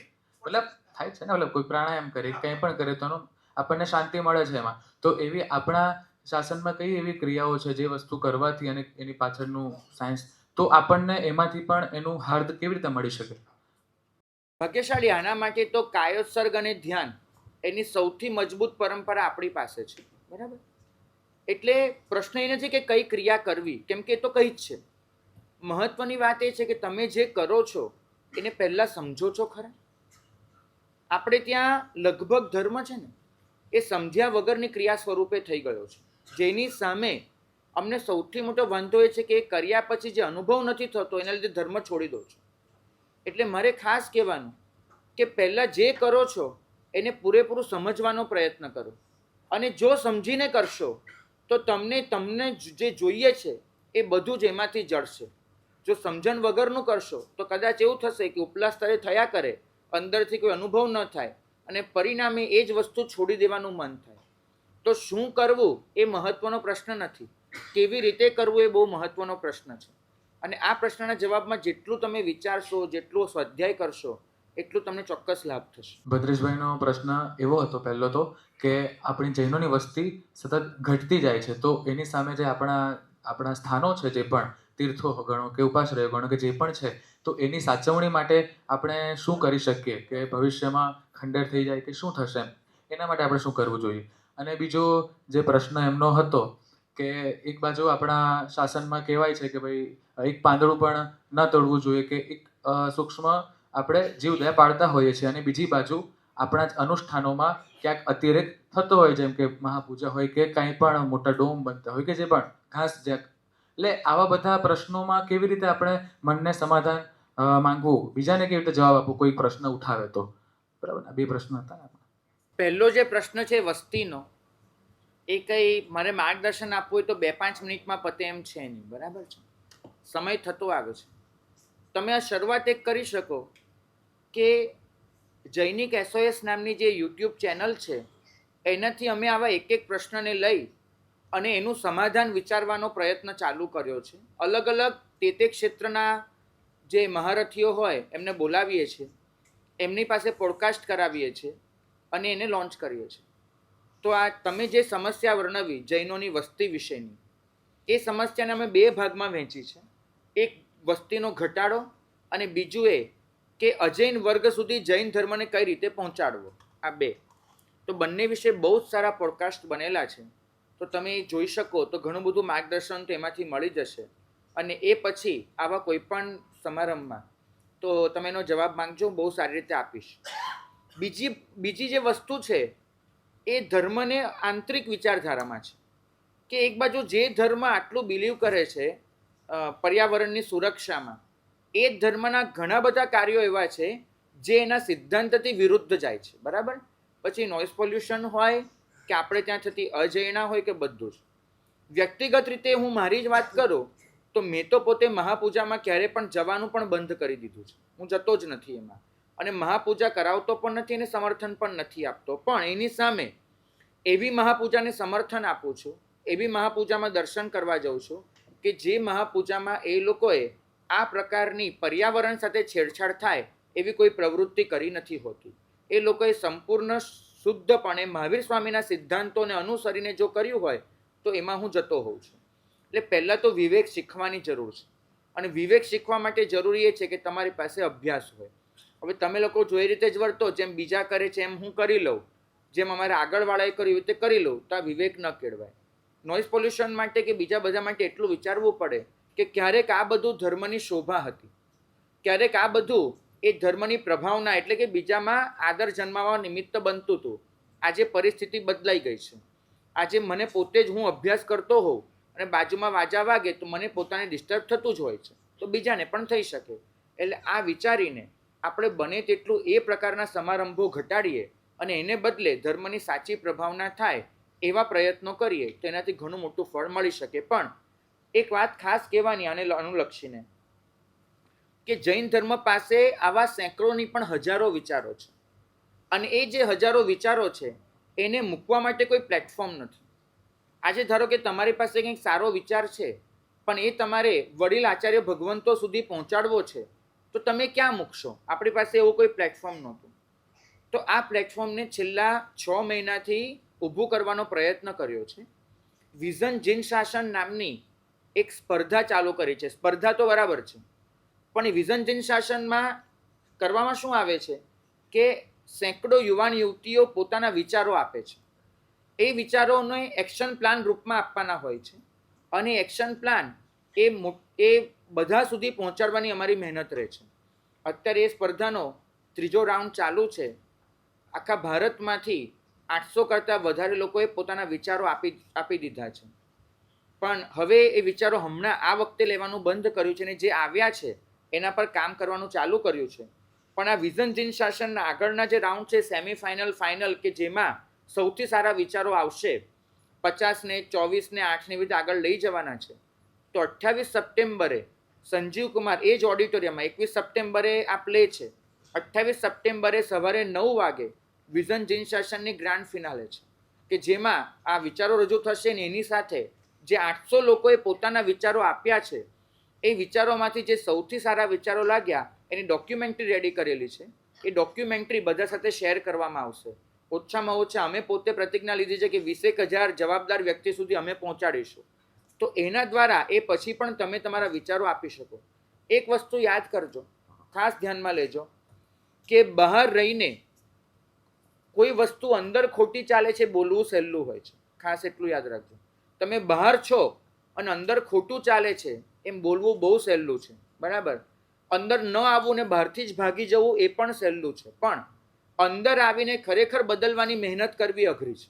મતલબ થાય છે ને, મતલબ કોઈ પ્રાણાયામ કરે, કંઈ પણ કરે તો આપણને શાંતિ મળે છે એમાં. તો એવી આપણા શાસનમાં કઈ એવી ક્રિયાઓ છે જે વસ્તુ કરવાથી અને એની પાછળનું સાયન્સ, તો આપણને એમાંથી પણ એનું હાર્દ કેવી રીતે મળી શકે? ભાગ્યશાળી, આના માટે તો કાયોત્સર્ગ અને ધ્યાન એની સૌથી મજબૂત પરંપરા આપણી પાસે છે. બરાબર, એટલે પ્રશ્ન એ નથી કે કઈ ક્રિયા કરવી, કેમ કે એ તો કઈ જ છે. મહત્વની વાત એ છે કે તમે જે કરો છો એને પહેલા સમજો છો ખરા. આપણે ત્યાં લગભગ ધર્મ છે ને એ સમજ્યા વગરની ક્રિયા સ્વરૂપે થઈ ગયો છે, જેની સામે અમને સૌથી મોટો વાંધો એ છે કે એ કર્યા પછી જે અનુભવ નથી થતો એના લીધે ધર્મ છોડી દો છો. એટલે મારે ખાસ કહેવાનું કે પહેલાં જે કરો છો એને પૂરેપૂરું સમજવાનો પ્રયત્ન કરો, અને જો સમજીને કરશો તો તમને જે જોઈએ છે એ બધું જ એમાંથી જળશે. જો સમજણ વગરનું કરશો તો કદાચ એવું થશે કે ઉપલા સ્તરે થયા કરે, અંદરથી કોઈ અનુભવ ન થાય અને પરિણામે એ જ વસ્તુ છોડી દેવાનું મન થાય. તો શું કરવું એ મહત્વનો પ્રશ્ન નથી, કેવી રીતે કરવું એ બહુ મહત્વનો પ્રશ્ન છે. અને આ પ્રશ્નના જવાબમાં જેટલું તમે વિચારશો, જેટલું સ્વાધ્યાય કરશો, એટલું તમને ચોક્કસ લાભ થશે. ભદ્રેશભાઈનો પ્રશ્ન એવો હતો પહેલો તો કે આપણી જૈનોની વસ્તી સતત ઘટતી જાય છે, તો એની સામે જે આપણા સ્થાનો છે, જે પણ તીર્થો ગણો કે ઉપાશ્રયો ગણો કે જે પણ છે, તો એની સાચવણી માટે આપણે શું કરી શકીએ કે ભવિષ્યમાં ખંડેર થઈ જાય કે શું થશે, એના માટે આપણે શું કરવું જોઈએ? અને બીજો જે પ્રશ્ન એમનો હતો કે એક બાજુ આપણા શાસનમાં કહેવાય છે કે ભાઈ એક પાંદડું પણ ન તોડવું જોઈએ, કે એક સૂક્ષ્મ આપણે જીવદયા પાળતા હોઈએ છીએ, અને બીજી બાજુ આપણા જ અનુષ્ઠાનોમાં ક્યાંક અતિરેક થતો હોય, જેમ કે મહાપૂજા હોય કે કાંઈ પણ મોટા ડોમ બનતા હોય કે જે પણ ઘાસ જ્યાં. એટલે આવા બધા પ્રશ્નોમાં કેવી રીતે આપણે મનને સમાધાન માંગવું, બીજાને કેવી રીતે જવાબ આપવો કોઈ પ્રશ્ન ઉઠાવે તો? બરાબર, આ બે પ્રશ્ન હતા ને. પહેલો જે પ્રશ્ન છે વસ્તીનો, એ કંઈ મારે માર્ગદર્શન આપવું હોય તો 2-5 મિનિટમાં પતે એમ છે નહીં. બરાબર છે, સમય થતો આવે છે. તમે આ શરૂઆત એક કરી શકો કે જૈનિક SOS નામની જે યુટ્યુબ ચેનલ છે એનાથી અમે આવા એક પ્રશ્નને લઈ અને એનું સમાધાન વિચારવાનો પ્રયત્ન ચાલુ કર્યો છે. અલગ અલગ તે ક્ષેત્રના જે મહારથીઓ હોય એમને બોલાવીએ છીએ, એમની પાસે પોડકાસ્ટ કરાવીએ છીએ અને એને લોન્ચ કરીએ છીએ. તો આ તમે જે સમસ્યા વર્ણવી જૈનોની વસ્તી વિશેની, એ સમસ્યાને અમે 2 ભાગમાં વહેંચી છે. એક વસ્તીનો ઘટાડો, અને બીજું એ કે અજૈન વર્ગ સુધી જૈન ધર્મને કઈ રીતે પહોંચાડવો. આ 2. તો બંને વિશે બહુ જ સારા પોડકાસ્ટ બનેલા છે, તો તમે જોઈ શકો તો ઘણું બધું માર્ગદર્શન તો એમાંથી મળી જશે. અને એ પછી આવા કોઈ પણ સમારંભમાં તો તમે એનો જવાબ માંગજો, બહુ સારી રીતે આપીશ. બીજી જે વસ્તુ છે એ ધર્મને આંતરિક વિચારધારામાં છે કે એક બાજુ જે ધર્મ આટલું બિલીવ કરે છે પર્યાવરણની સુરક્ષામાં, એ ધર્મના ઘણા બધા કાર્યો એવા છે જે એના સિદ્ધાંતથી વિરુદ્ધ જાય છે. બરાબર, પછી નોઇઝ પોલ્યુશન હોય કે આપણે ત્યાં થતી અજૈણા હોય કે બધું જ. વ્યક્તિગત રીતે હું મારી જ વાત કરું તો મેં તો પોતે મહાપૂજામાં ક્યારે પણ જવાનું પણ બંધ કરી દીધું છે. હું જતો જ નથી એમાં, અને મહાપૂજા કરાવતો પણ નથી અને સમર્થન પણ નથી આપતો. પણ એની સામે એવી મહાપૂજાને સમર્થન આપું છું, એવી મહાપૂજામાં દર્શન કરવા જાઉં છું કે જે મહાપૂજામાં એ લોકોએ આ પ્રકારની પર્યાવરણ સાથે છેડછાડ થાય એવી કોઈ પ્રવૃત્તિ કરી નથી હોતી. એ લોકોએ સંપૂર્ણ શુદ્ધપણે મહાવીર સ્વામીના સિદ્ધાંતોને અનુસરીને જો કર્યું હોય તો એમાં હું જતો હોઉં છું. એટલે પહેલાં તો વિવેક શીખવાની જરૂર છે, અને વિવેક શીખવા માટે જરૂરી એ છે કે તમારી પાસે અભ્યાસ હોય. હવે તમે લોકો જો એ રીતે જ વર્તો જેમ બીજા કરે છે એમ હું કરી લઉં, જેમ અમારા આગળવાળાએ કર્યું તે કરી લઉં, તો આ વિવેક ન કેળવાય. નોઇઝ પોલ્યુશન માટે કે બીજા બધા માટે એટલું વિચારવું પડે કે ક્યારેક આ બધું ધર્મની શોભા હતી, ક્યારેક આ બધું એ ધર્મની પ્રભાવના એટલે કે બીજામાં આદર જન્માવા નિમિત્ત બનતું હતું. આજે પરિસ્થિતિ બદલાઈ ગઈ છે. આજે મને પોતે જ હું અભ્યાસ કરતો હોઉં અને બાજુમાં વાજા વાગે તો મને પોતાને ડિસ્ટર્બ થતું જ હોય છે, તો બીજાને પણ થઈ શકે. એટલે આ વિચારીને આપણે બને તેટલું એ પ્રકારના સમારંભો ઘટાડીએ અને એને બદલે ધર્મની સાચી પ્રભાવના થાય એવા પ્રયત્નો કરીએ તો એનાથી ઘણું મોટું ફળ મળી શકે. પણ એક વાત ખાસ કહેવાની આને અનુલક્ષીને કે જૈન ધર્મ પાસે આવા સેંકડોની પણ હજારો વિચારો છે, અને એ જે હજારો વિચારો છે એને મૂકવા માટે કોઈ પ્લેટફોર્મ નથી. આજે ધારો કે તમારી પાસે કંઈક સારો વિચાર છે પણ એ તમારે વડીલ આચાર્ય ભગવંતો સુધી પહોંચાડવો છે, તો તમે ક્યાં મૂકશો? આપણી પાસે એવું કોઈ પ્લેટફોર્મ નહોતું. તો આ પ્લેટફોર્મને છેલ્લા 6 મહિનાથી ઊભું કરવાનો પ્રયત્ન કર્યો છે. વિઝન જીન શાસન નામની એક સ્પર્ધા ચાલુ કરી છે. સ્પર્ધા તો બરાબર છે, પણ એ વિઝન જીન શાસનમાં કરવામાં શું આવે છે કે સેંકડો યુવાન યુવતીઓ પોતાના વિચારો આપે છે. એ વિચારોને એક્શન પ્લાન રૂપમાં આપવાના હોય છે, અને એક્શન પ્લાન એ બધા સુધી પહોંચાડવાની અમારી મહેનત રહે છે. અત્યારે એ સ્પર્ધાનો 3જો રાઉન્ડ ચાલુ છે. આખા ભારતમાંથી 800 કરતાં વધારે લોકોએ પોતાના વિચારો આપી દીધા છે. પણ હવે એ વિચારો હમણાં આ વખતે લેવાનું બંધ કર્યું છે, અને જે આવ્યા છે એના પર કામ કરવાનું ચાલુ કર્યું છે. પણ આ વિઝન જીન શાસનના આગળના જે રાઉન્ડ છે, સેમિફાઇનલ, ફાઇનલ, કે જેમાં સૌથી સારા વિચારો આવશે, 50 ને 24 ને 8 ને રીતે આગળ લઈ જવાના છે. તો 28 સપ્ટેમ્બરે સંજીવ કુમાર એ જ ઓડિટોરિયમમાં, 21 સપ્ટેમ્બરે આ પ્લે છે, 28 સપ્ટેમ્બરે સવારે 9 વાગે વિઝન જીન શાસનની ગ્રાન્ડ ફિનાલે છે, કે જેમાં આ વિચારો રજૂ થશે ને એની સાથે જે 800 લોકોએ પોતાના વિચારો આપ્યા છે એ વિચારોમાંથી જે સૌથી સારા વિચારો લાગ્યા એની ડોક્યુમેન્ટરી રેડી કરેલી છે. એ ડોક્યુમેન્ટરી બધા સાથે શેર કરવામાં આવશે. ઓછામાં ઓછા અમે પોતે પ્રતિજ્ઞા લીધી છે કે 21,000 જવાબદાર વ્યક્તિ સુધી અમે પહોંચાડીશું. તો એના દ્વારા એ પછી પણ તમે તમારા વિચારો આપી શકો. એક વસ્તુ યાદ કરજો, ખાસ ધ્યાનમાં લેજો કે બહાર રહીને કોઈ વસ્તુ અંદર ખોટી ચાલે છે બોલવું સહેલું હોય છે. ખાસ એટલું યાદ રાખજો. તમે બહાર છો અને અંદર ખોટું ચાલે છે એમ બોલવું બહુ સહેલું છે, બરાબર. અંદર ન આવવું ને બહારથી જ ભાગી જવું એ પણ સહેલું છે, પણ અંદર આવીને ખરેખર બદલવાની મહેનત કરવી અઘરી છે,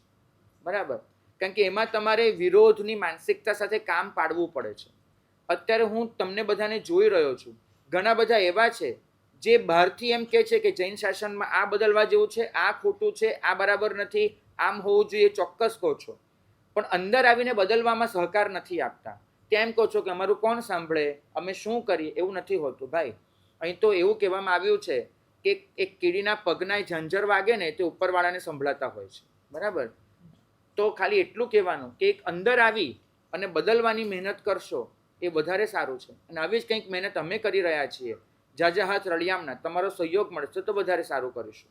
બરાબર. કારણ કે એમાં તમારે વિરોધની માનસિકતા સાથે કામ પાડવું પડે છે. અત્યારે હું તમને બધાને જોઈ રહ્યો છું, ઘણા બધા એવા છે જે બહારથી એમ કહે છે કે જૈન શાસનમાં આ બદલવા જેવું છે, આ ખોટું છે, આ બરાબર નથી, આમ હોવું જોઈએ, ચોક્કસ કહો છો, પણ અંદર આવીને બદલવામાં સહકાર નથી આપતા. ત્યાં એમ કહો છો કે અમારું કોણ સાંભળે, અમે શું કરીએ, એવું નથી હોતું ભાઈ. અહીં તો એવું કહેવામાં આવ્યું છે કે એક કીડીના પગના ઝંઝર વાગે ને તે ઉપરવાળાને સંભળાતા હોય છે, બરાબર. તો ખાલી એટલું કહેવાનું કે એક અંદર આવી અને બદલવાની મહેનત કરશો એ વધારે સારું છે. અને આવી જ કંઈક મહેનત અમે કરી રહ્યા છીએ. જાજા હાથ રળિયામણા, તમારો સહયોગ મળશે તો વધારે સારું કરીશું.